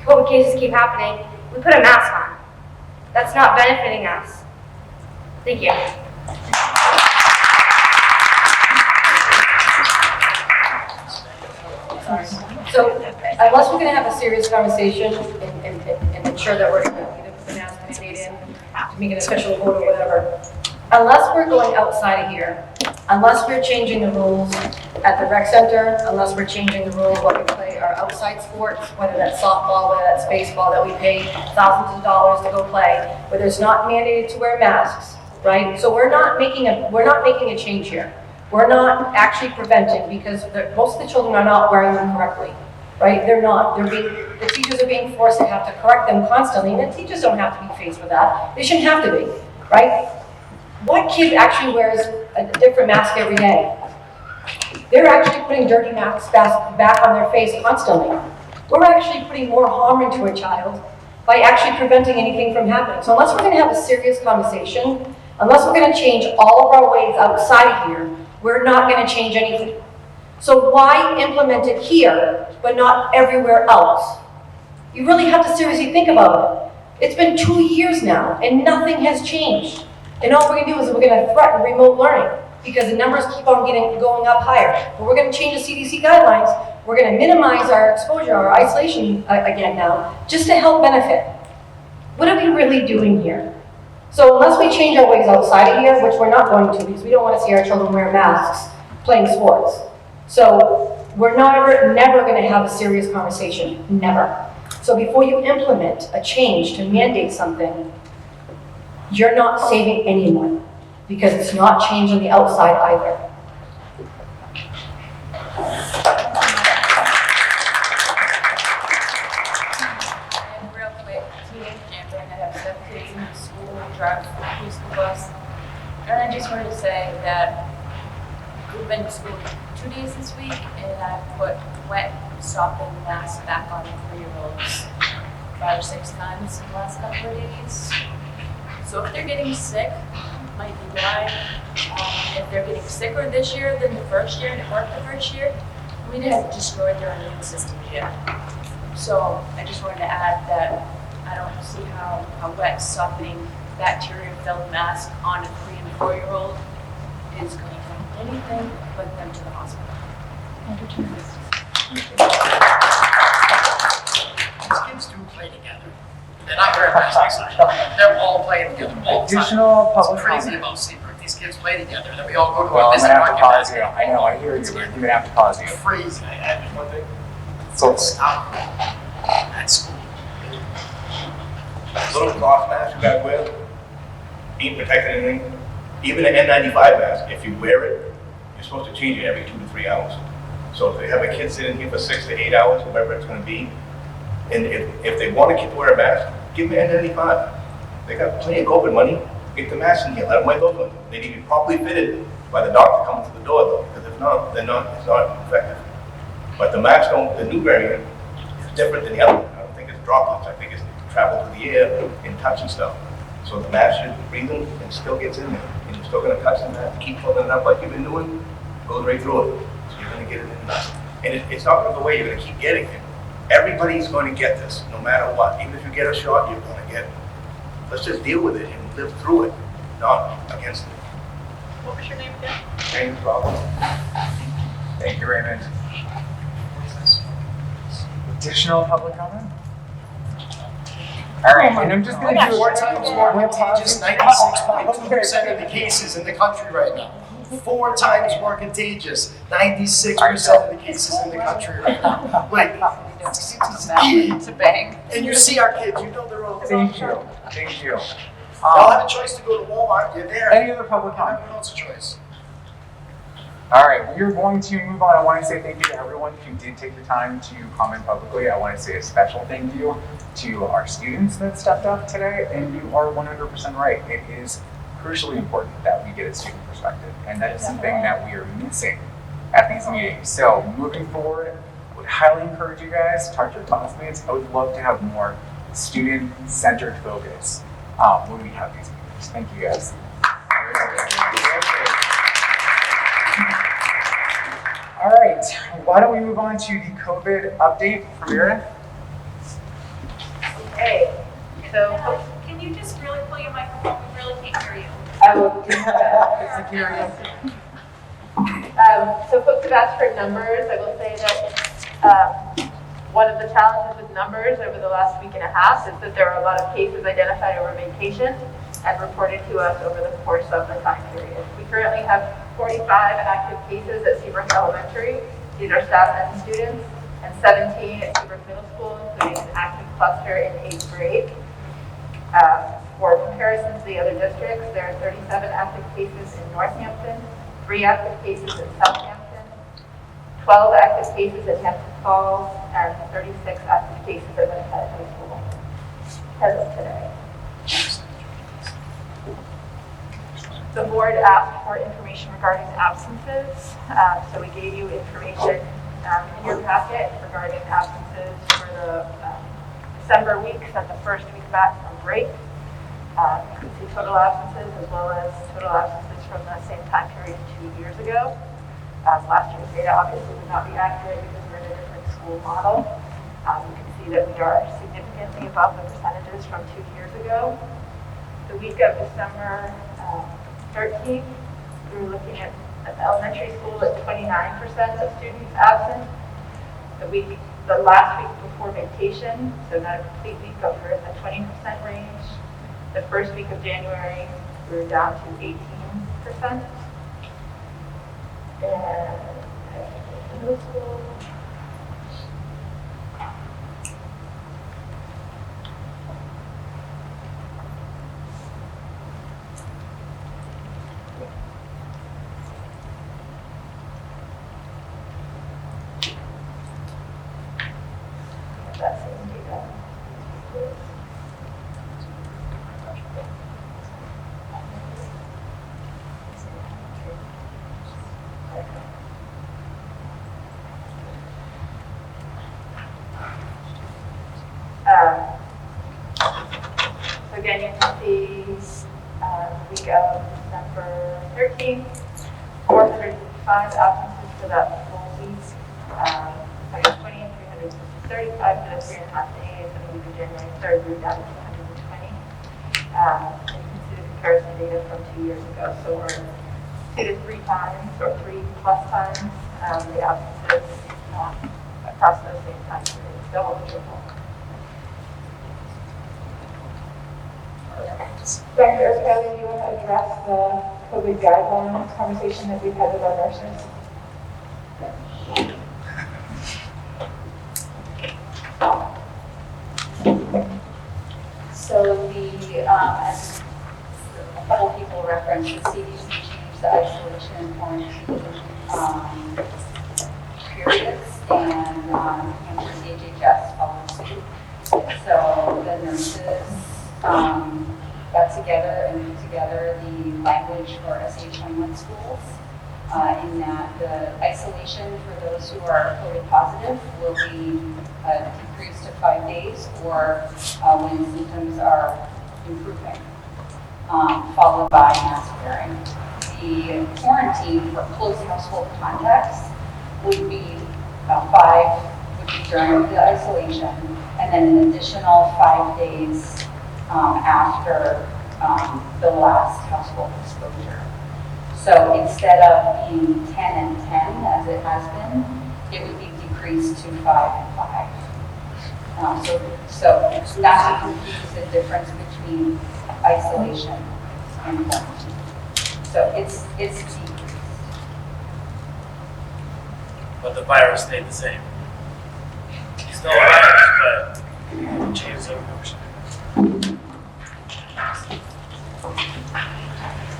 COVID cases keep happening, we put a mask on. That's not benefiting us. Thank you. So unless we're gonna have a serious conversation and ensure that we're gonna either put the mask mandate in, to make an official vote or whatever, unless we're going outside of here, unless we're changing the rules at the rec center, unless we're changing the rules what we play our outside sports, whether that's softball, whether that's baseball, that we pay thousands of dollars to go play, where there's not mandated to wear masks, right? So we're not making a change here. We're not actually preventing, because most of the children are not wearing them correctly, right? They're not. The teachers are being forced to have to correct them constantly, and the teachers don't have to be faced with that. They shouldn't have to be, right? What kid actually wears a different mask every day? They're actually putting dirty masks back on their face constantly. We're actually putting more harm into a child by actually preventing anything from happening. So unless we're going to have a serious conversation, unless we're going to change all of our ways outside of here, we're not going to change anything. So why implement it here, but not everywhere else? You really have to seriously think about it. It's been 2 years now, and nothing has changed. And all we're going to do is we're going to threaten remote learning, because the numbers keep on going up higher. But we're going to change the CDC guidelines. We're going to minimize our exposure, our isolation again now, just to help benefit. What are we really doing here? So unless we change our ways outside of here, which we're not going to, because we don't want to see our children wear masks playing sports. So we're never going to have a serious conversation, never. So before you implement a change to mandate something, you're not saving anyone, because it's not changing the outside either. And real quick, teenage camping, I have 7 kids in the school, drive the preschool bus. And I just wanted to say that we've been to school 2 days this week, and I've put wet sopping masks back on 3-year-olds 5 or 6 times in the last couple of days. So if they're getting sick, might be why. If they're getting sicker this year than the first year, and it worked the first year, we didn't destroy their immune system yet. So I just wanted to add that I don't see how a wet sopping bacteria-filled mask on a 3 and 4-year-old is going to do anything but them to the hospital. These kids do play together. They're not wearing masks outside. They're all playing together all the time. Additional public It's crazy comment. about Seabrook. These kids play together, and then we all go to Well, a I'm visit gonna have to market pause basket. you. I know, I hear you, but I'm gonna have to pause you. It's crazy. I have one thing. So, Stop at school. Little cloth mask you guys wear ain't protecting anything. Even an N95 mask, if you wear it, you're supposed to change it every 2 to 3 hours. So if they have a kid sitting here for 6 to 8 hours, whatever it's gonna be, and if they want a kid to wear a mask, give them an N95. They got plenty of COVID money, get the mask in here, let them wear those ones. They need to be properly fitted by the doctor coming to the door though, because if not, it's not effective. But the mask the new variant is different than the other one. I don't think it's droplets, I think it's travel through the air and touch and stuff. So the mask should breathe in and still gets in there. And you're still gonna touch the mask, keep pulling it up like you've been doing, goes right through it. So you're gonna get it in there. And it's not gonna go away, you're gonna keep getting it. Everybody's gonna get this, no matter what. Even if you get a shot, you're gonna get it. Let's just deal with it and live through it, not against it. What was your name again? Raymond, problem. Thank you, Raymond. Additional public comment? All right, and I'm just gonna do 4 times more contagious, 96.2% of the cases in the country right now. 4 times more contagious, 96% of the cases in the country right now. Like, it's a bang. And you see our kids, you know they're all. Thank you, thank you. Y'all have a choice to go to Walmart, you're there. Any other public comment? Everyone else a choice. All right, we are going to move on. I want to say thank you to everyone who did take the time to comment publicly. I want to say a special thank you to our students that stepped up today, and you are 100% right. It is crucially important that we get a student perspective, and that is something that we are missing at these meetings. So moving forward, I would highly encourage you guys to talk to your classmates. I would love to have more student-centered focus when we have these meetings. Thank you guys. All right, why don't we move on to the COVID update from Meredith? Okay, so can you just really pull your microphone? We really can't hear you. I will do that. So folks have asked for numbers. I will say that one of the challenges with numbers over the last week and a half is that there are a lot of cases identified over vacation and reported to us over the course of the time period. We currently have 45 active cases at Seabrook Elementary. These are staff and students, and 17 at Seabrook Middle School, including an active cluster in 8th grade. For comparison to the other districts, there are 37 active cases in Northampton, 3 active cases in Southampton, 12 active cases at Hampton Falls, and 36 active cases at Untitled High School as of today. The board asked for information regarding absences, so we gave you information in your packet regarding absences for the December weeks and the first week back from break. You can see total absences as well as total absences from the same time period 2 years ago. Last year's data obviously would not be accurate because we're in a different school model. You can see that we are significantly above the percentages from 2 years ago. The week of December 13th, we were looking at the elementary school at 29% of students absent. The last week before vacation, so not a complete week, but we were in the 20% range. The first week of January, we were down to 18%. And middle school. That same data. So again, you can see the week of December 13th, 405 absences for that full week. 2020, 335 for the 3.5 days, and the week of January 3rd, we were down to 220. And you can see the comparison data from 2 years ago. So we're 2 to 3 times, or 3+ times, the absences across those same time periods, double the triple. Dr. Kelly, do you want to address the COVID guideline conversation that we've had with our nurses? So as a couple people referenced, the CDC changed the isolation and quarantine periods, and Hampshire DHHS followed suit. So the nurses got together and put together the language for SH21 schools in that the isolation for those who are COVID positive will be decreased to 5 days or when symptoms are improving, followed by mask wearing. The quarantine for close household contacts would be 5 would be during the isolation, and then an additional 5 days after the last household exposure. So instead of being 10 and 10 as it has been, it would be decreased to 5 and 5. So not to confuse the difference between isolation and quarantine. So it's decreased. But the virus stayed the same. Still a virus, but changed the emotion.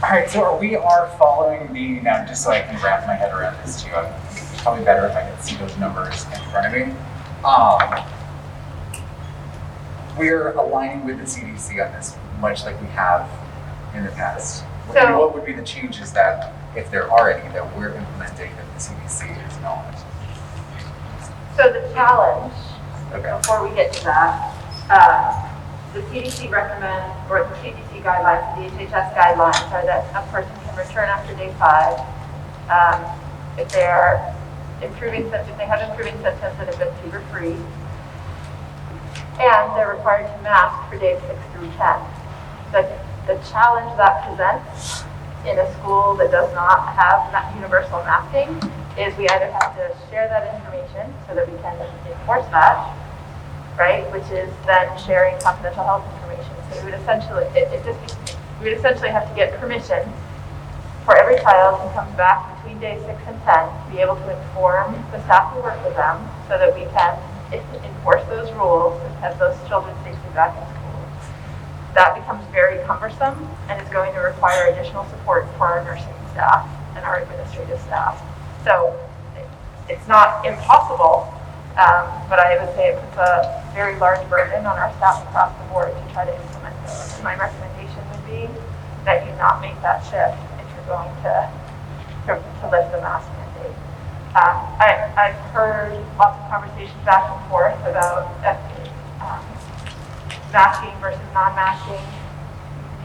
All right, so we are following the, now just so I can wrap my head around this too, it's probably better if I can see those numbers in front of me. We're aligning with the CDC on this, much like we have in the past. What would be the changes that, if there are any, that we're implementing that the CDC is not? So the challenge, before we get to that, the CDC recommends, or the CDC guidelines, the DHHS guidelines are that a person can return after day 5 if they are improving, if they have improving symptoms that have been fever-free, and they're required to mask for days 6 through 10. The challenge that presents in a school that does not have universal masking is we either have to share that information so that we can enforce that, right? Which is then sharing confidential health information. So we would essentially, we would essentially have to get permission for every child who comes back between days 6 and 10 to be able to inform the staff who work with them so that we can enforce those rules and have those children safely back in school. That becomes very cumbersome and is going to require additional support for our nursing staff and our administrative staff. So it's not impossible, but I would say it puts a very large burden on our staff across the board to try to implement those. My recommendation would be that you not make that shift if you're going to lift the mask mandate. I've heard lots of conversations back and forth about masking versus non-masking.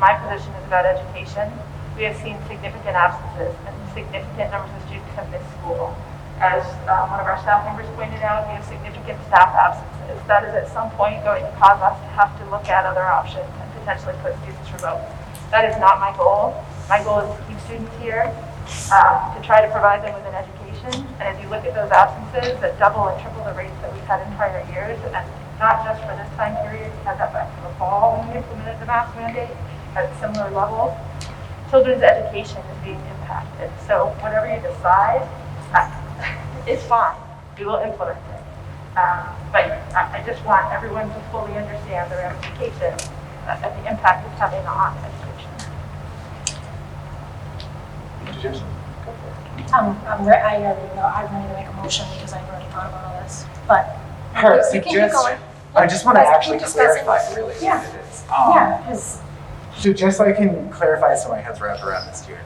My position is about education. We have seen significant absences and significant numbers of students have missed school. As one of our staff members pointed out, we have significant staff absences. That is at some point going to cause us to have to look at other options and potentially put students remote. That is not my goal. My goal is to keep students here, to try to provide them with an education. And as you look at those absences that double and triple the rates that we've had in prior years, and not just for this time period, we had that back in the fall when we implemented the mask mandate at similar levels, children's education is being impacted. So whatever you decide, it's fine. We will implement it. But I just want everyone to fully understand the ramifications and the impact it's having on education. I'm ready to make a motion because I've already thought about all this, but you can keep going. I just want to Let's actually keep discussing. clarify really Yeah. what it is. Yeah, because So just so I can clarify so my head's wrapped around this here.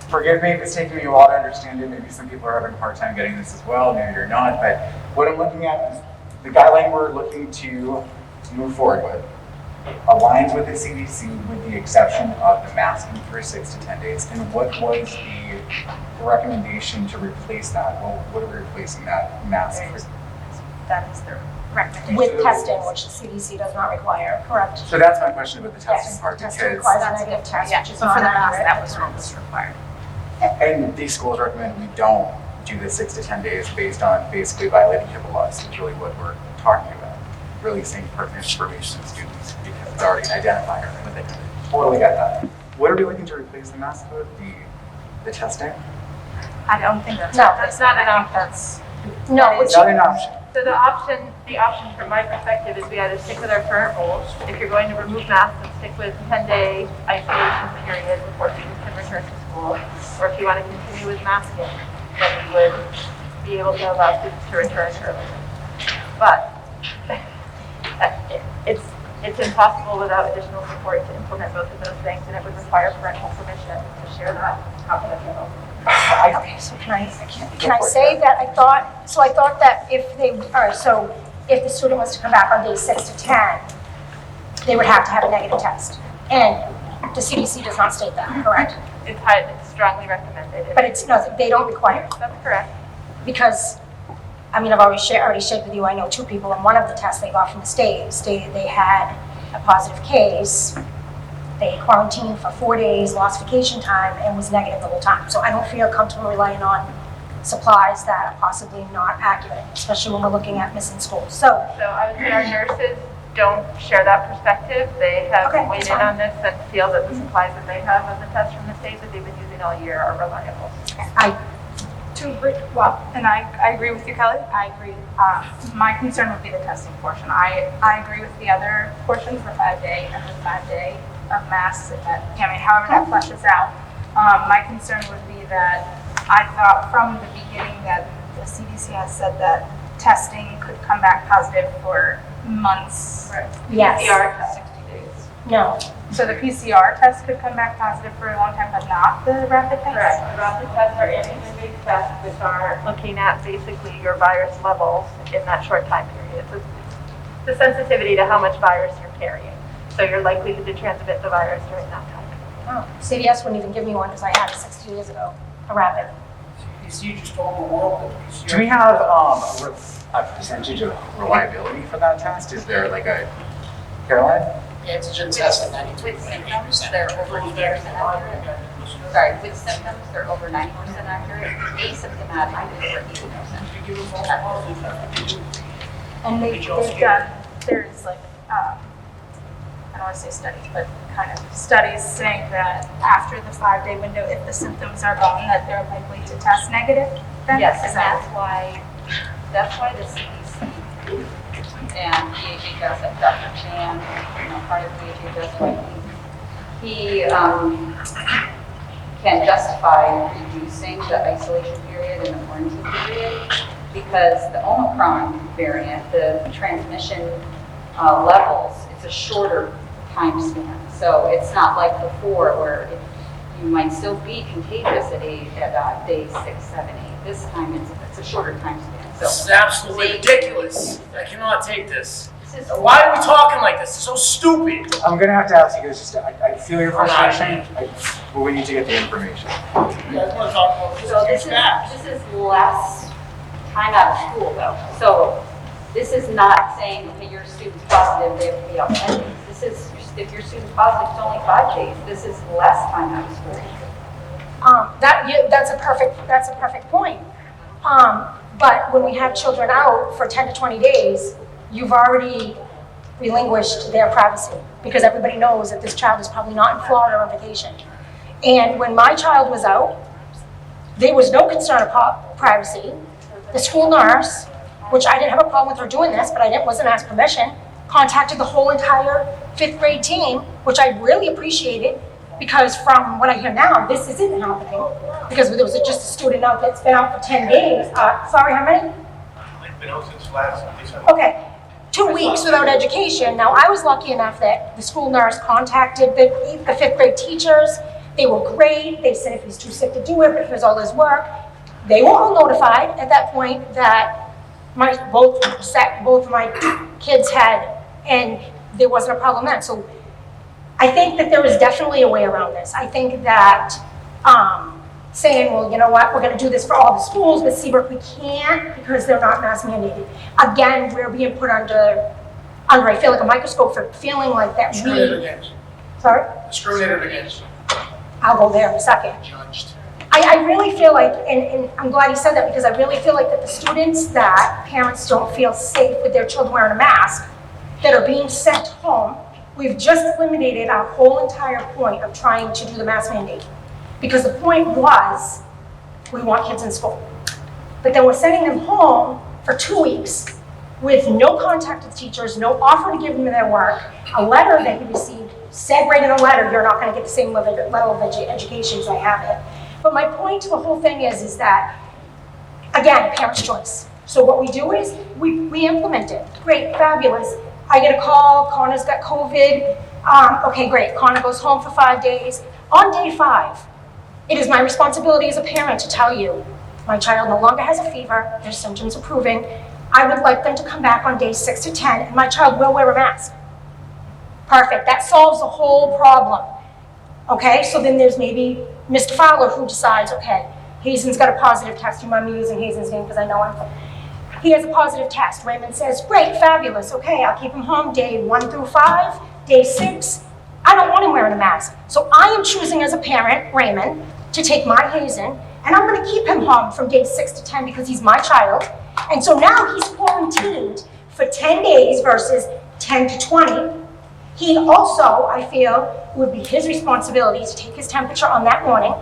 Forgive me if it's taking me a while to understand it. Maybe some people are having a hard time getting this as well. Maybe you're not. But what I'm looking at is the guideline we're looking to move forward with aligns with the CDC with the exception of the masking for 6 to 10 days. And what was the recommendation to replace that? Well, what are we replacing that mask for? That is the recommendation. with testing, which the CDC does not require, correct? So that's my question about the testing Yes, part. testing Because requires a negative test, Yeah, which is so for the not mask, accurate. that was what was required. And these schools recommend we don't do the 6 to 10 days based on basically violating HIPAA laws. It's really what we're talking about. Releasing pertinent information to students because it's already an identifier. But they totally get that. What are we looking to replace the mask with? The testing? I don't think that's. No, That's not an option. No, It's not an option. So the option from my perspective is we either stick with our current rules. If you're going to remove masks, then stick with 10-day isolation period before students can return to school. Or if you want to continue with masking, then we would be able to allow students to return early. But it's impossible without additional support to implement both of those things, and it would require parental permission to share that confidential. Okay, so can I say that I thought that if if the student was to come back on day 6 to 10, they would have to have a negative test. And the CDC does not state that, correct? It's strongly recommended. But they don't require it. That's correct. Because, I mean, I've already shared with you, I know 2 people in one of the tests they got from the state stated they had a positive case. They quarantined for 4 days, lost vacation time, and was negative the whole time. So I don't feel comfortable relying on supplies that are possibly not accurate, especially when we're looking at missing schools. So I would say our nurses don't share that perspective. They have weighed in on this and feel that the supplies that they have of the tests from the state that they've been using all year are reliable. And I agree with you, Kelly. I agree. My concern would be the testing portion. I agree with the other portions, the 5-day and the 5-day of masks. However that fleshes out. My concern would be that I thought from the beginning that the CDC has said that testing could come back positive for months. Right. Yes. PCR test 60 days. No. So the PCR test could come back positive for a long time, but not the rapid test? Correct. The rapid tests are antigen-based tests, which are looking at basically your virus levels in that short time period. It's the sensitivity to how much virus you're carrying. So you're likely to transmit the virus during that time. Oh, CVS wouldn't even give me one because I had it 60 years ago, a rapid. You just told the world that PCR. Do we have a percentage of reliability for that test? Is there like a, Caroline? Antigen test at 92%. They're over 90% accurate. Sorry, with symptoms, they're over 90% accurate. Asymptomatic is over 80%. And they've done, there's like, I don't want to say studies, but kind of studies saying that after the 5-day window, if the symptoms are gone, that they're likely to test negative then? Yes, Is and that- that's why the CDC and PHHS, and Dr. Chan, part of PHHS, he can justify reducing the isolation period and the quarantine period because the Omicron variant, the transmission levels, it's a shorter time span. So it's not like before where you might still be contagious at day 6, 7, 8. This time it's a shorter time span. So This is absolutely ridiculous. I cannot take this. Why are we talking like this? It's so stupid. I'm gonna have to ask you guys just, I feel your frustration, but we need to get the information. So this is less time out of school though. So this is not saying, okay, your student's positive, they have to be out 10 days. This is, if your student's positive, it's only 5 days. This is less time out of school. That's a perfect point. But when we have children out for 10 to 20 days, you've already relinquished their privacy because everybody knows that this child is probably not in Florida on vacation. And when my child was out, there was no concern about privacy. The school nurse, which I didn't have a problem with her doing this, but I wasn't asked permission, contacted the whole entire 5th grade team, which I really appreciated because from what I hear now, this isn't happening because there was just a student out that's been out for 10 days. Sorry, how many? They've been out since last December. Okay, 2 weeks without education. Now, I was lucky enough that the school nurse contacted the 5th grade teachers. They were great. They said if he's too sick to do it, but here's all his work. They were all notified at that point that both of my kids had, and there wasn't a problem then. So I think that there is definitely a way around this. I think that saying, well, you know what, we're going to do this for all the schools, but Seabrook we can't because they're not mask mandated. Again, we're being put under I feel like a microscope for feeling like that Discriminated against. Sorry? Discriminated against. I'll go there in a second. Judged. I really feel like, and I'm glad you said that because I really feel like that the students that parents don't feel safe with their children wearing a mask that are being sent home, we've just eliminated our whole entire point of trying to do the mask mandate. Because the point was, we want kids in school. But then we're sending them home for 2 weeks with no contact with teachers, no offer to give them their work, a letter that he received said right in a letter, you're not gonna get the same level of education as I have it. But my point to the whole thing is that, again, parents' choice. So what we do is, we implement it. Great, fabulous. I get a call, Connor's got COVID. Okay, great, Connor goes home for 5 days. On day 5, it is my responsibility as a parent to tell you, my child no longer has a fever, their symptoms are improving. I would like them to come back on day 6 to 10, and my child will wear a mask. Perfect, that solves the whole problem. Okay, so then there's maybe Mr. Fowler who decides, okay, Hazen's got a positive test. You mind me using Hazen's name because I know him. He has a positive test. Raymond says, great, fabulous. Okay, I'll keep him home day 1 through 5, day 6. I don't want him wearing a mask. So I am choosing as a parent, Raymond, to take my Hazen, and I'm gonna keep him home from day 6 to 10 because he's my child. And so now he's quarantined for 10 days versus 10 to 20. He also, I feel, would be his responsibility to take his temperature on that morning.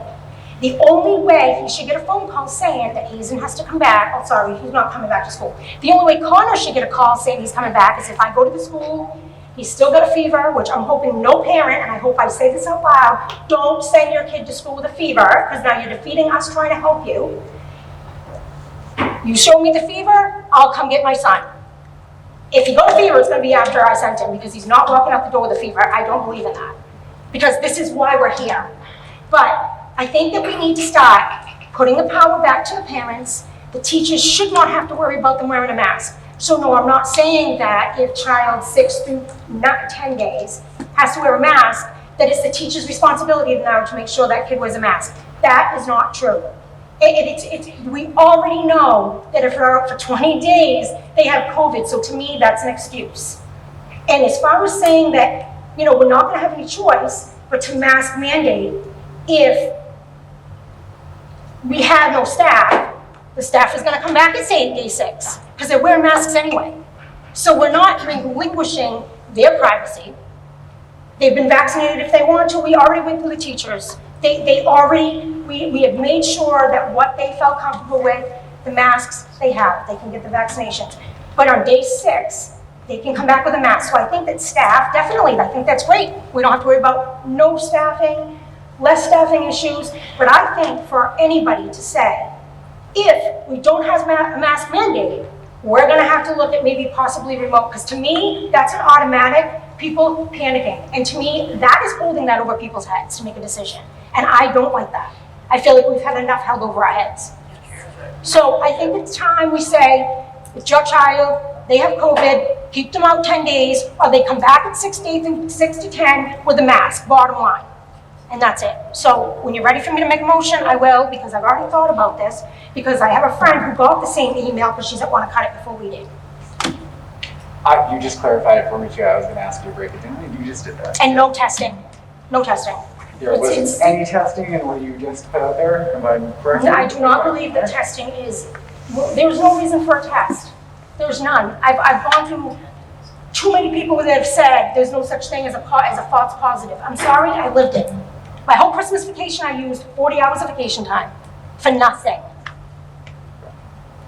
The only way he should get a phone call saying that Hazen has to come back, oh sorry, he's not coming back to school. The only way Connor should get a call saying he's coming back is if I go to the school, he's still got a fever, which I'm hoping no parent, and I hope I say this out loud, don't send your kid to school with a fever, because now you're defeating us trying to help you. You show me the fever, I'll come get my son. If he got a fever, it's going to be after I sent him because he's not walking out the door with a fever. I don't believe in that because this is why we're here. But I think that we need to start putting the power back to the parents. The teachers should not have to worry about them wearing a mask. So no, I'm not saying that if child 6 through 10 days has to wear a mask, that it's the teacher's responsibility now to make sure that kid wears a mask. That is not true. We already know that if they're out for 20 days, they have COVID. So to me, that's an excuse. And as far as saying that, we're not going to have any choice but to mask mandate if we have no staff, the staff is going to come back and say day 6 because they're wearing masks anyway. So we're not relinquishing their privacy. They've been vaccinated if they want to. We already went through the teachers. We have made sure that what they felt comfortable with, the masks they have, they can get the vaccinations. But on day 6, they can come back with a mask. So I think that staff, definitely, I think that's great. We don't have to worry about no staffing, less staffing issues. But I think for anybody to say, if we don't have a mask mandate, we're gonna have to look at maybe possibly remote, because to me, that's an automatic, people panicking. And to me, that is holding that over people's heads to make a decision. And I don't like that. I feel like we've had enough held over our heads. So I think it's time we say, it's your child, they have COVID, keep them out 10 days, or they come back at 6 to 10 with a mask, bottom line. And that's it. So when you're ready for me to make a motion, I will, because I've already thought about this, because I have a friend who got the same email, but she doesn't want to cut it before we did. You just clarified it for me too. I was going to ask you to break it down, and you just did that. And no testing. No testing. There wasn't any testing in what you just put out there? Am I correct? I do not believe that testing is, there's no reason for a test. There's none. I've gone through too many people that have said there's no such thing as a false positive. I'm sorry, I lived it. My whole Christmas vacation, I used 40 hours of vacation time for nothing.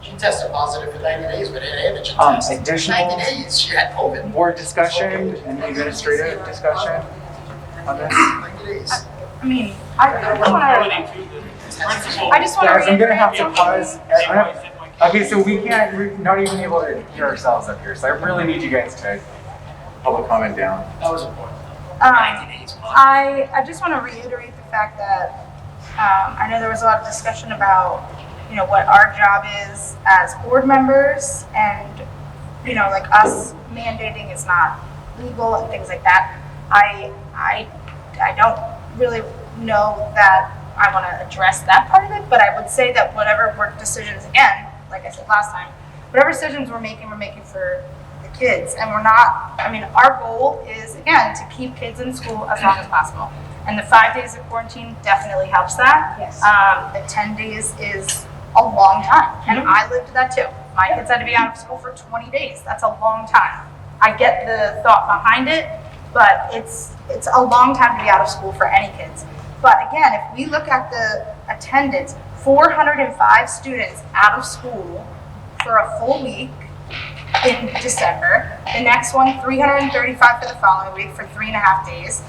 She tested positive for 90 days, but it ain't a test. Additional 90 days, she had COVID. board discussion and administrative discussion on this? 90 days. I mean, I just want to Guys, I'm gonna have to reiterate pause. Okay, so we're not even able to hear ourselves up here, so I really need you guys to public comment down. That was important. 90 days. I just want to reiterate the fact that I know there was a lot of discussion about, what our job is as board members, and, like us mandating is not legal and things like that. I don't really know that I want to address that part of it, but I would say that whatever work decisions, again, like I said last time, whatever decisions we're making for the kids. And our goal is, again, to keep kids in school as long as possible. And the 5 days of quarantine definitely helps that. Yes. The 10 days is a long time. And I lived that too. My kids had to be out of school for 20 days. That's a long time. I get the thought behind it, but it's a long time to be out of school for any kids. But again, if we look at the attendance, 405 students out of school for a full week in December. The next one, 335 for the following week for 3.5 days.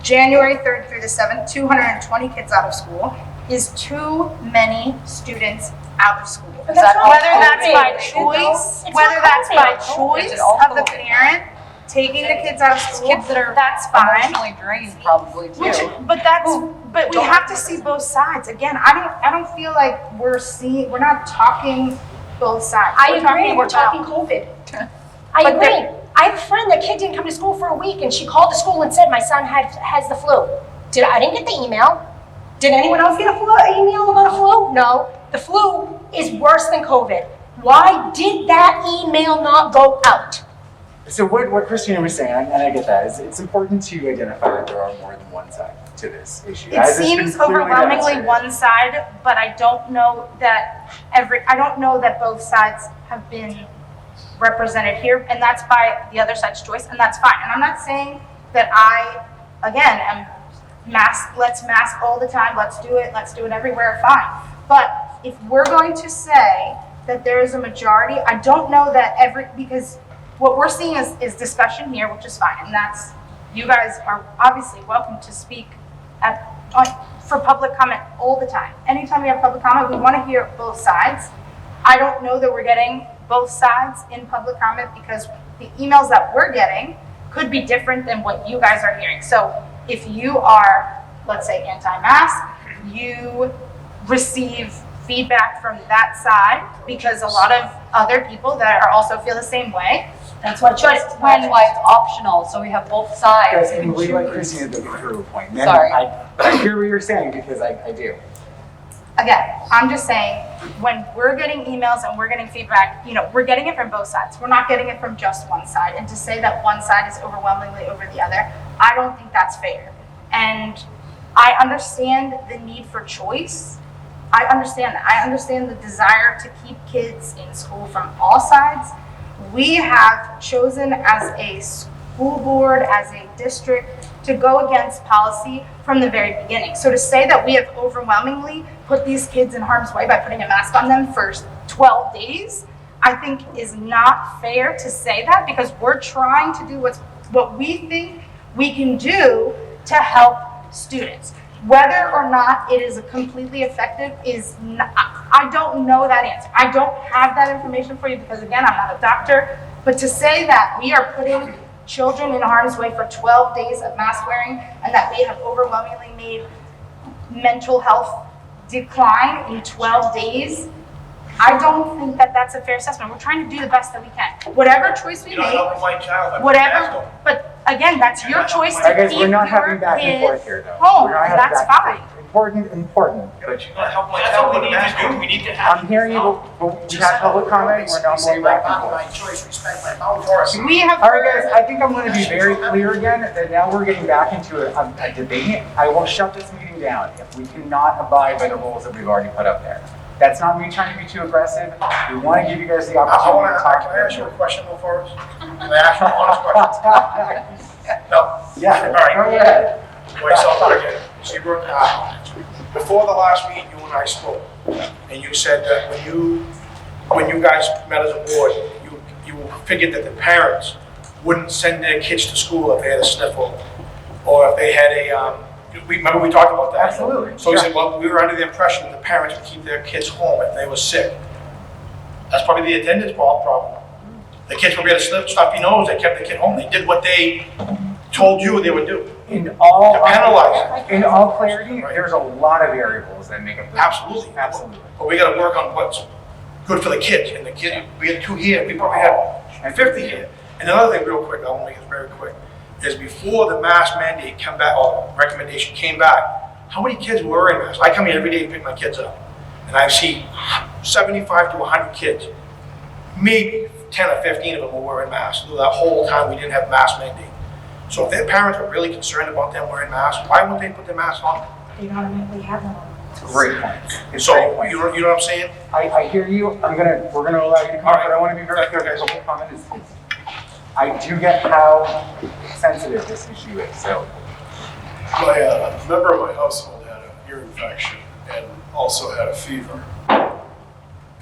January 3rd through the 7th, 220 kids out of school is too many students out of school. But that's not Whether that's by COVID. choice, It's whether not that's by COVID. choice of the parent taking the kids out of school, that's fine. Emotionally drained probably too. But we have to see both sides. Again, I don't feel like we're not talking both sides. I agree, we're talking COVID. I But agree. I have a friend, the kid didn't come to school for a week, and she called the school and said, my son has the flu. I didn't get the email. Did anyone else get an email about a flu? No. The flu is worse than COVID. Why did that email not go out? So what Christina was saying, and I get that, is it's important to identify that there are more than one side to this issue. It seems overwhelmingly one side, but I don't know that both sides have been represented here, and that's by the other side's choice, and that's fine. And I'm not saying that I, again, am let's mask all the time, let's do it everywhere, fine. But if we're going to say that there is a majority, I don't know that because what we're seeing is discussion here, which is fine, and that's, you guys are obviously welcome to speak for public comment all the time. Anytime we have public comment, we want to hear both sides. I don't know that we're getting both sides in public comment because the emails that we're getting could be different than what you guys are hearing. So if you are, let's say, anti-mask, you receive feedback from that side, because a lot of other people that are also feel the same way. That's what That's why it's optional, so we have both sides. Guys, can we let Christina go through a point? Then Sorry. I hear what you're saying because I do. Again, I'm just saying, when we're getting emails and we're getting feedback, we're getting it from both sides. We're not getting it from just one side. And to say that one side is overwhelmingly over the other, I don't think that's fair. And I understand the need for choice. I understand that. I understand the desire to keep kids in school from all sides. We have chosen as a school board, as a district, to go against policy from the very beginning. So to say that we have overwhelmingly put these kids in harm's way by putting a mask on them for 12 days, I think is not fair to say that, because we're trying to do what we think we can do to help students. Whether or not it is completely effective is not, I don't know that answer. I don't have that information for you because, again, I'm not a doctor. But to say that we are putting children in harm's way for 12 days of mask wearing and that we have overwhelmingly made mental health decline in 12 days, I don't think that that's a fair assessment. We're trying to do the best that we can. Whatever choice we make, whatever, but again, that's your choice to Guys, keep we're not your having back and kid forth here, though. home, We're not and having that's back and fine. forth. Important, but That's what we need to do. We need to have. I'm hearing you, but we had public comment, we're not going back and forth. My choice, respect my boundaries. We have. All right, guys, I think I'm going to be very clear again that now we're getting back into a debate. I will shut this meeting down if we cannot abide by the rules that we've already put up there. That's not me trying to be too aggressive. We want to give you guys the opportunity to talk Can to I ask you a question though, Forrest? Can I ask you an honest question? No? Yeah. All right. Go ahead. Myself again, Seabrook. Before the last meeting, you and I spoke, and you said that when you guys met as a board, you figured that the parents wouldn't send their kids to school if they had a sniffle, or if they had remember we talked about that? Absolutely. So you said, well, we were under the impression that the parents would keep their kids home if they were sick. That's probably the attendance problem. The kids probably had a stuffy nose, they kept the kid home, they did what they told you they would do. In all clarity, Right. there's a lot of variables that make up the Absolutely. Absolutely. But we gotta work on what's good for the kids, and the kid, we had 2 here, we probably had 50 here. And another thing real quick, I wanna make this very quick, is before the mask mandate came back, or recommendation came back, how many kids were wearing masks? I come here every day to pick my kids up, and I see 75 to 100 kids. Maybe 10 or 15 of them were wearing masks through that whole time we didn't have mask mandate. So if their parents are really concerned about them wearing masks, why wouldn't they put their masks on? They don't admit we have them on. Great point. It's So, a great point. you know what I'm saying? I hear you. We're gonna allow you to comment, but I want to be very clear that public comment is, I do get how sensitive this issue is, so. My member of my household had a ear infection and also had a fever.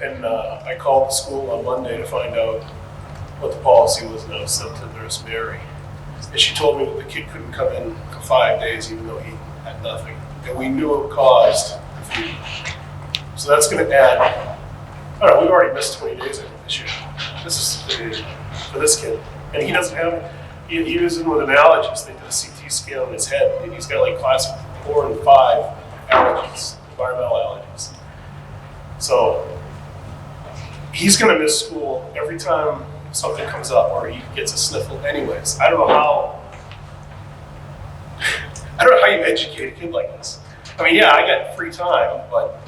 And I called the school on Monday to find out what the policy was, and I was sent to Nurse Mary. And she told me that the kid couldn't come in for 5 days even though he had nothing. And we knew it caused the fever. So that's gonna add, I don't know, we've already missed 20 days I think this year. This is for this kid. And he doesn't have, he was in with an allergist. They did a CT scan on his head, and he's got like class 4 and 5 allergies, environmental allergies. So he's gonna miss school every time something comes up or he gets a sniffle anyways. I don't know how you educate a kid like this. I mean, yeah, I got free time, but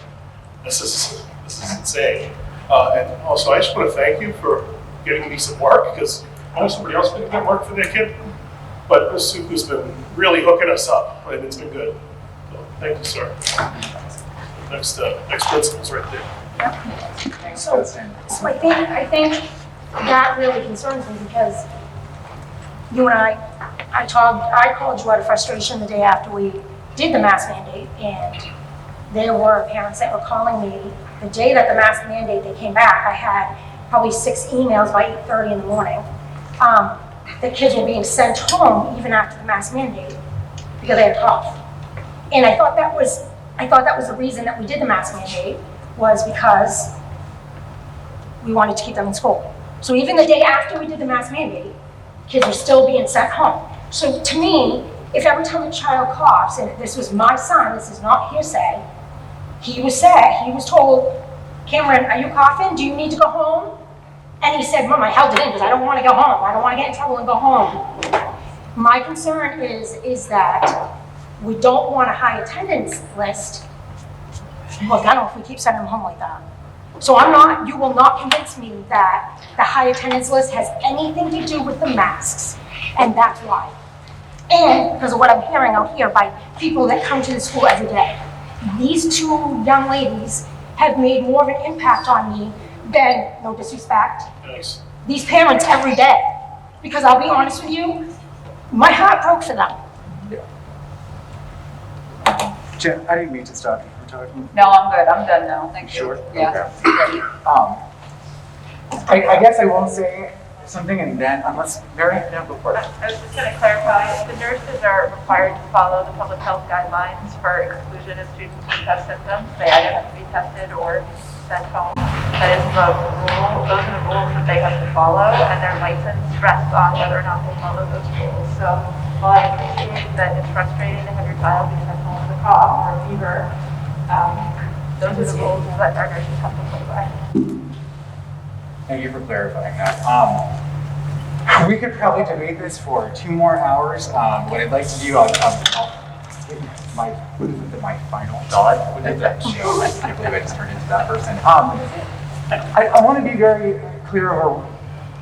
this is insane. And also, I just want to thank you for giving me some work, because I know somebody else didn't get work for their kid. But Ms. Suku's been really hooking us up, and it's been good. So, thank you, sir. Next principal's right there. So I think that really concerns me, because you and I called you out of frustration the day after we did the mask mandate, and there were parents that were calling me the day that the mask mandate, they came back. I had probably 6 emails by 8:30 in the morning. The kids were being sent home even after the mask mandate because they had a cough. And I thought that was the reason that we did the mask mandate, was because we wanted to keep them in school. So even the day after we did the mask mandate, kids were still being sent home. So to me, if every time a child coughs, and this was my son, this is not hearsay, he was told, Cameron, are you coughing? Do you need to go home? And he said, Mom, I held it in because I don't want to go home. I don't want to get in trouble and go home. My concern is that we don't want a high attendance list. Look, I don't know if we keep sending them home like that. So you will not convince me that the high attendance list has anything to do with the masks. And that's why. And because of what I'm hearing out here by people that come to the school every day. These two young ladies have made more of an impact on me than, no disrespect, Thanks. these parents every day. Because I'll be honest with you, my heart broke for them. Jen, I didn't mean to stop you from talking. No, I'm good. I'm done now. Thank you. Sure? Yeah. Okay. I guess I will say something and then, unless, Mary, yeah, go for it. I was just going to clarify, the nurses are required to follow the public health guidelines for exclusion of students with test symptoms. They either have to be tested or sent home. That is the rule, those are the rules that they have to follow, and their license rests on whether or not they follow those rules. So while I appreciate that it's frustrating to have your child be sent home with a cough or a fever, those are the rules that our nurses have to play by. Thank you for clarifying that. We could probably debate this for 2 more hours. What I'd like to do, I'll give my final thought. I can't believe I just turned into that person. I want to be very clear over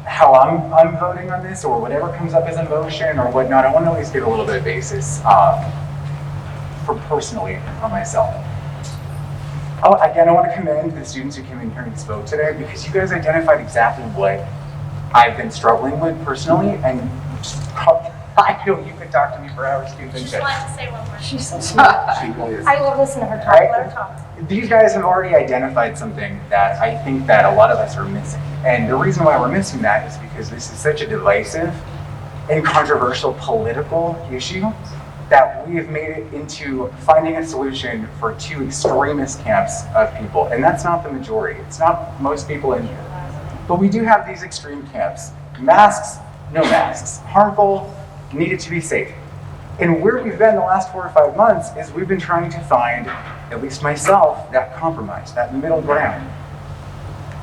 how I'm voting on this, or whatever comes up as a motion or whatnot. I want to at least give a little bit of basis for personally for myself. Again, I want to commend the students who came in here and spoke today, because you guys identified exactly what I've been struggling with personally, and I know you could talk to me for hours too. She just wanted to say one more. She's so sweet. She really is. I love listening to her talk. Let her talk. These guys have already identified something that I think that a lot of us are missing. And the reason why we're missing that is because this is such a divisive and controversial political issue that we have made it into finding a solution for 2 extremist camps of people. And that's not the majority. It's not most people in here. But we do have these extreme camps. Masks, no masks. Harmful, needed to be safe. And where we've been the last 4 or 5 months is we've been trying to find, at least myself, that compromise, that middle ground.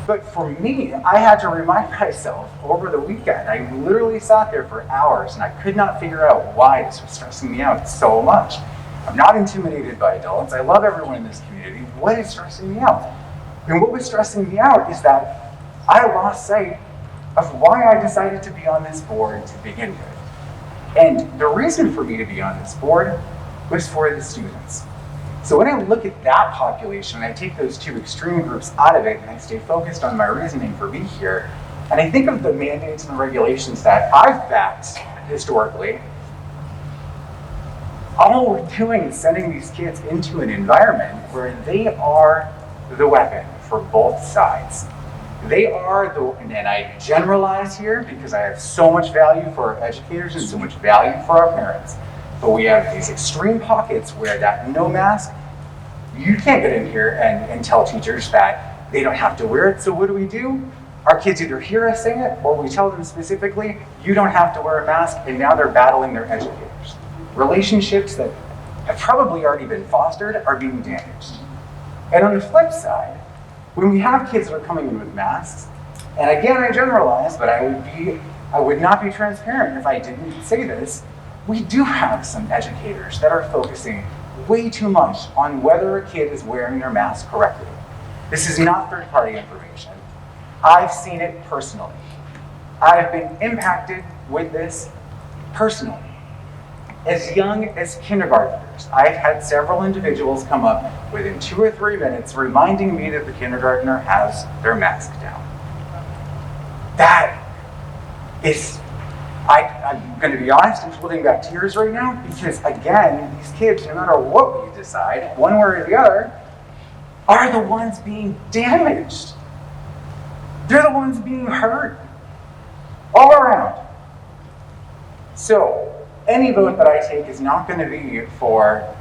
But for me, I had to remind myself over the weekend, I literally sat there for hours and I could not figure out why this was stressing me out so much. I'm not intimidated by adults. I love everyone in this community. What is stressing me out? And what was stressing me out is that I lost sight of why I decided to be on this board to begin with. And the reason for me to be on this board was for the students. So when I look at that population, and I take those 2 extreme groups out of it, and I stay focused on my reasoning for being here, and I think of the mandates and regulations that I've backed historically, all we're doing is sending these kids into an environment where they are the weapon for both sides. They are and I generalize here because I have so much value for our educators and so much value for our parents. But we have these extreme pockets where that no mask, you can't get in here and tell teachers that they don't have to wear it. So what do? Our kids either hear us saying it, or we tell them specifically, you don't have to wear a mask, and now they're battling their educators. Relationships that have probably already been fostered are being damaged. And on the flip side, when we have kids that are coming in with masks, and again, I generalize, but I would not be transparent if I didn't say this, we do have some educators that are focusing way too much on whether a kid is wearing their mask correctly. This is not third-party information. I've seen it personally. I've been impacted with this personally. As young as kindergartners, I've had several individuals come up within 2 or 3 minutes reminding me that the kindergartner has their mask down. That is, I'm going to be honest, I'm holding back tears right now because, again, these kids, no matter what we decide, one way or the other, are the ones being damaged. They're the ones being hurt all around. So, any vote that I take is not going to be for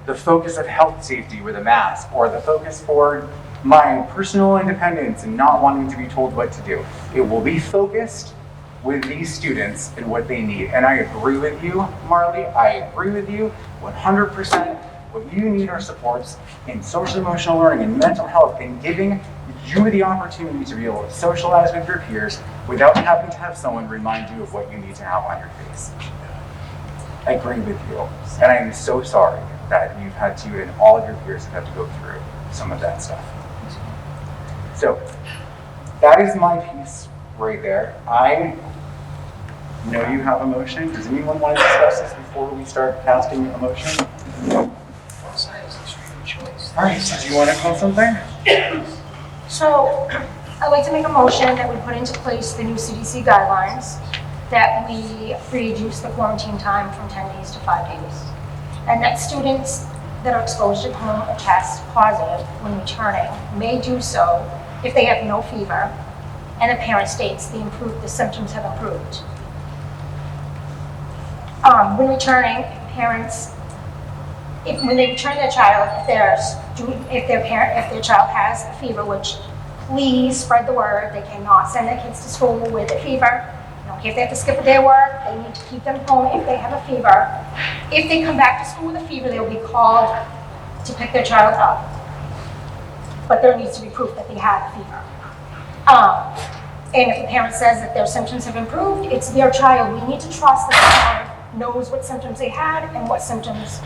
the focus of health safety with a mask, or the focus for my personal independence and not wanting to be told what to do. It will be focused with these students and what they need. And I agree with you, Marley. I agree with you 100%. What you need are supports in social emotional learning and mental health and giving you the opportunity to be able to socialize with your peers without having to have someone remind you of what you need to have on your face. I agree with you, and I am so sorry that you've had to, and all of your peers have had to go through some of that stuff. So, that is my piece right there. I know you have a motion. Does anyone want to discuss this before we start casting a motion? All right, so do you want to call something? So I'd like to make a motion that we put into place the new CDC guidelines, that we reduce the quarantine time from 10 days to 5 days, and that students that are exposed at home or test positive when returning may do so if they have no fever and the parent states the symptoms have improved. When returning, parents, when they return their child, if their child has a fever, which please spread the word, they cannot send their kids to school with a fever. I don't care if they have to skip a day of work, they need to keep them home if they have a fever. If they come back to school with a fever, they'll be called to pick their child up. But there needs to be proof that they had a fever. And if the parent says that their symptoms have improved, it's their child. We need to trust that the parent knows what symptoms they had and what symptoms,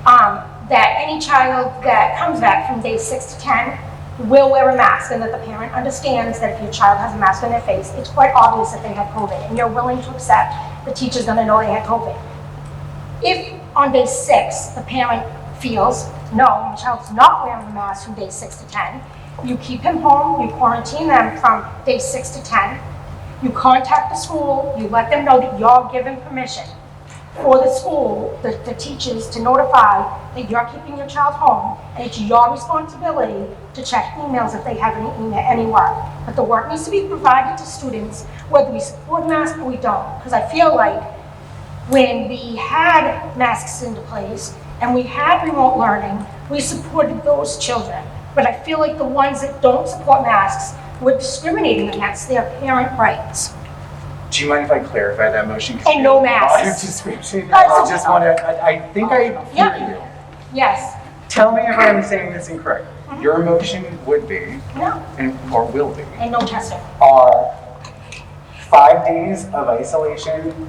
that any child that comes back from day 6 to 10 will wear a mask, and that the parent understands that if your child has a mask on their face, it's quite obvious that they had COVID, and you're willing to accept the teacher's gonna know they had COVID. If on day 6, the parent feels, no, my child's not wearing a mask from day 6 to 10, you keep him home, you quarantine them from day 6 to 10, you contact the school, you let them know that you're given permission for the school, the teachers, to notify that you're keeping your child home, and it's your responsibility to check emails if they have any work. But the work needs to be provided to students, whether we support masks or we don't. Because I feel like when we had masks into place and we had remote learning, we supported those children. But I feel like the ones that don't support masks, we're discriminating against their parent rights. Do you mind if I clarify that motion? And no masks. Description. I just want to, I think I hear you. Yes. Tell me if I'm saying this incorrect. Your motion would be, or will be, and no testing, are 5 days of isolation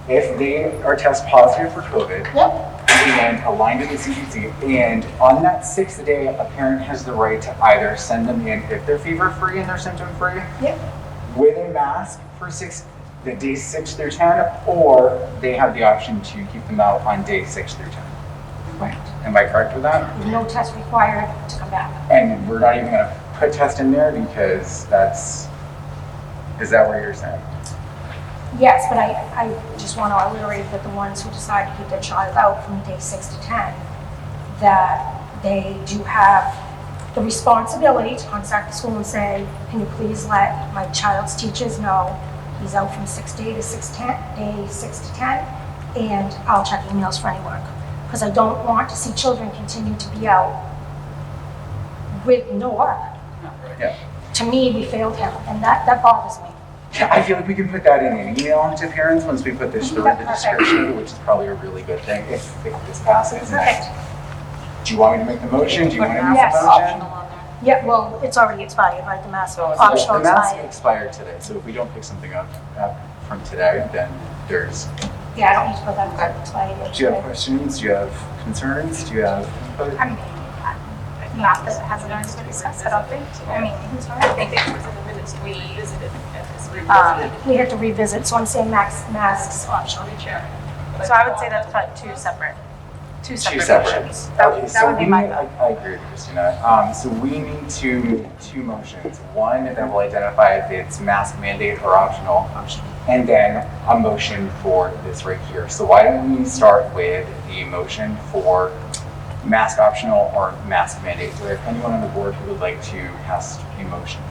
if they are test positive for COVID. And aligned to the CDC. And on that 6th day, a parent has the right to either send them in if they're fever-free and they're symptom-free, with a mask for the days 6 through 10, or they have the option to keep them out on day 6 through 10. Right. Am I correct with that? No test required to come back. And we're not even going to put test in there because is that what you're saying? Yes, but I just want to reiterate that the ones who decide to keep their child out from day 6 to 10, that they do have the responsibility to contact the school and say, can you please let my child's teachers know he's out from 6 to 10, and I'll check emails for any work. Because I don't want to see children continue to be out with no work. Yeah. To me, we failed him, and that bothers me. I feel like we can put that in an email to parents once we put this through the description, which is probably a really good thing if this passes. Perfect. Do you want me to make the motion? Do you want to make Yes. the motion? Yeah, well, it's already expired, right? The mask The optional mask expired. expired today, so if we don't pick something up from today, then there's. Yeah, I don't need to put that expired. Do you have questions? Do you have concerns? Do you have input? I mean, not that it hasn't been discussed, I don't think. I mean, I think it was in the minutes we visited. We have to revisit, so I'm saying masks optional. So I would say that's cut two separate motions. Okay, so That would be my I agree with you, Christina. So we need to make 2 motions. One that will identify if it's mask mandate or optional, and then a motion for this right here. So why don't we start with the motion for mask optional or mask mandate? Is there anyone on the board who would like to cast a motion?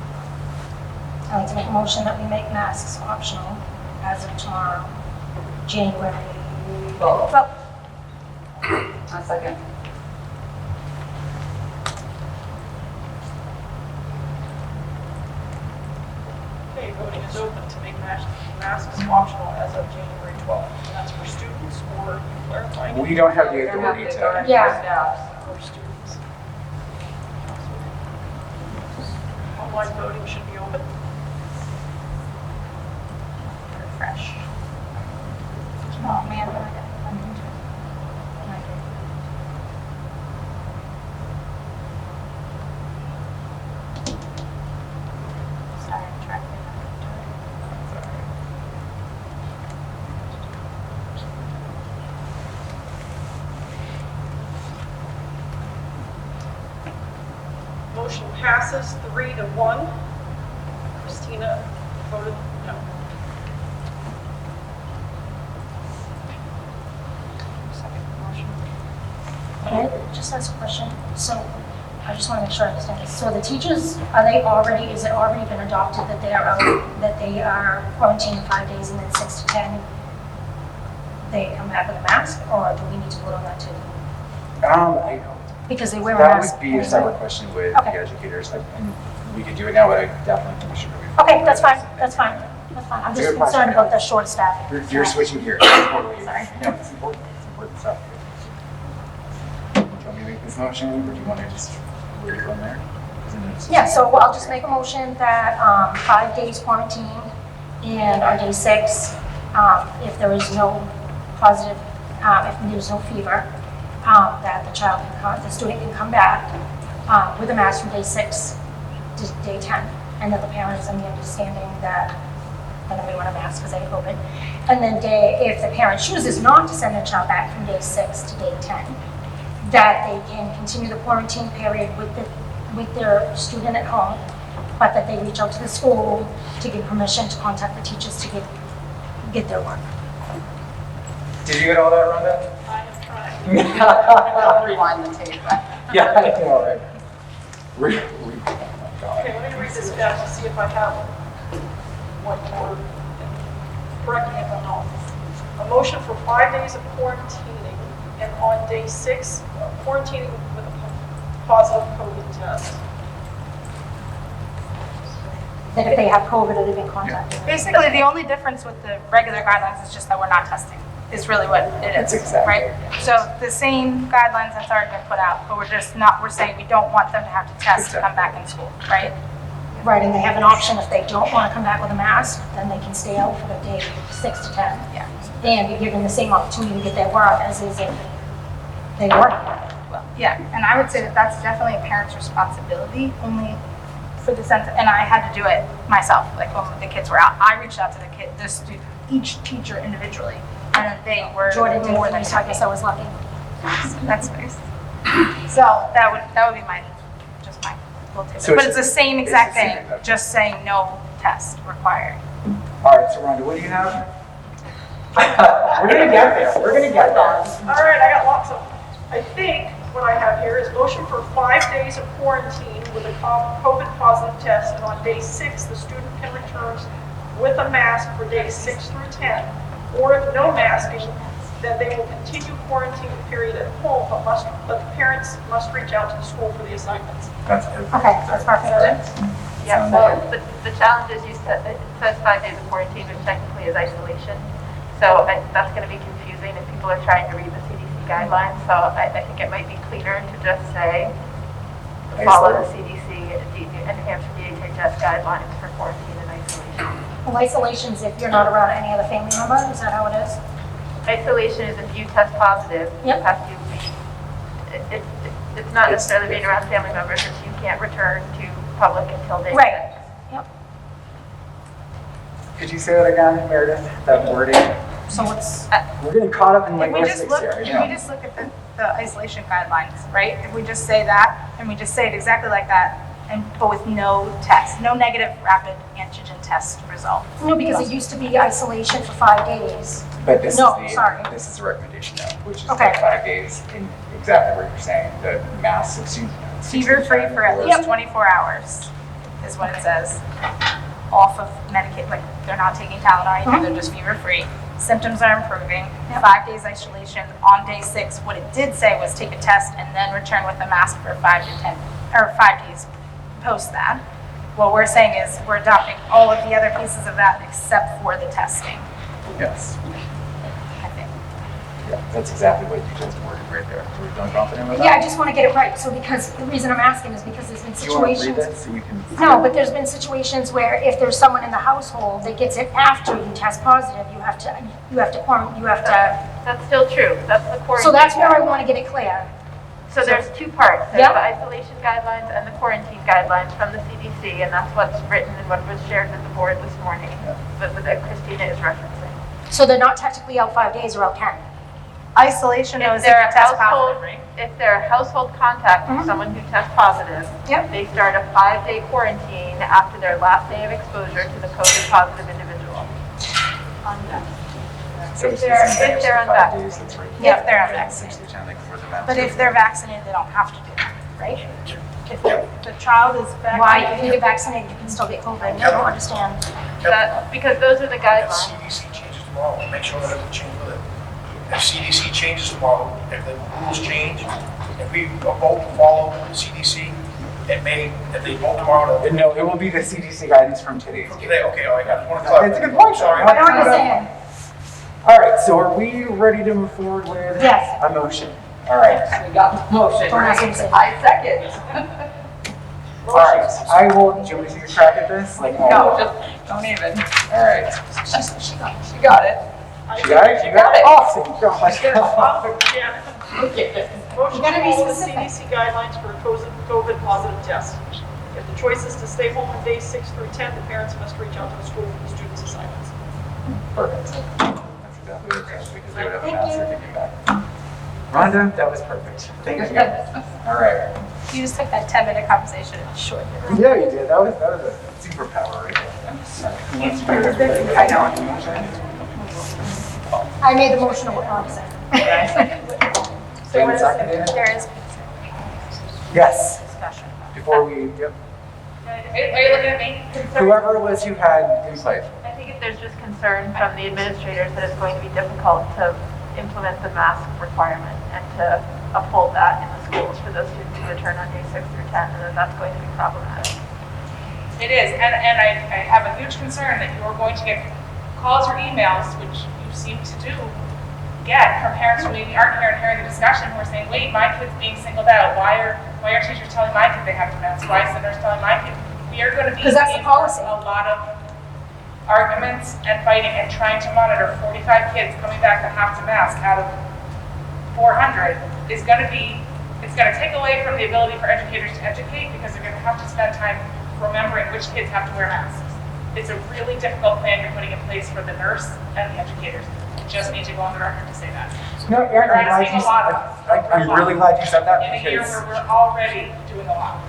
I'd like to make a motion that we make masks optional as of tomorrow, January 12th. A second. Okay, voting is open to make masks masks optional as of January 12th. And that's for students or clarifying? We don't have the authority to. Yeah. For students. Online voting should be open. Refresh. Oh, man. Sorry, I'm trying to get Motion passes 3-1. Christina voted no. Can I just ask a question? So I just want to make sure I understand this. So the teachers, are they already, is it already been adopted that they are out, that they are quarantined 5 days and then 6 to 10, they come back with a mask, or do we need to vote on that too? Because they wear a That mask. would be a separate question with Okay. the educators, and we could do it now, but I definitely think we should. Okay, that's fine, that's fine, that's fine. I'm just Good concerned question. about the short staff. You're switching gears. Totally. Sorry. No, it's important stuff. Do you want me to make this motion, or do you want to just leave it on there? Yeah, so I'll just make a motion that 5 days quarantine, and on day 6, if there is no positive, if there's no fever, that the child can come, the student can come back with a mask from day 6 to day 10, and that the parents are in the understanding that they want a mask because they have COVID. And then if the parent chooses not to send their child back from day 6 to day 10, that they can continue the quarantine period with their student at home, but that they reach out to the school to give permission to contact the teachers to get their work. Did you get all that, Rhonda? I have tried. I'll rewind the tape. Yeah, I know, right? Okay, let me read this back to see if I have what you're correcting if I'm not. A motion for 5 days of quarantining, and on day 6, quarantining with a positive COVID test. That if they have COVID or they've been contacted. Basically, the only difference with the regular guidelines is just that we're not testing, is really what it is, That's exactly right? So the same guidelines that's already been put out, but we're saying we don't want them to have to test to come back in school, right? Right, and they have an option if they don't want to come back with a mask, then they can stay out for the day 6 to 10. Yeah. And be given the same opportunity to get their work as is if they work. Well, yeah, and I would say that that's definitely a parent's responsibility, only for the sense, and I had to do it myself, like when the kids were out. I reached out to each teacher individually, and they were Jordan did more for than me, so I guess I was lucky. That's nice. So that would be my little tip. So But it's it's the same exact the same thing, exact just saying no test required. All right, so Rhonda, what do you have? We're gonna get there. We're gonna get there. All right, I got lots of, I think what I have here is motion for 5 days of quarantine with a COVID positive test, and on day 6, the student can return with a mask for days 6 through 10. Or if no masking, then they will continue quarantine period at home, but the parents must reach out to the school for the assignments. That's it. Okay, that's perfect. Yeah, so the challenge is it says 5 days of quarantine, which technically is isolation. So that's going to be confusing if people are trying to read the CDC guidelines. So I think it might be cleaner to just say, follow the CDC and Hampshire DHHS guidelines for quarantine and isolation. Well, isolation's if you're not around any other family member, is that how it is? Isolation is if you test positive, you Yep. have to be, it's not necessarily being around family members, it's you can't return to public until day 6. Right. Yep. Could you say that again, Meredith? That wording? So it's, We're getting caught up in If we linguistics just here. I if know. we just look at the isolation guidelines, right? If we just say that, and we just say it exactly like that, but with no test, no negative rapid antigen test result. no, because it used to be isolation for 5 days. But this No, is sorry. This is a recommendation now, which is Okay. like 5 days in exactly what you're saying. The mass 16. Fever-free for at least 24 hours is what it says. Off of Medicaid, like they're not taking Tylenol either, they're just fever-free. Symptoms are improving. 5 days isolation. On day 6, what it did say was take a test and then return with a mask for 5 to 10 or 5 days post that. what we're saying is we're adopting all of the other pieces of that except for the testing, Yes. I think. Yeah, that's exactly what you just worded right there. Are we feeling confident with that? Yeah, I just want to get it right. So because the reason I'm asking is because there's been Do you want to read situations. this so you can? No, but there's been situations where if there's someone in the household that gets it after you test positive, you have to. That's still true. That's the quarantine. So that's where I want to get it clear. So there's two parts. There's Yep. the isolation guidelines and the quarantine guidelines from the CDC, and that's what's written and what was shared with the board this morning, but that Christina is referencing. So they're not technically out 5 days or out 10. Isolation If is if they're you a test household, positive, right? if they're a household contact with someone who tests positive, they start a 5-day quarantine after their last day of exposure to the COVID positive individual. So If it's they're- just if they're 5 unvaccinated. days, that's right. If they're unvaccinated. 60 they can wear the mask. But if they're vaccinated, they don't have to do that, right? If the child is vaccinated. Why, if you get vaccinated, you can still get COVID. I don't understand. Because those are the If guidelines. CDC changes tomorrow, we'll make sure that it will change with it. If CDC changes tomorrow, if the rules change, if we vote to follow the CDC, it may, if they vote tomorrow to. No, it will be the CDC guidance from today's date. Today, okay, all right, I want to clarify. It's a good point. Sorry. I know what you're saying. All right, so are we ready to move forward with Yes. a motion? All right. We got the motion, Don't ask me to say that. I second. All right. I will. Do you want me to take a crack at this? Like, No, just, don't even. All right. She got it. You got it? You got it? Awesome. Gosh. Okay. Motion You gotta to be follow the specific. CDC guidelines for a COVID positive test. If the choice is to stay home on days 6 through 10, the parents must reach out to the school for the students' assignments. Perfect. That's exactly what it is, because they would have an Thank answer you. to get back. Rhonda, that was perfect. Thank you. All right. You just took that 10-minute conversation and shortened it. Yeah, you did. That was a superpower right there. Who wants to do it? I know. I made the motion of what Rob said. So what is, Seconded? there is Yes. discussion. Before we, yep. Are you looking at me? Whoever it was who had insight. I think if there's just concern from the administrators that it's going to be difficult to implement the mask requirement and to uphold that in the schools for those students who return on day 6 through 10, and that that's going to be problematic. It is, and I have a huge concern that you're going to get calls or emails, which you seem to get from parents who maybe aren't here and hearing the discussion, who are saying, wait, my kid's being singled out. Why are teachers telling my kid they have to mask? Why is the nurse telling my kid? We are going to be Because that's the in for policy. a lot of arguments and fighting and trying to monitor 45 kids coming back that have to mask out of 400 is going to be, it's going to take away from the ability for educators to educate because they're going to have to spend time remembering which kids have to wear masks. It's a really difficult plan you're putting in place for the nurse and the educators. You just need to go on the record to say that. No, Erin, We're I'm glad asking you a lot said, I'm really glad you said that in a year because, where we're already doing a lot.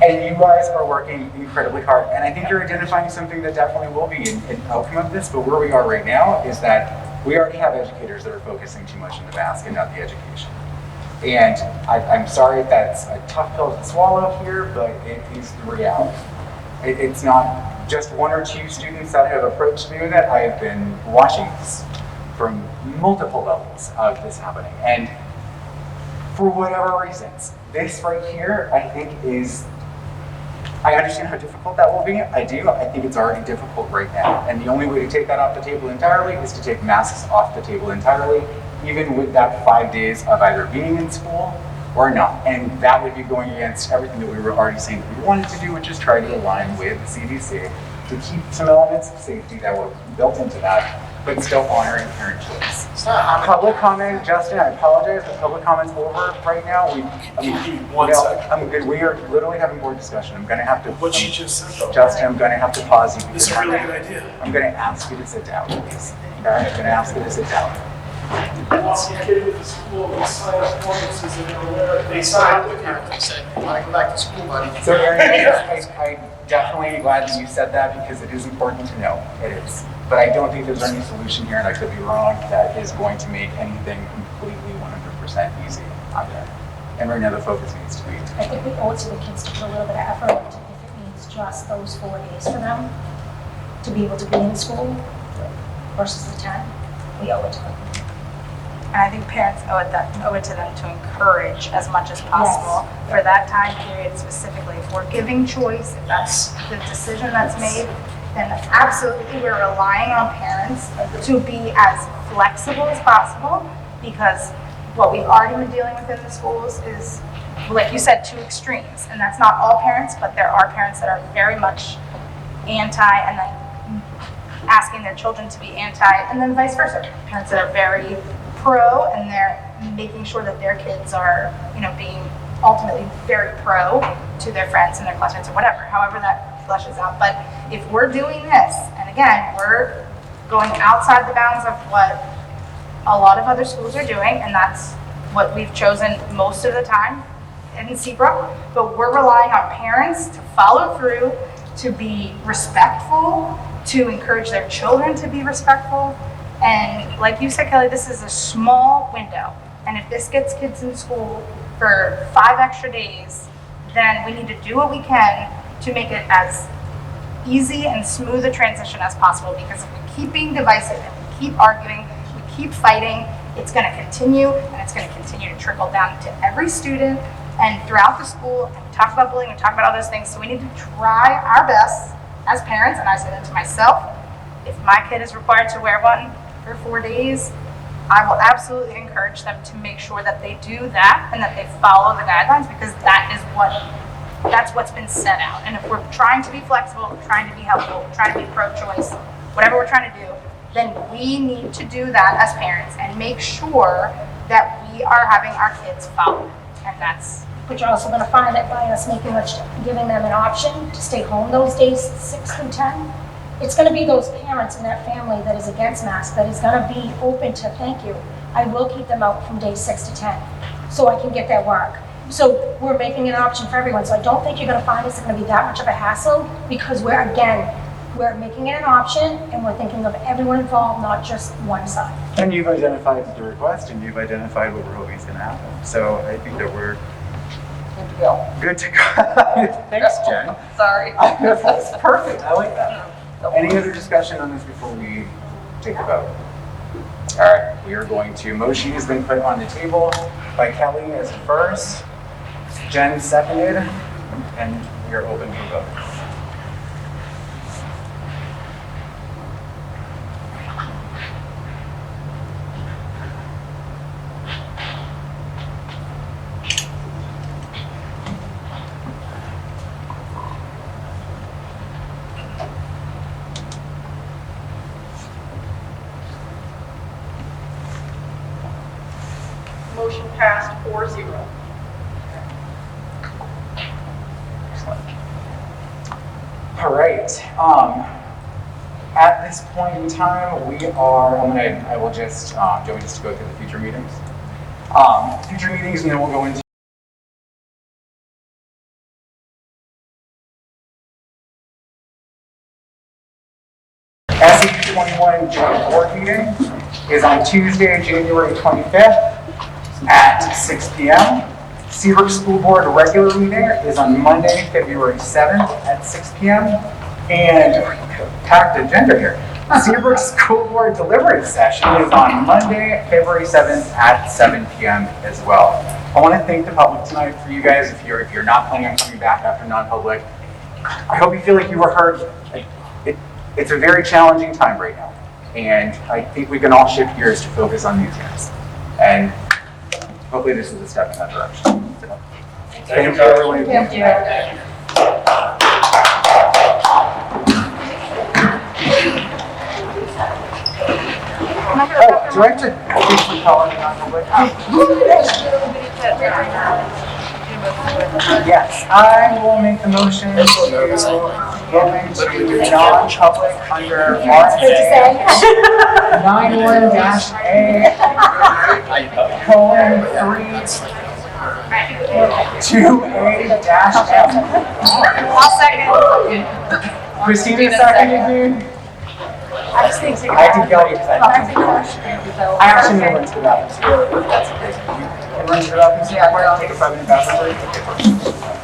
and you guys are working incredibly hard. And I think you're identifying something that definitely will be an outcome of this, but where we are right now is that we already have educators that are focusing too much on the mask and not the education. And I'm sorry if that's a tough pill to swallow here, but it is the reality. It's not just one or two students that have approached me with it. I have been watching this from multiple levels of this happening. And for whatever reasons, this right here, I think is, I understand how difficult that will be. I do. I think it's already difficult right now. And the only way to take that off the table entirely is to take masks off the table entirely, even with that 5 days of either being in school or not. And that would be going against everything that we were already saying that we wanted to do, which is try to align with the CDC to keep some elements of safety that were built into that, but still honoring parent choice. Public comment, Justin, I apologize, but public comment's over right now. I'm good. We are literally having board discussion. I'm gonna have to. What she just said though. Justin, I'm gonna have to pause you. This is a really good idea. I'm gonna ask you to sit down, please. Okay, I'm gonna ask you to sit down. Also, kid with the school, we sign up forms, says they're gonna wear it. They signed with you, they said, you want to go back to school, buddy. So Erin, I'm definitely glad that you said that because it is important to know. It is. But I don't think there's any solution here, and I could be wrong, that is going to make anything completely 100% easy on that. And right now the focus needs to be. I think we owe it to the kids to put a little bit of effort into if it means just those 4 days for them to be able to be in school versus the 10. We owe it to them. And I think parents owe it to them to encourage as much as possible for that time period specifically. If we're giving choice, if that's the decision that's made, then absolutely we're relying on parents to be as flexible as possible, because what we've already been dealing with in the schools is, like you said, two extremes. And that's not all parents, but there are parents that are very much anti and then asking their children to be anti, and then vice versa. Parents that are very pro and they're making sure that their kids are, being ultimately very pro to their friends and their classmates or whatever, however that fleshes out. But if we're doing this, and again, we're going outside the bounds of what a lot of other schools are doing, and that's what we've chosen most of the time in Seabrook, but we're relying on parents to follow through, to be respectful, to encourage their children to be respectful. And like you said, Kelly, this is a small window. And if this gets kids in school for 5 extra days, then we need to do what we can to make it as easy and smooth a transition as possible. Because if we keep being divisive and we keep arguing, we keep fighting, it's going to continue, and it's going to continue to trickle down to every student and throughout the school. And we talk about bullying, we talk about all those things. So we need to try our best as parents, and I say that to myself. If my kid is required to wear one for 4 days, I will absolutely encourage them to make sure that they do that and that they follow the guidelines, because that's what's been set out. And if we're trying to be flexible, trying to be helpful, trying to be pro-choice, whatever we're trying to do, then we need to do that as parents and make sure that we are having our kids follow it. And that's. But you're also gonna find that by us giving them an option to stay home those days, 6 through 10, it's gonna be those parents in that family that is against masks that is gonna be open to, thank you, I will keep them out from day 6 to 10, so I can get their work. So we're making an option for everyone. So I don't think you're gonna find it's gonna be that much of a hassle, because we're making it an option, and we're thinking of everyone involved, not just one side. And you've identified the request, and you've identified what we're hoping is going to happen. So I think that we're Good to go. good to go. Thanks, Jen. Sorry. That's perfect. I like that. Any other discussion on this before we take a vote? All right, we are going to. Motion has been put on the table by Kelly as first, Jen seconded, and we are open to vote. Motion passed 4-0. All right. At this point in time, we are. I will just. Do you want me just to go through the future meetings? Future meetings, and then we'll go into. SAU 21 joint board meeting is on Tuesday, January 25th at 6 p.m. Seabrook School Board regular meeting is on Monday, February 7th at 6 p.m. And packed agenda here. Seabrook School Board deliberative session is on Monday, February 7th at 7 p.m. as well. I want to thank the public tonight for you guys. If you're not planning on coming back after non-public, I hope you feel like you were heard. It's a very challenging time right now, and I think we can all shift gears to focus on these things. And hopefully this is a step in that direction. So, thank you, everyone. Thank you. Oh, do I have to speak for color in non-public? Yes, I will make the motion to go into non-public under RSA 91-A colon 2A-M. I'll second. Christina seconded me. I just think I have to yell because I actually know when to the bathroom, so if that's okay. You can run to the bathroom, so take a 5-minute bathroom break. Okay, perfect.